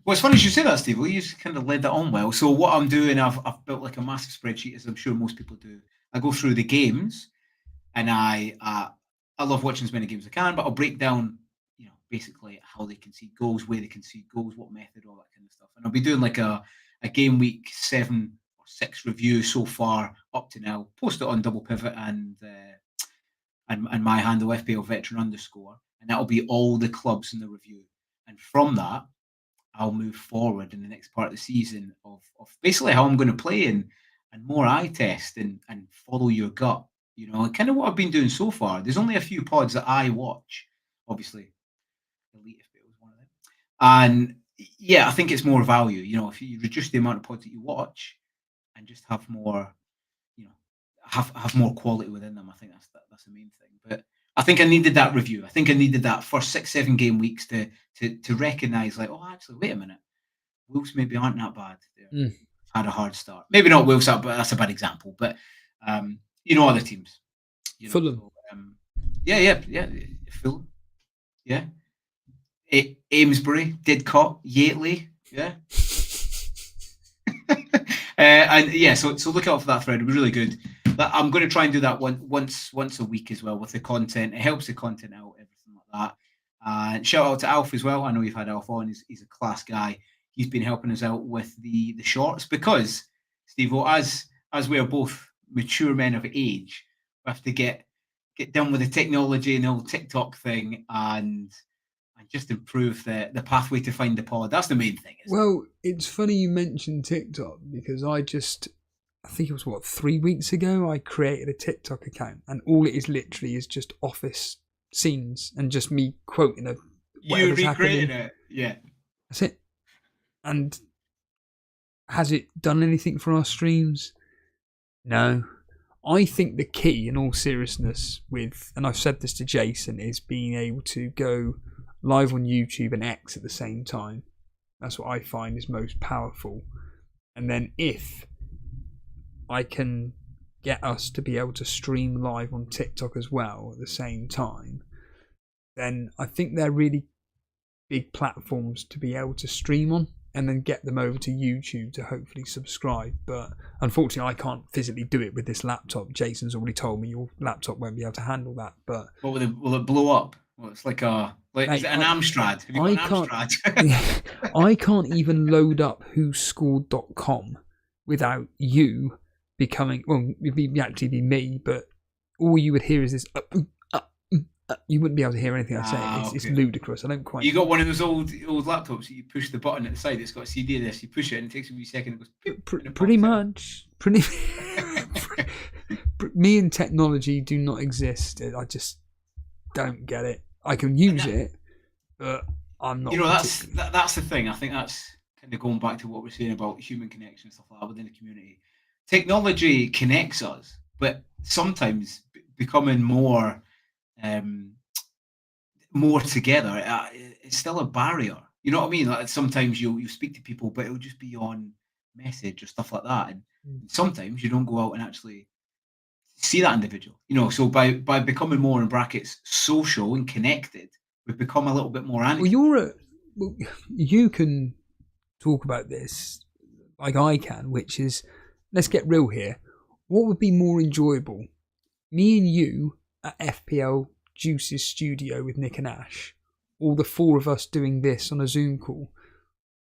Well, it's funny you say that, Steve. Well, you just kind of led that on well. So what I'm doing, I've built like a massive spreadsheet, as I'm sure most people do. I go through the games, and I love watching as many games as I can, but I'll break down, basically how they concede goals, where they concede goals, what method, all that kind of stuff. And I'll be doing like a game week 7 or 6 review so far up to now. Post it on Double Pivot and my handle FPL Veteran _, and that'll be all the clubs in the review. And from that, I'll move forward in the next part of the season of basically how I'm going to play and more eye test and follow your gut. Kind of what I've been doing so far. There's only a few pods that I watch, obviously. Elite FPL is one of them. And yeah, I think it's more value. If you reduce the amount of pods that you watch and just have more, have more quality within them, I think that's the main thing. But I think I needed that review. I think I needed that first 6-7 game weeks to recognise, like, oh, actually, wait a minute, Wolves maybe aren't that bad. They've had a hard start. Maybe not Wolves, but that's a bad example. But other teams. Fulham. So, yeah. Fulham. Yeah. Amesbury, Didcot, Yateley. Yeah. And yeah, so look out for that thread. It'll be really good. I'm going to try and do that once a week as well with the content. It helps the content out, everything like that. And shout out to Alf as well. I know you've had Alf on. He's a class guy. He's been helping us out with the shorts because, Steve, as we are both mature men of age, we have to get done with the technology and the whole TikTok thing and just improve the pathway to find the pod. That's the main thing. Well, it's funny you mentioned TikTok because I think it was 3 weeks ago, I created a TikTok account and all it is literally is just office scenes and just me quoting you recreated it. Yeah. That's it. And has it done anything for our streams? No. I think the key, in all seriousness, and I've said this to Jason, is being able to go live on YouTube and X at the same time. That's what I find is most powerful. And then if I can get us to be able to stream live on TikTok as well at the same time, then I think they're really big platforms to be able to stream on and then get them over to YouTube to hopefully subscribe. But unfortunately, I can't physically do it with this laptop. Jason's already told me your laptop won't be able to handle that. But what will it blow up? Well, it's like is it an Amstrad? Have you got an Amstrad? I can't even load up whoscored.com without you becoming, well, it'd actually be me, but all you would hear is this. You wouldn't be able to hear anything I say. It's ludicrous. I don't quite. You got one of those old laptops that you push the button at the side. It's got a CD in this. You push it and it takes a few seconds. It goes. Pretty much. Me and technology do not exist. I just don't get it. I can use it, but I'm not. That's the thing. I think that's kind of going back to what we're saying about human connection and stuff like that within the community. Technology connects us, but sometimes becoming more together, it's still a barrier. You know what I mean? Like sometimes you speak to people, but it'll just be on message or stuff like that, and sometimes you don't go out and actually see that individual. So by becoming more in brackets social and connected, we've become a little bit more animal. Well, you can talk about this like I can, which is, let's get real here. What would be more enjoyable? Me and you at FPL Juice's studio with Nick and Ash, or the 4 of us doing this on a Zoom call?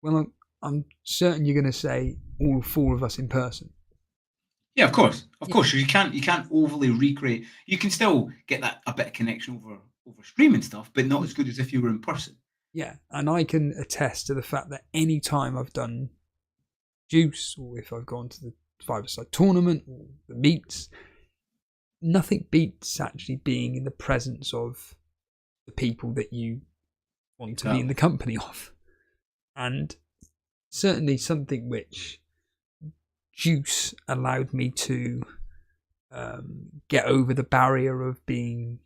Well, I'm certain you're going to say all 4 of us in person. Yeah, of course. You can't overly recreate. You can still get that a bit of connection over streaming stuff, but not as good as if you were in person. Yeah, and I can attest to the fact that any time I've done Juice, or if I've gone to the 5-a-side tournament or the meets, nothing beats actually being in the presence of the people that you want to be in the company of. And certainly something which Juice allowed me to get over the barrier of being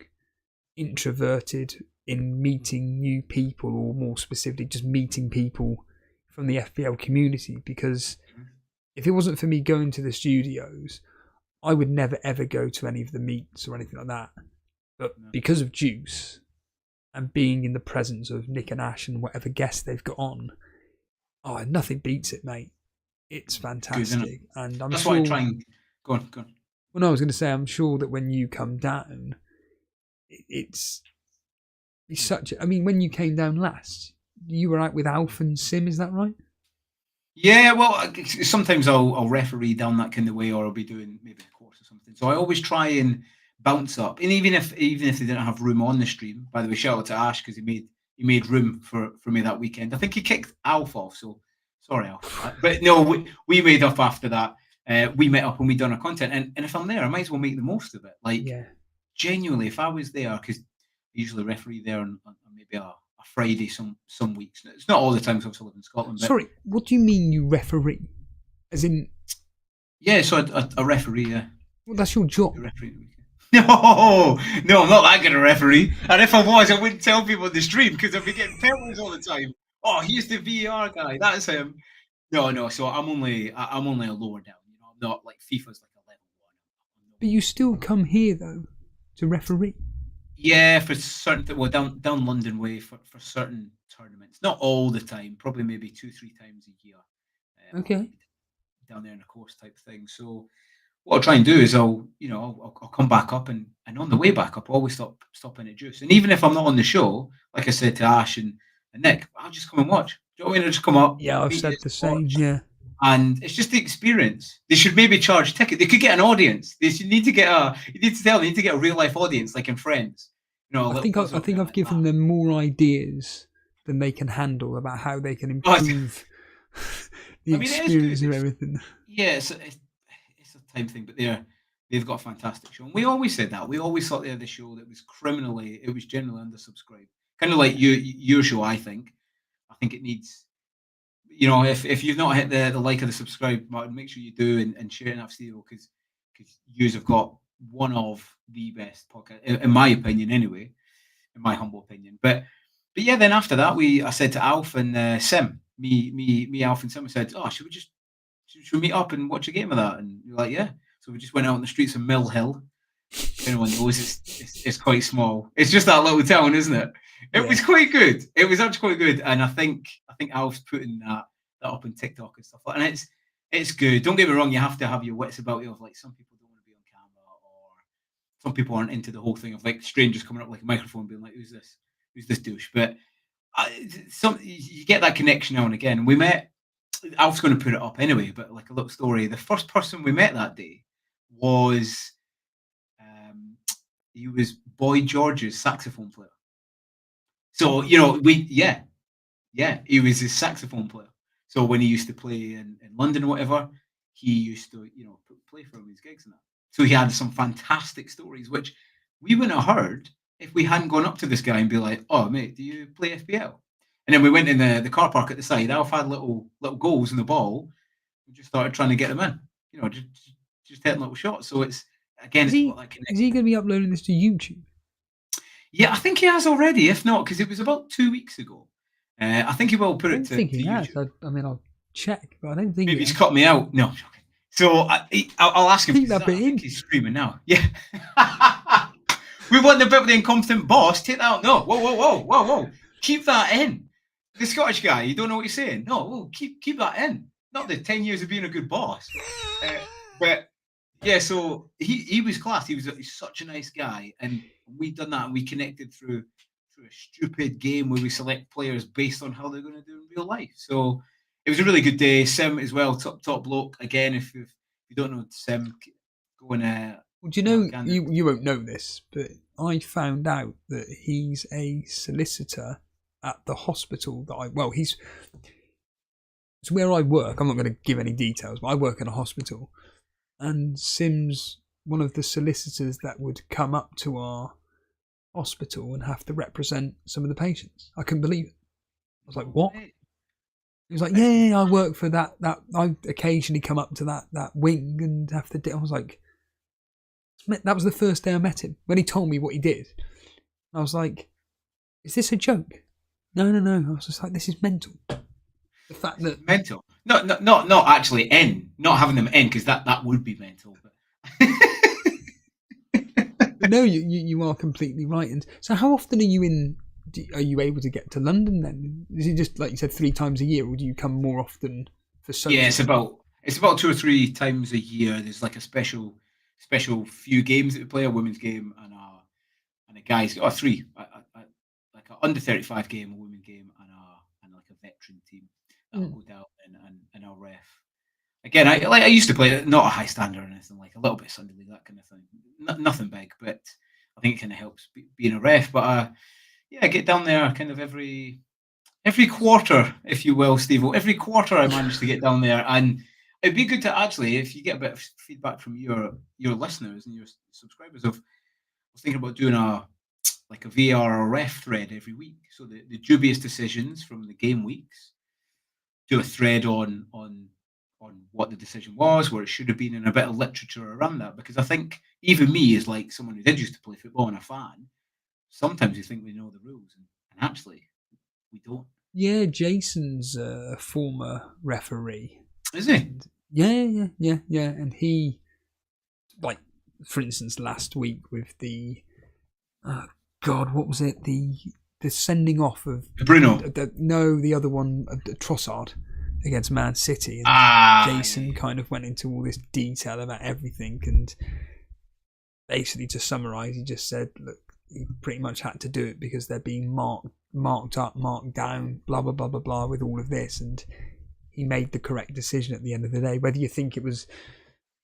introverted in meeting new people, or more specifically just meeting people from the FPL community. Because if it wasn't for me going to the studios, I would never ever go to any of the meets or anything like that. But because of Juice and being in the presence of Nick and Ash and whatever guests they've got on, nothing beats it, mate. It's fantastic. And I'm That's sure... why I try and... Go on. Well, no, I was going to say, I'm sure that when you come down, it's such... I mean, when you came down last, you were out with Alf and Sim, is that right? Yeah, well, sometimes I'll referee down that kind of way, or I'll be doing maybe a course or something. So I always try and bounce up, and even if they didn't have room on the stream. By the way, shout out to Ash because he made room for me that weekend. I think he kicked Alf off, so sorry, Alf. But no, we made up after that. We met up and we done our content, and if I'm there, I might as well make the most of it. Like, genuinely, if I was there, because I usually referee there on maybe a Friday some weeks. It's not all the time because I also live in Scotland. But... Sorry, what do you mean you referee? As in... Yeah, so a referee, yeah. Well, that's your job. No, I'm not that good a referee. And if I was, I wouldn't tell people in the stream because I'd be getting penalties all the time. Oh, he's the VAR guy. That's him. No. So I'm only a lower down. You know, I'm not like FIFA's like a level 1. But you still come here though to referee. Yeah, for certain down London way for certain tournaments. Not all the time. Probably maybe 2-3 times a year. Okay. Down there in a course type thing. So what I'll try and do is I'll come back up and on the way back up, I'll always stop in at Juice. And even if I'm not on the show, like I said to Ash and Nick, I'll just come and watch. Do you know what I mean? I'll just come up. Yeah, I've said the same. Yeah. And it's just the experience. They should maybe charge ticket. They could get an audience. They need to get a real life audience, like in Friends. You know, I think I've given them more ideas than they can handle about how they can improve the experience of everything. Yeah, it's a time thing, but they've got a fantastic show. And we always said that. We always thought they had a show that was generally undersubscribed. Kind of like your show, I think. I think it needs... You know, if you've not hit the like or the subscribe button, make sure you do and share enough, Steve, because you have got one of the best podcasts, in my opinion, anyway, in my humble opinion. But yeah, then after that, I said to Alf and Sim, me, Alf and Sim, I said, should we meet up and watch a game of that? And you're like, yeah. So we just went out on the streets of Mill Hill. If anyone knows, it's quite small. It's just that little town, isn't it? It was quite good. It was actually quite good, and I think Alf's putting that up on TikTok and stuff like that. And it's good. Don't get me wrong. You have to have your wits about you. Of like, some people don't want to be on camera, or some people aren't into the whole thing of like strangers coming up like a microphone, being like, "Who's this douche?" But you get that connection now and again. We met. Alf's going to put it up anyway, but like a little story. The first person we met that day was he was Boy George's saxophone player. So, you know, he was his saxophone player. So when he used to play in London or whatever, he used to, you know, play for him in his gigs and that. So he had some fantastic stories, which we wouldn't have heard if we hadn't gone up to this guy and be like, "Oh, mate, do you play FPL?" And then we went in the car park at the side. Alf had little goals in the ball. We just started trying to get them in. You know, just hitting little shots. So it's, again, is he going to be uploading this to YouTube? Yeah, I think he has already. If not, because it was about 2 weeks ago. I think he will put it to I think he has. YouTube. I mean, I'll check, but I don't think maybe he's cut me out. No, okay. So I'll ask him. Keep that bit in. He's streaming now. Yeah. We want the bit with the incompetent boss. Take that out. No. Whoa. Keep that in. The Scottish guy, you don't know what you're saying. No, keep that in. Not the 10 years of being a good boss. But yeah, so he was class. He's such a nice guy, and we'd done that, and we connected through a stupid game where we select players based on how they're going to do in real life. So it was a really good day. Sim as well, top bloke. Again, if you don't know Sim, go and well, do you know, you won't know this, but I found out that he's a solicitor at the hospital that it's where I work. I'm not going to give any details, but I work in a hospital, and Sim's one of the solicitors that would come up to our hospital and have to represent some of the patients. I couldn't believe it. I was like, what? He was like, yeah, I work for that. I occasionally come up to that wing and have to. I was like, that was the first day I met him when he told me what he did. I was like, is this a joke? No. I was just like, this is mental. The fact that mental, not actually in, not having them in, because that would be mental. But But no, you are completely right. And so, how often are you in? Are you able to get to London then? Is it just like you said 3 times a year, or do you come more often for social? Yeah, it's about 2 or 3 times a year. There's like a special few games that we play, a women's game and a guys, or 3, like an under 35 game, a women's game, and like a veteran team that'll go down and I'll ref. Again, I used to play not a high standard or anything, like a little bit Sunday league, that kind of thing. Nothing big, but I think it kind of helps being a ref. But yeah, I get down there kind of every quarter, if you will, Steve. Every quarter I manage to get down there, and it'd be good to actually, if you get a bit of feedback from your listeners and your subscribers, I was thinking about doing a VAR or ref thread every week. So the dubious decisions from the game weeks, do a thread on what the decision was, where it should have been, and a bit of literature around that. Because I think even me, as like someone who did used to play football and a fan, sometimes you think we know the rules, and actually we don't. Yeah, Jason's a former referee. Is he? Yeah. And he, like, for instance, last week with the, what was it? The sending off of Bruno. The other one, Trossard against Man City. And Jason kind of went into all this detail about everything, and basically, to summarise, he just said, look, he pretty much had to do it because they're being marked up, marked down, blah, blah, blah, blah, blah, with all of this. And he made the correct decision at the end of the day. Whether you think it was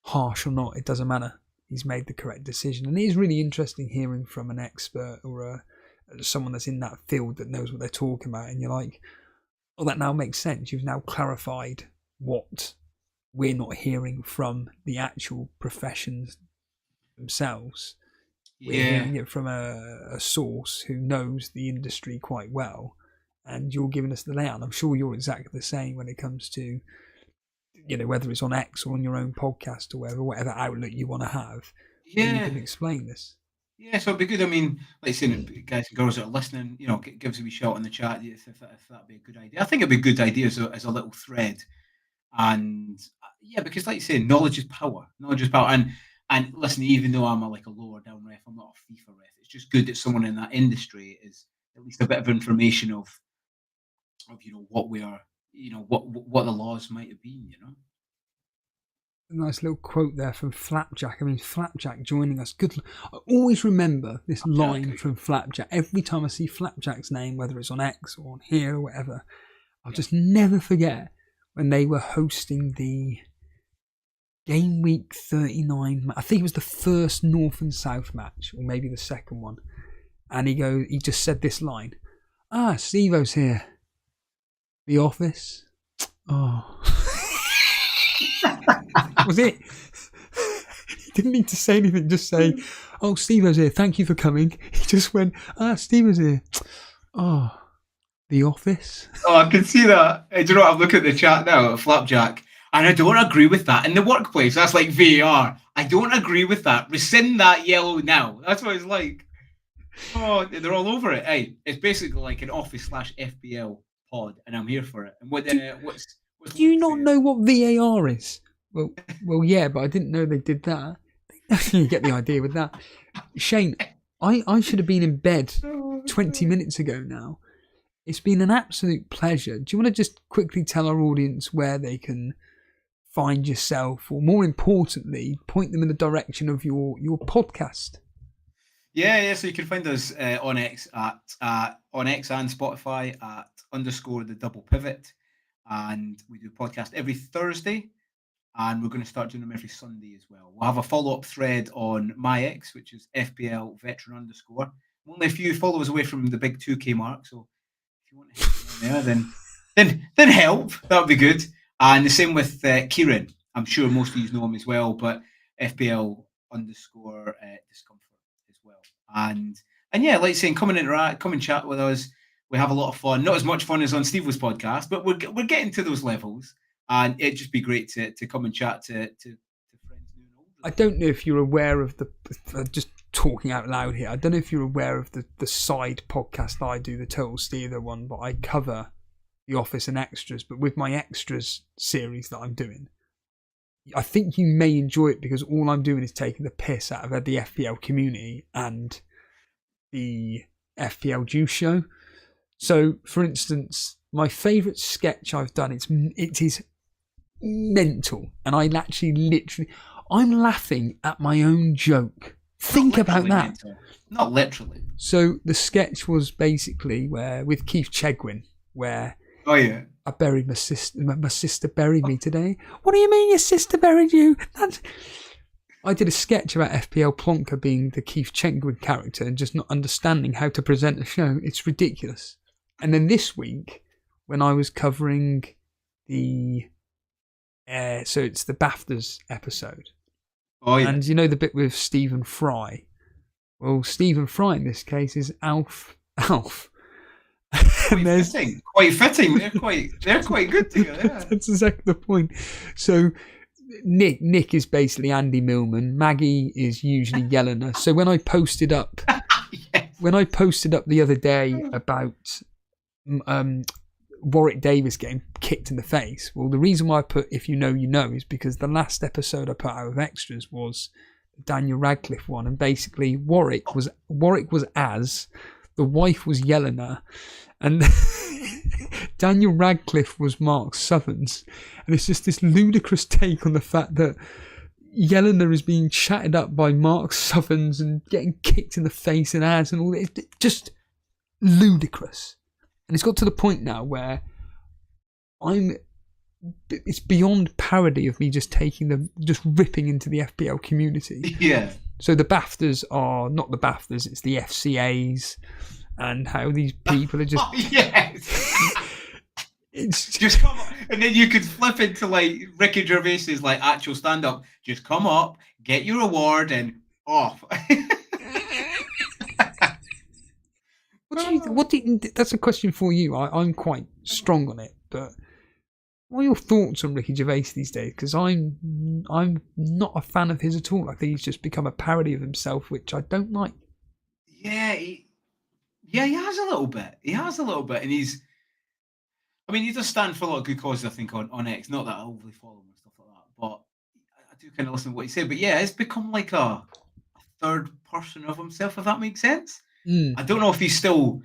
harsh or not, it doesn't matter. He's made the correct decision. And it is really interesting hearing from an expert or someone that's in that field that knows what they're talking about. And you're like, oh, that now makes sense. You've now clarified what we're not hearing from the actual professions themselves. We're hearing it from a source who knows the industry quite well, and you're giving us the layout. And I'm sure you're exactly the same when it comes to, whether it's on X or on your own podcast or whatever outlet you want to have. Yeah, you can explain this. Yeah, so it'd be good. I mean, like you said, guys and girls that are listening, give us a wee shout in the chat if that'd be a good idea. I think it'd be a good idea as a little thread, and because like you say, knowledge is power. And listen, even though I'm a lower down ref, I'm not a FIFA ref. It's just good that someone in that industry is at least a bit of information of what we are, what the laws might have been, A nice little quote there from Flapjack. I mean, Flapjack joining us. Good. I always remember this line from Flapjack. Every time I see Flapjack's name, whether it's on X or on here or whatever, I'll just never forget when they were hosting the Gameweek 39, I think it was the first North and South match, or maybe the second one. And he just said this line, Steve-O's here. The office. Oh. Was it? He didn't need to say anything, just say, oh, Steve-O's here, thank you for coming. He just went, Steve-O's here. Oh, the office. Oh, I can see that. Do you know what? I'm looking at the chat now at Flapjack. And I don't agree with that. In the workplace, that's like VAR. I don't agree with that. Rescind that yellow now. That's what it's like. Oh, they're all over it. Hey, it's basically like an office /FPL pod, and I'm here for it. And what's do you not know what VAR is? Well, yeah, but I didn't know they did that. You get the idea with that. Shane, I should have been in bed 20 minutes ago now. It's been an absolute pleasure. Do you want to just quickly tell our audience where they can find yourself, or more importantly, point them in the direction of your podcast? Yeah. So you can find us on X on X and Spotify at _ the double pivot, and we do a podcast every Thursday, and we're going to start doing them every Sunday as well. We'll have a follow-up thread on my X, which is FPL veteran _ I'm only a few followers away from the big 2K mark, so if you want to help me there, then help. That would be good. And the same with Kieran. I'm sure most of you know him as well, but FPL _ discomfort as well. And yeah, like saying, come and interact, come and chat with us. We have a lot of fun. Not as much fun as on Steve's podcast, but we're getting to those levels. And it'd just be great to come and chat to friends new and old. I don't know if you're aware of just talking out loud here, I don't know if you're aware of the side podcast I do, the Total Steeler one, but I cover The Office and Extras. But with my Extras series that I'm doing, I think you may enjoy it because all I'm doing is taking the piss out of the FPL community and the FPL Juice show. So, for instance, my favourite sketch I've done, it is mental, and I actually literally, I'm laughing at my own joke. Think about that. Mental. Not literally. So the sketch was basically where with Keith Chegwin, where I buried my sister. My sister buried me today. What do you mean your sister buried you? I did a sketch about FPL Plonker being the Keith Chegwin character and just not understanding how to present a show. It's ridiculous. And then this week, when I was covering the so it's the BAFTAs episode. Oh, yeah. And you know the bit with Stephen Fry? Well, Stephen Fry in this case is Alf. Quite fitting. They're quite good together. Yeah. That's exactly the point. So Nick is basically Andy Millman. Maggie is usually Yelena. So when I posted up the other day about Warwick Davis getting kicked in the face, well, the reason why I put "if you know, you know" is because the last episode I put out of extras was the Daniel Radcliffe one, and basically Warwick was Az, the wife was Yelena, and Daniel Radcliffe was Mark Southerns, and it's just this ludicrous take on the fact that Yelena is being chatted up by Mark Southerns and getting kicked in the face and Az and all that. It's just ludicrous. And it's got to the point now where it's beyond parody of me just ripping into the FPL community. Yeah. So the BAFTAs are not the BAFTAs, it's the FCAs, and how these people are just... Oh, yes! It's just come up, and then you could flip into like Ricky Gervais's like actual stand-up. Just come up, get your award, and off. That's a question for you. I'm quite strong on it, but what are your thoughts on Ricky Gervais these days? Because I'm not a fan of his at all. I think he's just become a parody of himself, which I don't like. Yeah, he has a little bit. And he does stand for a lot of good causes, I think, on X. Not that I overly follow him and stuff like that, but I do kind of listen to what he said. But yeah, it's become like a third person of himself, if that makes sense. I don't know if he's still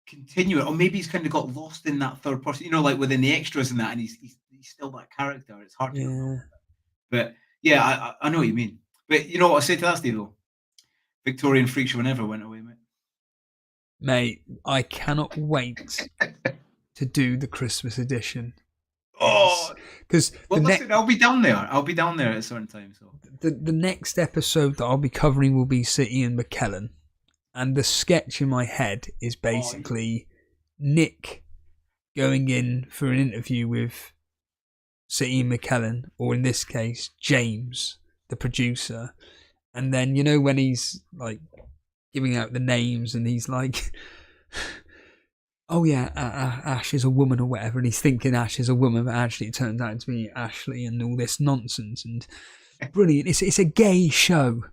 continuing, or maybe he's kind of got lost in that third person, like within the extras and that, and he's still that character. It's hard to remember. But yeah, I know what you mean. But you know what I say to that, Steve, though? Victorian Freak Show never went away, mate. Mate, I cannot wait to do the Christmas edition. Oh, because I'll be down there. I'll be down there at a certain time. So the next episode that I'll be covering will be City and McKellen. And the sketch in my head is basically Nick going in for an interview with Sir Ian McKellen, or in this case, James, the producer. And then, when he's like giving out the names and he's like, oh yeah, Ash is a woman or whatever. And he's thinking Ash is a woman, but actually it turns out to be Ashley and all this nonsense. And brilliant. It's a gay show.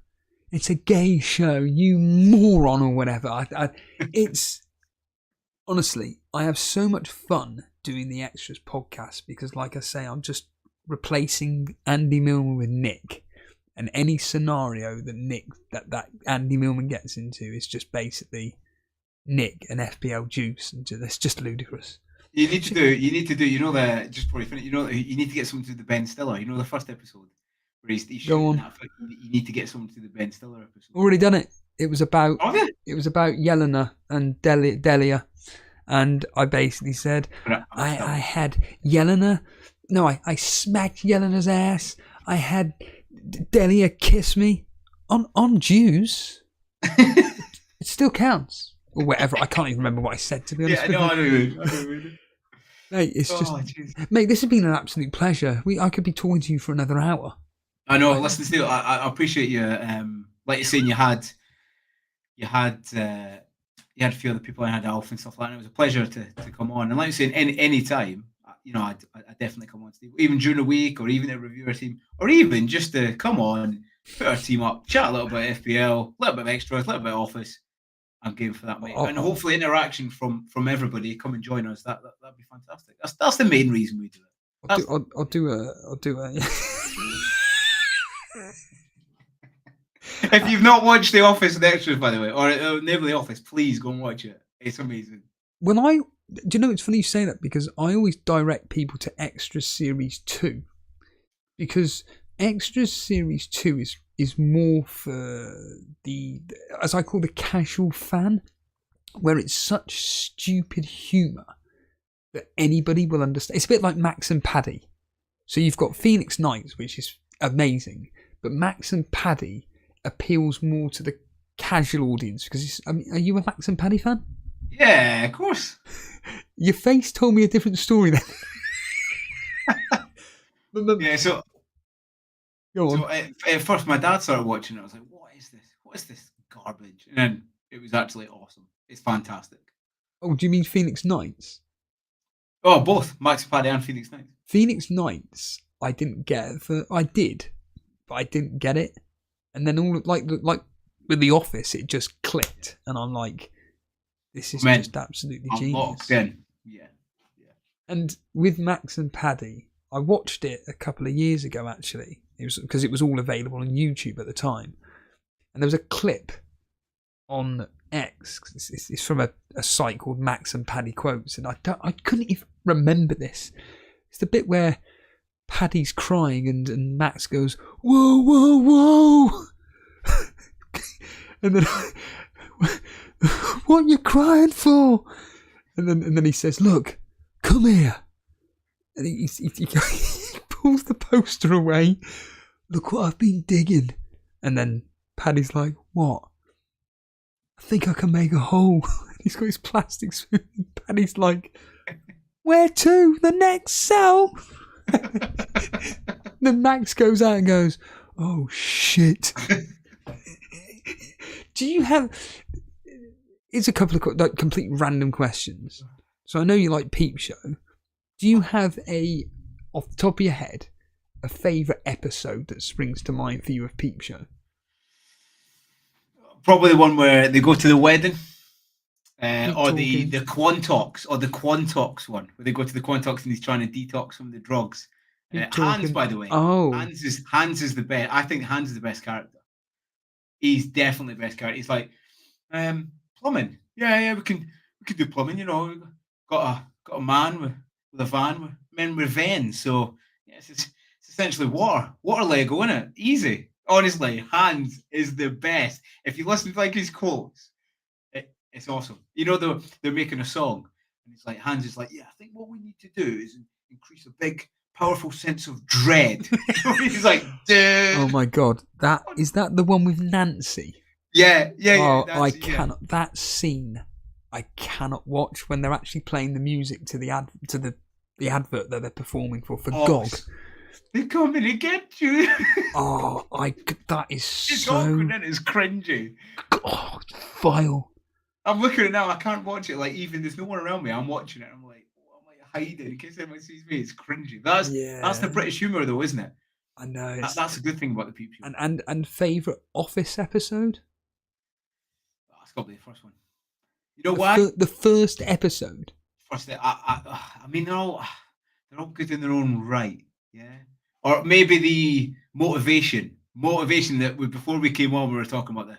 It's a gay show, you moron, or whatever. It's honestly, I have so much fun doing the Extras podcast because, like I say, I'm just replacing Andy Millman with Nick, and any scenario that Andy Millman gets into is just basically Nick and FPL Juice, and it's just ludicrous. You need to do. Just before you finish, you need to get someone to the Ben Stiller. The first episode. Go on. You need to get someone to the Ben Stiller episode. Already done it. It was about Yelena and Delia, and I basically said I had Yelena. No, I smacked Yelena's ass. I had Delia kiss me on Jews. It still counts, or whatever. I can't even remember what I said, to be honest. Yeah, I know. Mate, it's mate. This has been an absolute pleasure. I could be talking to you for another hour. I know. Listen, Steve, I appreciate you. Like you're saying, you had a few other people. I had Alf and stuff like that. And it was a pleasure to come on. And like you're saying, any time, I definitely come on, Steve. Even during the week, or even a reviewer team, or even just to come on, put our team up, chat a little bit of FPL, a little bit of extras, a little bit of Office. I'm game for that, mate. And hopefully interaction from everybody. Come and join us. That'd be fantastic. That's the main reason we do it. I'll do a If you've not watched The Office and Extras, by the way, or Neighbour The Office, please go and watch it. It's amazing. Do you know, it's funny you say that, because I always direct people to Extras Series 2. Because Extras Series 2 is more for the, as I call, the casual fan, where it's such stupid humour that anybody will understand. It's a bit like Max and Paddy. So you've got Phoenix Knights, which is amazing, but Max and Paddy appeals more to the casual audience, because are you a Max and Paddy fan? Yeah, of course. Your face told me a different story then. Yeah, so go on. So at first my dad started watching it. I was like, what is this? What is this garbage? And then it was actually awesome. It's fantastic. Oh, do you mean Phoenix Knights? Oh, both Max Paddy and Phoenix Knights. Phoenix Knights, I didn't get. I did, but I didn't get it. And then all like with The Office, it just clicked, and I'm like, this is just absolutely genius. Locked in. Yeah. And with Max and Paddy, I watched it a couple of years ago. Actually, it was because it was all available on YouTube at the time, and there was a clip on X. It's from a site called Max and Paddy Quotes, and I couldn't even remember this. It's the bit where Paddy's crying and Max goes, "Whoa, whoa, whoa," and then, "What are you crying for?" And then he says, "Look, come here." And he pulls the poster away. "Look what I've been digging." And then Paddy's like, "What?" "I think I can make a hole." He's got his plastic spoon. Paddy's like, "Where to? The next cell?" Then Max goes out and goes, "Oh shit." Do you have... It's a couple of like complete random questions. So I know you like Peep Show. Do you have off the top of your head, a favourite episode that springs to mind for you of Peep Show? Probably the one where they go to the wedding. Or the Quantox, or the Quantox one, where they go to the Quantox and he's trying to detox from the drugs. Hans, by the way. Oh. Hans is the best. I think Hans is the best character. He's definitely the best character. He's like, plumbing. Yeah, we can do plumbing. You know, got a man with a van, men with vans. So yes, it's essentially water Lego, isn't it? Easy. Honestly, Hans is the best. If you listen to like his quotes, it's awesome. You know, they're making a song, and it's like Hans is like, yeah, I think what we need to do is increase a big, powerful sense of dread. He's like, dude. Oh my god, is that the one with Nancy? Yeah. Oh, Nancy, I cannot. That scene, I cannot watch when they're actually playing the music to the advert that they're performing for GOG. They're coming to get you. Oh, that is it's so. awkward and it's cringy. Oh, vile. I'm looking at it now. I can't watch it. Like, even there's no one around me. I'm watching it. I'm like, oh, I'm like hiding in case anyone sees me. It's cringy. That's the British humour, though, isn't it? I know. That's a good thing about the Peep Show. And favourite Office episode? Oh, it's got to be the first one. You know why? The first episode. First, I mean, they're all good in their own right. Yeah. Or maybe the motivation that before we came on, we were talking about this.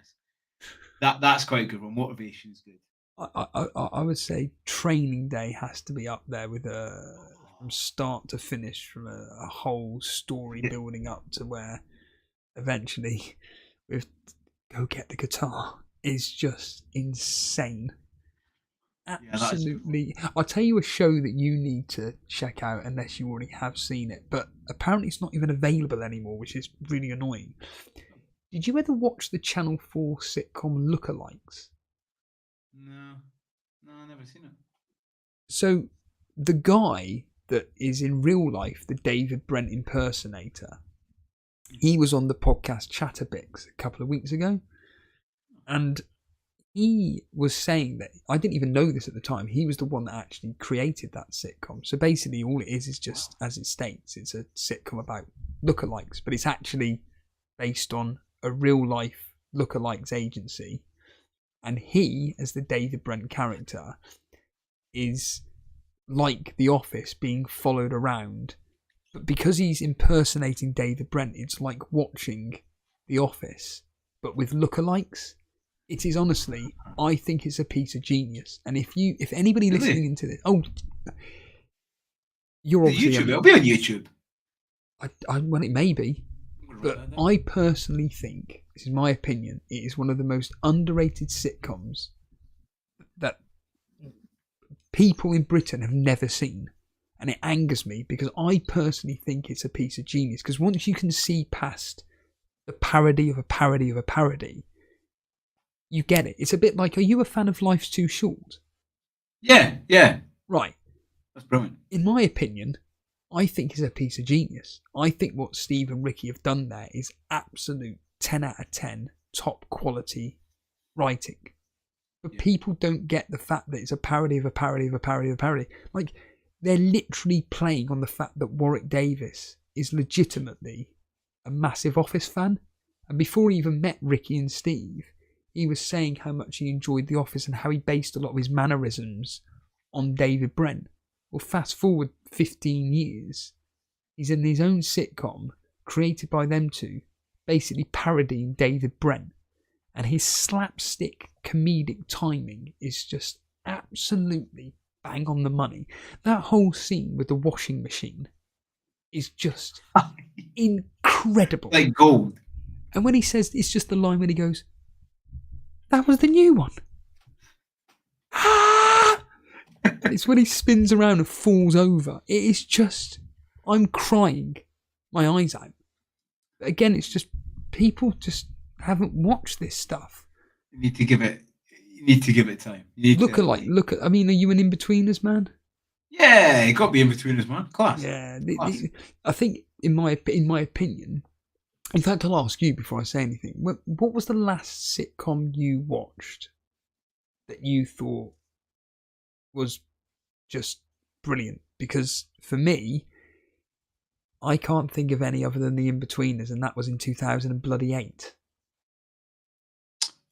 That's quite a good one. Motivation is good. I would say Training Day has to be up there with from start to finish, from a whole story building up to where eventually with Go Get the Guitar is just insane. Absolutely. I'll tell you a show that you need to check out unless you already have seen it, but apparently it's not even available anymore, which is really annoying. Did you ever watch the Channel 4 sitcom Lookalikes? No, I've never seen it. So the guy that is in real life the David Brent impersonator, he was on the podcast Chatterbix a couple of weeks ago, and he was saying that, I didn't even know this at the time, he was the one that actually created that sitcom. So basically all it is just, as it states, it's a sitcom about lookalikes, but it's actually based on a real life lookalikes agency, and he, as the David Brent character, is like The Office, being followed around But because he's impersonating David Brent, it's like watching The Office, but with lookalikes. It is honestly, I think it's a piece of genius. And if anybody listening into this, you're obviously YouTube. It'll be on YouTube. Well, it may be, but I personally think, this is my opinion, it is one of the most underrated sitcoms that people in Britain have never seen. And it angers me because I personally think it's a piece of genius. Because once you can see past the parody of a parody of a parody, you get it. It's a bit like, are you a fan of Life's Too Short? Yeah. Right. That's brilliant. In my opinion, I think it's a piece of genius. I think what Steve and Ricky have done there is absolute 10 out of 10 top quality writing. But people don't get the fact that it's a parody of a parody of a parody of a parody. Like, they're literally playing on the fact that Warwick Davis is legitimately a massive Office fan. And before he even met Ricky and Steve, he was saying how much he enjoyed The Office and how he based a lot of his mannerisms on David Brent. Well, fast forward 15 years, he's in his own sitcom created by them two, basically parodying David Brent. And his slapstick comedic timing is just absolutely bang on the money. That whole scene with the washing machine is just incredible. Like gold. And when he says, it's just the line when he goes, that was the new one. It's when he spins around and falls over. It is just, I'm crying my eyes out. Again, it's just, people just haven't watched this stuff. You need to give it time. I mean, are you an in-betweeners, man? Yeah, you got to be in-betweeners, man. Class. Yeah, Class. I think, in my opinion, in fact, I'll ask you before I say anything. What was the last sitcom you watched that you thought was just brilliant? Because for me, I can't think of any other than The In-Betweeners, and that was in 2008.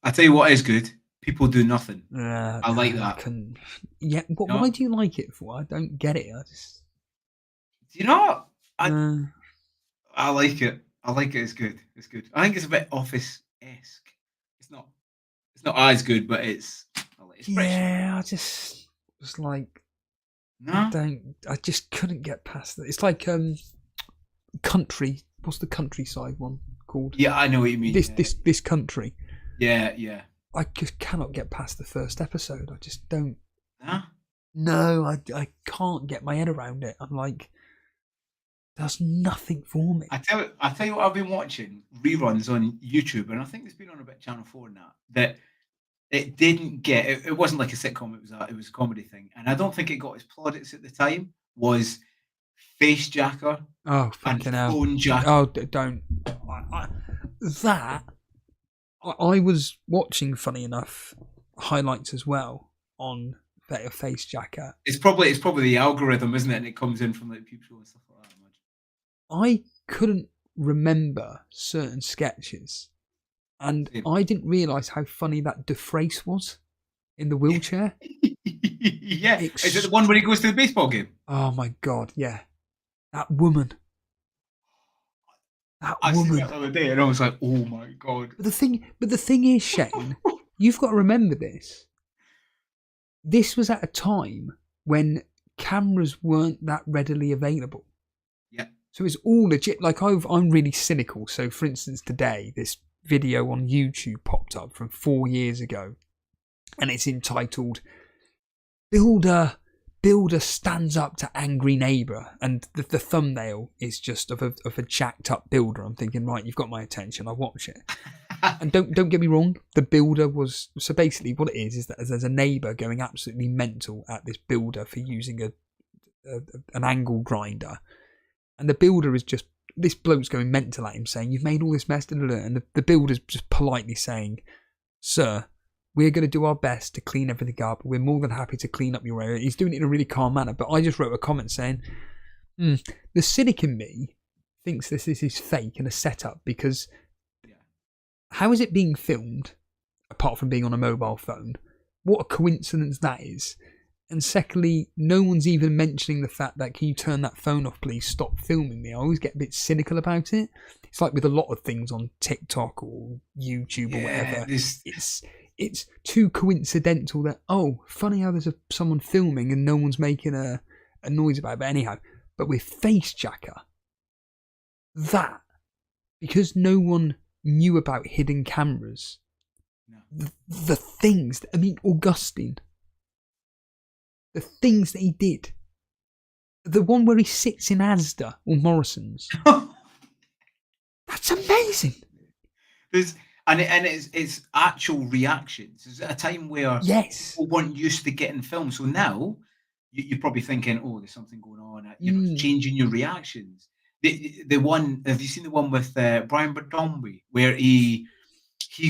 I tell you what is good. People Do Nothing. I like that. Why do you like it for? I don't get it. Do you know? I like it. I like it. It's good. It's good. I think it's a bit Office-esque. It's not as good, but it's fresh. Yeah, I just was like, no. I just couldn't get past it. It's like Country. What's the Countryside one called? Yeah, I know what you mean. This Country. Yeah. I just cannot get past the first episode. I just don't. Huh? No, I can't get my head around it. I'm like, there's nothing for me. I tell you what I've been watching reruns on YouTube, and I think it's been on about Channel 4 now. That it didn't get. It wasn't like a sitcom. It was a comedy thing, and I don't think it got its plaudits at the time. Was Face Jacker? Oh, fucking hell! Phone Jacker. Oh, don't. I was watching, funny enough, highlights as well on Face Jacker. It's probably the algorithm, isn't it? And it comes in from like Peep Show and stuff like that. I couldn't remember certain sketches, and I didn't realise how funny that DeFrace was in the wheelchair. Yeah, is it the one where he goes to the baseball game? Oh my god, yeah, that woman. I seen that the other day, and I was like, "Oh my god!" But the thing is, Shane, you've got to remember this. This was at a time when cameras weren't that readily available. Yeah. So it's all legit. Like I'm really cynical. So, for instance, today this video on YouTube popped up from 4 years ago, and it's entitled "Builder stands up to angry neighbour," and the thumbnail is just of a jacked up builder. I'm thinking, right, you've got my attention. I'll watch it. And don't get me wrong, the builder was, so basically what it is that there's a neighbour going absolutely mental at this builder for using an angle grinder, and the builder is just, this bloke's going mental at him saying, "You've made all this mess," and the builder's just politely saying, "Sir, we're going to do our best to clean everything up. We're more than happy to clean up your area." He's doing it in a really calm manner. But I just wrote a comment saying, the cynic in me thinks this is fake and a setup, because how is it being filmed, apart from being on a mobile phone? What a coincidence that is. And secondly, no one's even mentioning the fact that, can you turn that phone off, please? Stop filming me. I always get a bit cynical about it. It's like with a lot of things on TikTok or YouTube or whatever. It's too coincidental that, oh, funny how there's someone filming and no one's making a noise about it. But anyhow, but with Face Jacker, that, because no one knew about hidden cameras, the things, I mean, Augustine, the things that he did, the one where he sits in Asda or Morrison's, that's amazing. It's actual reactions. It's a time where people weren't used to getting filmed. So now you're probably thinking, oh, there's something going on. Changing your reactions. The one, have you seen the one with Brian Berdomby, where he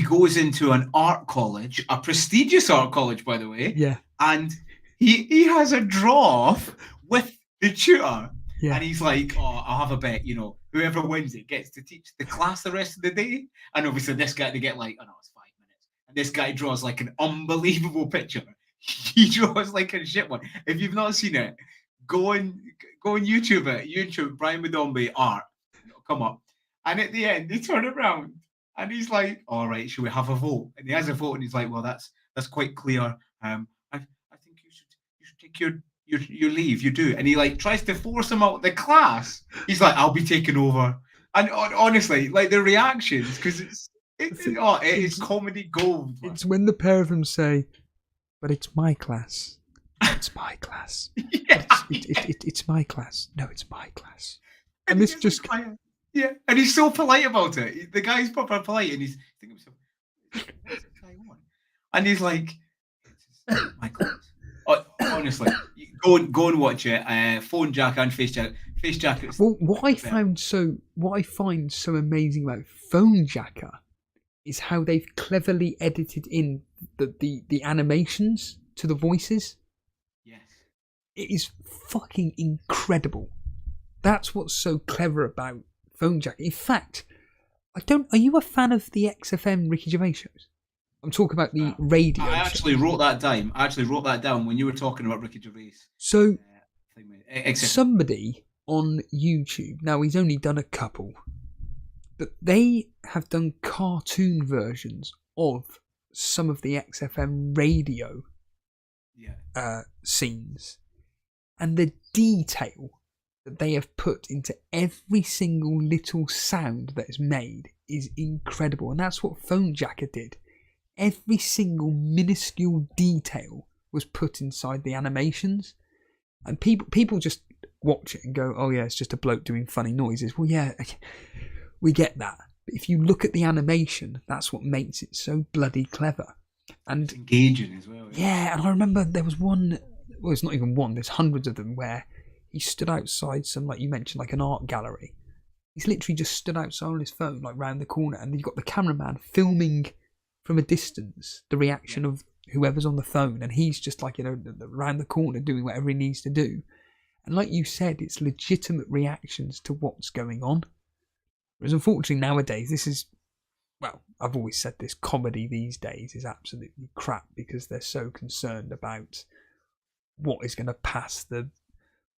goes into an art college, a prestigious art college, by the way. Yeah. And he has a draw-off with the tutor. Yeah. And he's like, oh, I'll have a bet, whoever wins it gets to teach the class the rest of the day. And obviously this guy, they get like, oh no, it's 5 minutes. And this guy draws like an unbelievable picture. He draws like a shit one. If you've not seen it, go on YouTube it. YouTube Brian Berdomby art. It'll come up. And at the end, they turn around and he's like, all right, should we have a vote? And he has a vote and he's like, well, that's quite clear. I think you should take your leave. You do. And he like tries to force him out of the class. He's like, I'll be taking over. And honestly, like the reactions, because it's comedy gold. Man. It's when the pair of them say, but it's my class. It's my class. It's my class. No, it's my class. And this just... Yeah, and he's so polite about it. The guy's proper polite, and he's thinking to himself, what's this guy on? And he's like, it's my class. Honestly, go and watch it. Phone Jack and Face Jack. Face Jack. Well, what I find so amazing about Phone Jacker is how they've cleverly edited in the animations to the voices. Yes, it is fucking incredible. That's what's so clever about Phone Jacker. In fact, are you a fan of the XFM Ricky Gervais shows? I'm talking about the radio. I actually wrote that down when you were talking about Ricky Gervais. So, somebody on YouTube, now he's only done a couple, but they have done cartoon versions of some of the XFM radio scenes. And the detail that they have put into every single little sound that is made is incredible. And that's what Phone Jacker did. Every single minuscule detail was put inside the animations. And people just watch it and go, oh yeah, it's just a bloke doing funny noises. Well, yeah, we get that. But if you look at the animation, that's what makes it so bloody clever. And it's engaging as well. Yeah, and I remember there was one, well, it's not even one, there's hundreds of them, where he stood outside some, like you mentioned, like an art gallery. He's literally just stood outside on his phone, like round the corner, and you've got the cameraman filming from a distance the reaction of whoever's on the phone, and he's just like, around the corner doing whatever he needs to do. And like you said, it's legitimate reactions to what's going on. Whereas unfortunately nowadays, this is, well, I've always said this, comedy these days is absolutely crap because they're so concerned about what is going to pass the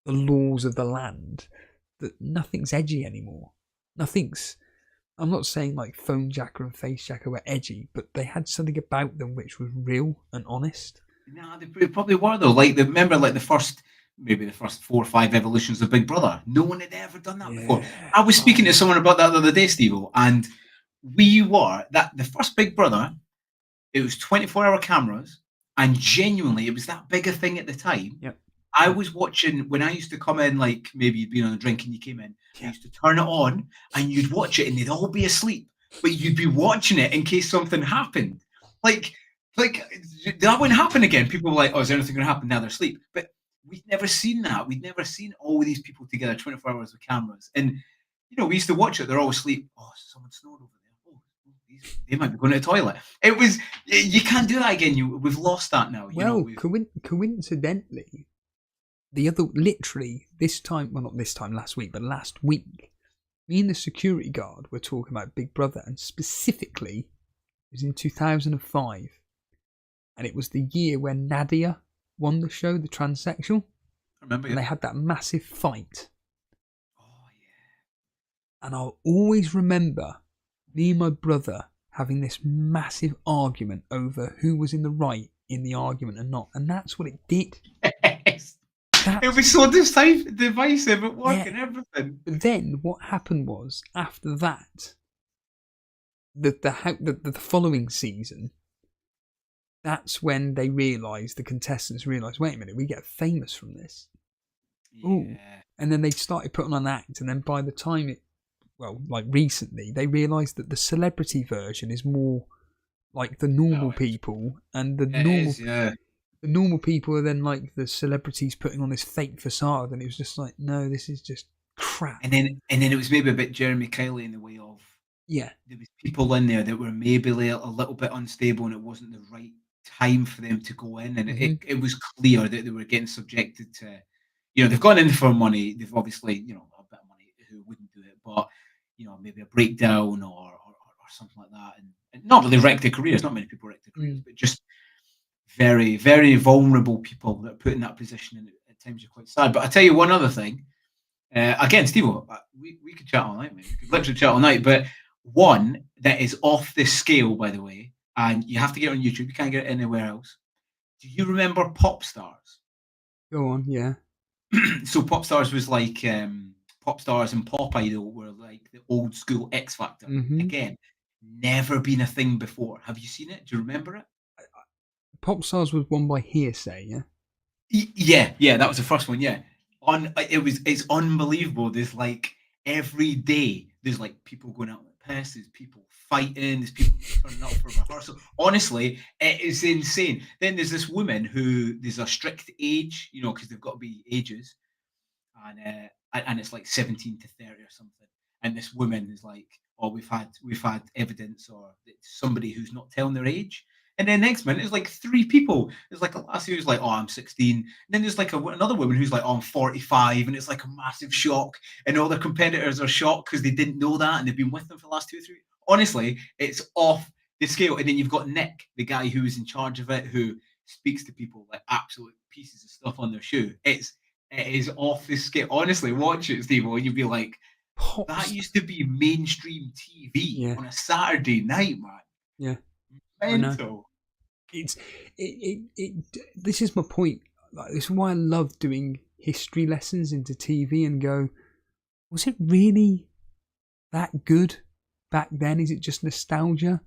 laws of the land that nothing's edgy anymore. I'm not saying like Phone Jacker and Face Jacker were edgy, but they had something about them which was real and honest. No, they probably were though. Remember the first 4 or 5 evolutions of Big Brother. No one had ever done that before. I was speaking to someone about that the other day, Steve, and the first Big Brother, it was 24-hour cameras, and genuinely it was that big a thing at the time. Yep. I was watching when I used to come in, like maybe you'd been on a drink and you came in, I used to turn it on and you'd watch it and they'd all be asleep, but you'd be watching it in case something happened. Like that wouldn't happen again. People were like, oh, is there anything going to happen? Now they're asleep. But we'd never seen that. We'd never seen all these people together, 24 hours with cameras. And, we used to watch it. They're all asleep. Oh, someone snored over there. Oh, they might be going to the toilet. It was, you can't do that again. We've lost that now. Coincidentally, last week, but last week, me and the security guard were talking about Big Brother, and specifically, it was in 2005, and it was the year when Nadia won the show, the transsexual. I remember And you. they had that massive fight. Oh yeah. And I'll always remember me and my brother having this massive argument over who was in the right in the argument and not. And that's what it did. Yes. It was so divisive at work and everything. But then what happened was, after that, the following season, that's when they realised, the contestants realised, wait a minute, we get famous from this. Yeah. Ooh. And then they started putting on an act, and then by the time recently, they realised that the celebrity version is more like the normal people, and the normal people are then like the celebrities putting on this fake facade, and it was just like, no, this is just crap. And then it was maybe a bit Jeremy Kyle in the way of, there was people in there that were maybe a little bit unstable, and it wasn't the right time for them to go in, and it was clear that they were getting subjected to, they've gone in for money, they've obviously, a bit of money, who wouldn't do it, but maybe a breakdown or something like that, and not really wreck their careers. Not many people wreck their careers, but just very, very vulnerable people that are put in that position, and at times you're quite sad. But I tell you one other thing. Again, Steve, we could chat all night, mate. We could literally chat all night. But one that is off this scale, by the way, and you have to get it on YouTube. You can't get it anywhere else. Do you remember Pop Stars? Go on, yeah. So Pop Stars was like Pop Stars and Pop Idol were like the old school X Factor. Again, never been a thing before. Have you seen it? Do you remember it? Pop Stars was won by Hearsay, yeah? Yeah, that was the first one, yeah. It's unbelievable. There's like every day there's like people going out with piss, there's people fighting, there's people turning up for rehearsal. Honestly, it is insane. Then there's this woman who there's a strict age, because they've got to be ages, and it's like 17 to 30 or something. And this woman is like, oh, we've had evidence, or it's somebody who's not telling their age. And then next minute, there's like 3 people. There's like a lassie who's like, oh, I'm 16. And then there's like another woman who's like, oh, I'm 45. And it's like a massive shock. And all their competitors are shocked because they didn't know that. And they've been with them for the last 2 or 3. Honestly, it's off the scale. And then you've got Nick, the guy who is in charge of it, who speaks to people like absolute pieces of stuff on their shoe. It is off the scale. Honestly, watch it, Steve, and you'll be like, that used to be mainstream TV on a Saturday night, man. Yeah. Mental. This is my point. Like, this is why I love doing history lessons into TV and go, was it really that good back then? Is it just nostalgia,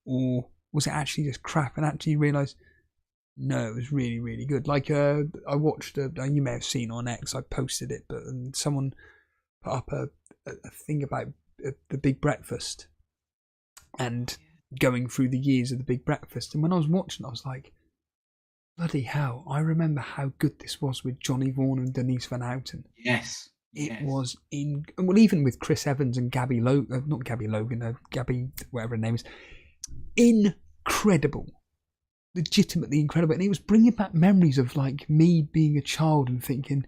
or was it actually just crap? And actually realise, no, it was really, really good. Like I watched, you may have seen on X, I posted it, but someone put up a thing about the Big Breakfast and going through the years of the Big Breakfast. And when I was watching, I was like, bloody hell, I remember how good this was with Johnny Vaughan and Denise Van Houten. Yes. It was even with Chris Evans and Gabby Logan, not Gabby Logan, Gabby, whatever her name is, incredible. Legitimately incredible. And it was bringing back memories of like me being a child and thinking,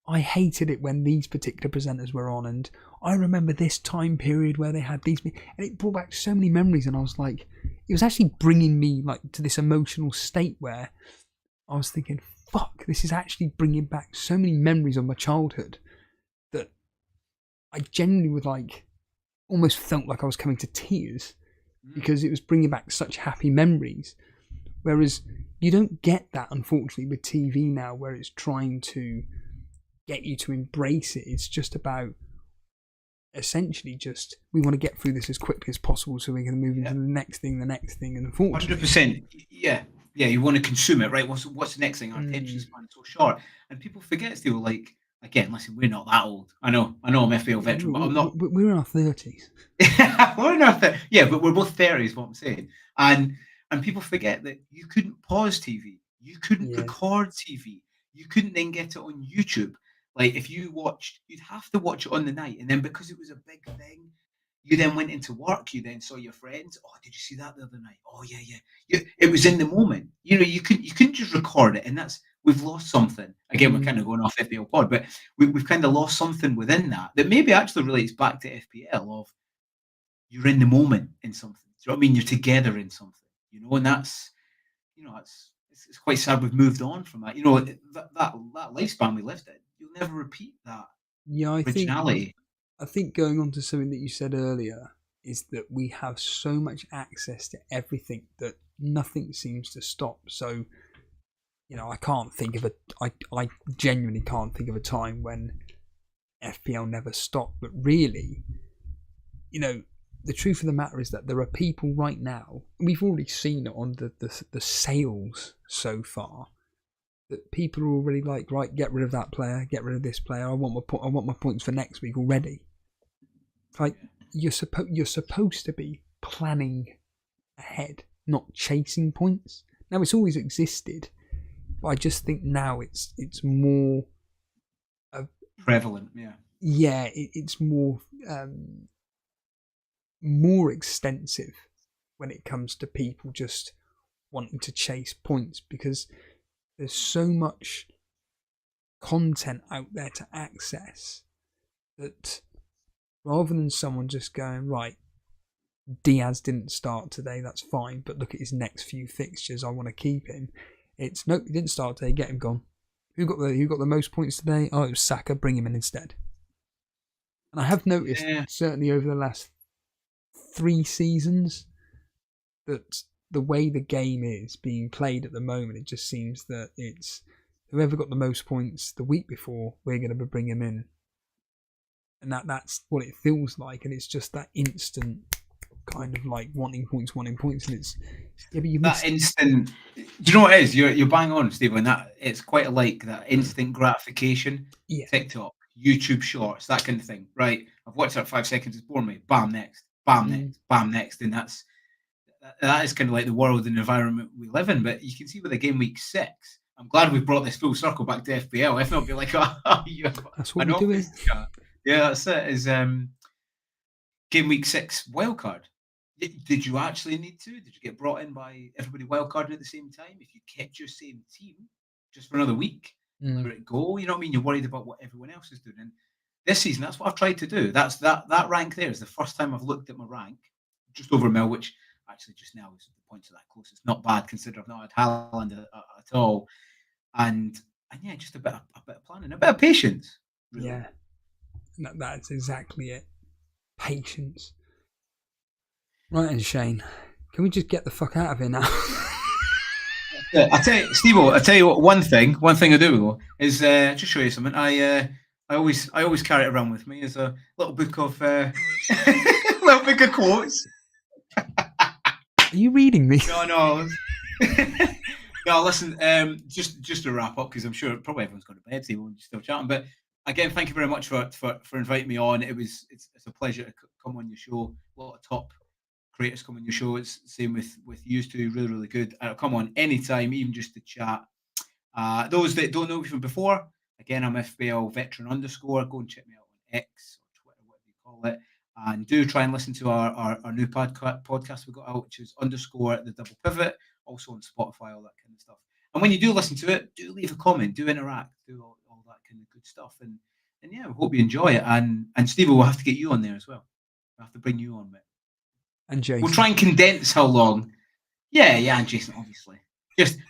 I hated it when these particular presenters were on, and I remember this time period where they had these, and it brought back so many memories. And I was like, it was actually bringing me like to this emotional state where I was thinking, fuck, this is actually bringing back so many memories of my childhood that I genuinely would like almost felt like I was coming to tears because it was bringing back such happy memories. Whereas you don't get that, unfortunately, with TV now, where it's trying to get you to embrace it. It's just about essentially just, we want to get through this as quickly as possible so we can move into the next thing, and unfortunately 100%. Yeah, you want to consume it, right? What's the next thing? Our attention span is so short, and people forget still. Like, again, listen, we're not that old. I know I'm FPL veteran, but I'm not. We're in our 30s. We're in our 30s. Yeah, but we're both 30s, is what I'm saying. And people forget that you couldn't pause TV, you couldn't record TV, you couldn't then get it on YouTube. Like, if you watched, you'd have to watch it on the night. And then because it was a big thing, you then went into work, you then saw your friends. Oh, did you see that the other night? Oh, yeah. It was in the moment. You couldn't just record it. And we've lost something. Again, we're kind of going off FPL pod, but we've kind of lost something within that maybe actually relates back to FPL of you're in the moment in something. Do you know what I mean? You're together in something, and that's it's quite sad we've moved on from that. You know, that lifespan we lived in, you'll never repeat that Yeah, originality. I think going on to something that you said earlier is that we have so much access to everything that nothing seems to stop. So, you know, I genuinely can't think of a time when FPL never stopped. But really, you know, the truth of the matter is that there are people right now, we've already seen it on the sales so far, that people are already like, right, get rid of that player, get rid of this player. I want my points for next week already. Like, you're supposed to be planning ahead, not chasing points. Now, it's always existed, but I just think now it's more prevalent. Yeah. Yeah, it's more extensive when it comes to people just wanting to chase points, because there's so much content out there to access that rather than someone just going, right, Diaz didn't start today, that's fine, but look at his next few fixtures, I want to keep him. It's nope, he didn't start today, get him gone. Who got the most points today? Oh, it was Saka, bring him in instead. And I have noticed, certainly over the last 3 seasons, that the way the game is being played at the moment, it just seems that it's whoever got the most points the week before, we're going to bring him in. And that's what it feels like, and it's just that instant kind of like wanting points, and it's but you that instant. Do you know what it is? You're bang on, Steve. And that it's quite like that instant gratification. Yeah. TikTok, YouTube Shorts, that kind of thing. Right? I've watched that 5 seconds. It's bored me. Bam, next. Bam, next. Bam, next. And that is kind of like the world and environment we live in. But you can see with the game week 6. I'm glad we've brought this full circle back to FPL. If not, it'd be like, that's what we're doing. Yeah, that's it. Is game week 6 wildcard. Did you actually need to? Did you get brought in by everybody wildcarding at the same time? If you kept your same team just for another week, let it go. You know what I mean? You're worried about what everyone else is doing. And this season, that's what I've tried to do. That's that rank there is the first time I've looked at my rank, just over a mil, which actually just now is the points of that close. It's not bad considering I've not had Haland at all. And yeah, just a bit of planning, a bit of patience. Really. Yeah, that's exactly it. Patience. Right, and Shane, can we just get the fuck out of here now? I tell you, Steve-o, I tell you what. One thing I do is just show you something. I always carry it around with me as a little book of quotes. Are you reading me? No. No, listen. Just to wrap up, because I'm sure probably everyone's gone to bed, so we're still chatting. But again, thank you very much for inviting me on. It's a pleasure to come on your show. A lot of top creators come on your show. It's the same with you two. Really, really good. Come on anytime, even just to chat. Those that don't know me from before, again, I'm FPL veteran _. Go and check me out on X or Twitter, whatever you call it. And do try and listen to our new podcast we got out, which is _ the double pivot, also on Spotify, all that kind of stuff. And when you do listen to it, do leave a comment, do interact, do all that kind of good stuff. And yeah, we hope you enjoy it. And Steve, we'll have to get you on there as well. We'll have to bring you on, mate. And Jason. We'll try and condense how long. Yeah, and Jason, obviously.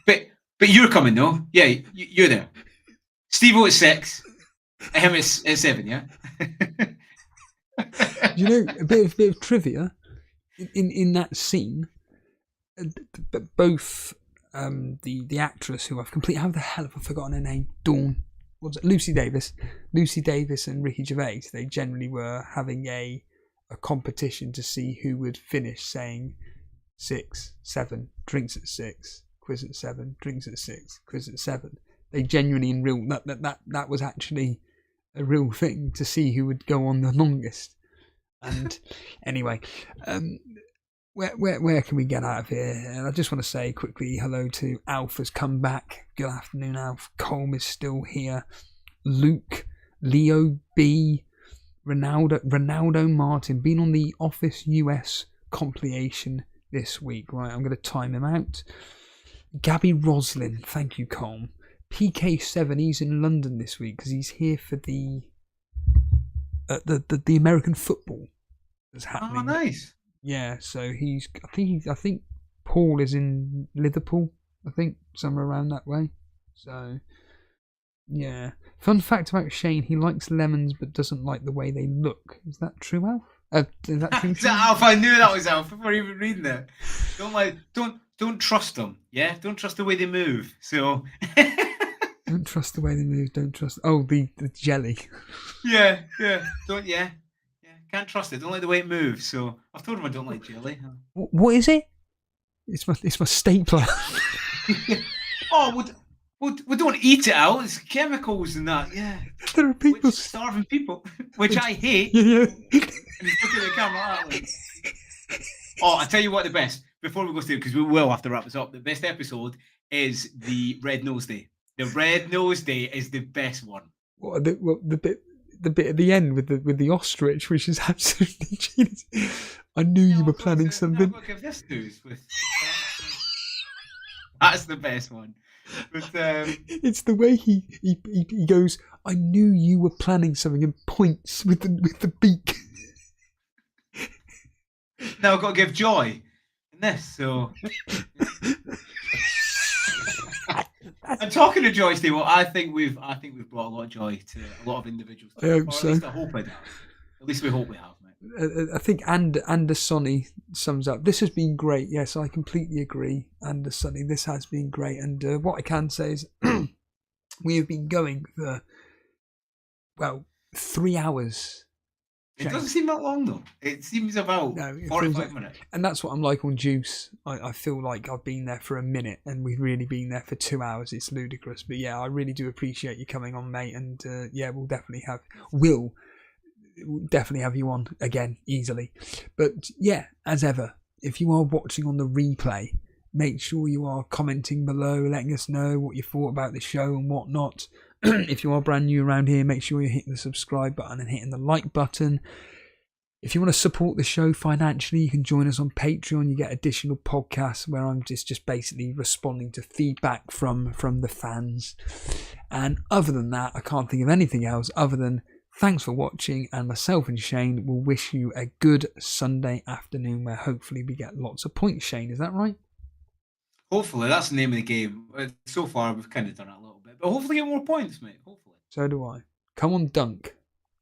But you're coming though. Yeah, you're there. Steve-o at 6, him at 7, yeah. You know, a bit of trivia in that scene. Both the actress who how the hell have I forgotten her name? Dawn. What's it? Lucy Davis and Ricky Gervais. They generally were having a competition to see who would finish saying 6, 7, drinks at 6, quiz at 7, drinks at 6, quiz at 7. They genuinely in real that was actually a real thing to see who would go on the longest. And anyway, where can we get out of here? And I just want to say quickly hello to Alf has come back. Good afternoon, Alf. Colm is still here. Luke, Leo B, Ronaldo Martin, been on the Office US compilation this week. Right, I'm going to time him out. Gabby Roslin, thank you, Colm. PK7, he's in London this week because he's here for the American football that's happening. Oh, nice. Yeah, so I think Paul is in Liverpool I think, somewhere around that way. So, yeah. Fun fact about Shane, he likes lemons but doesn't like the way they look. Is that true, Alf? Is that true? Alf, I knew that was Alf before even reading it. Don't trust them. Yeah, don't trust the way they move. So don't trust the way they move. Don't trust. Oh, the jelly. Yeah. Can't trust it. Don't like the way it moves. So I've told him I don't like jelly. What is it? It's my stapler. Oh, we don't eat it out. It's chemicals and that. Yeah. There are people starving people, which I hate. Yeah. And he's looking at the camera. Like, oh, I tell you what, the best. Before we go through, because we will have to wrap this up. The best episode is the Red Nose Day. The Red Nose Day is the best one. What the bit at the end with the ostrich, which is absolutely genius. I knew you were planning something. I'll give this news with. That's the best one. But it's the way he goes. I knew you were planning something, and points with the beak. Now I've got to give joy in this. So. And talking to joy, Steve, well, I think we've brought a lot of joy to a lot of individuals. I hope so. At least I hope I do. At least we hope we have, mate. I think Sonny sums up. This has been great. Yes, I completely agree. Sonny, this has been great. And what I can say is we have been going for 3 hours. It doesn't seem that long though. It seems about 45 minutes. And that's what I'm like on Juice. I feel like I've been there for a minute and we've really been there for 2 hours. It's ludicrous. But yeah, I really do appreciate you coming on, mate. And we'll definitely have you on again easily. But yeah, as ever, if you are watching on the replay, make sure you are commenting below, letting us know what you thought about the show and whatnot. If you are brand new around here, make sure you're hitting the subscribe button and hitting the like button. If you want to support the show financially, you can join us on Patreon. You get additional podcasts where I'm just basically responding to feedback from the fans. And other than that, I can't think of anything else other than thanks for watching, and myself and Shane will wish you a good Sunday afternoon where hopefully we get lots of points. Shane, is that right? Hopefully, that's the name of the game. So far, we've kind of done it a little bit, but hopefully get more points, mate. Hopefully. So do I. Come on, dunk.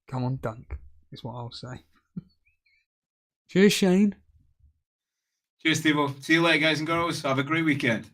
Come on, dunk, is what I'll say. Cheers, Shane. Cheers, Steve. See you later, guys and girls. Have a great weekend.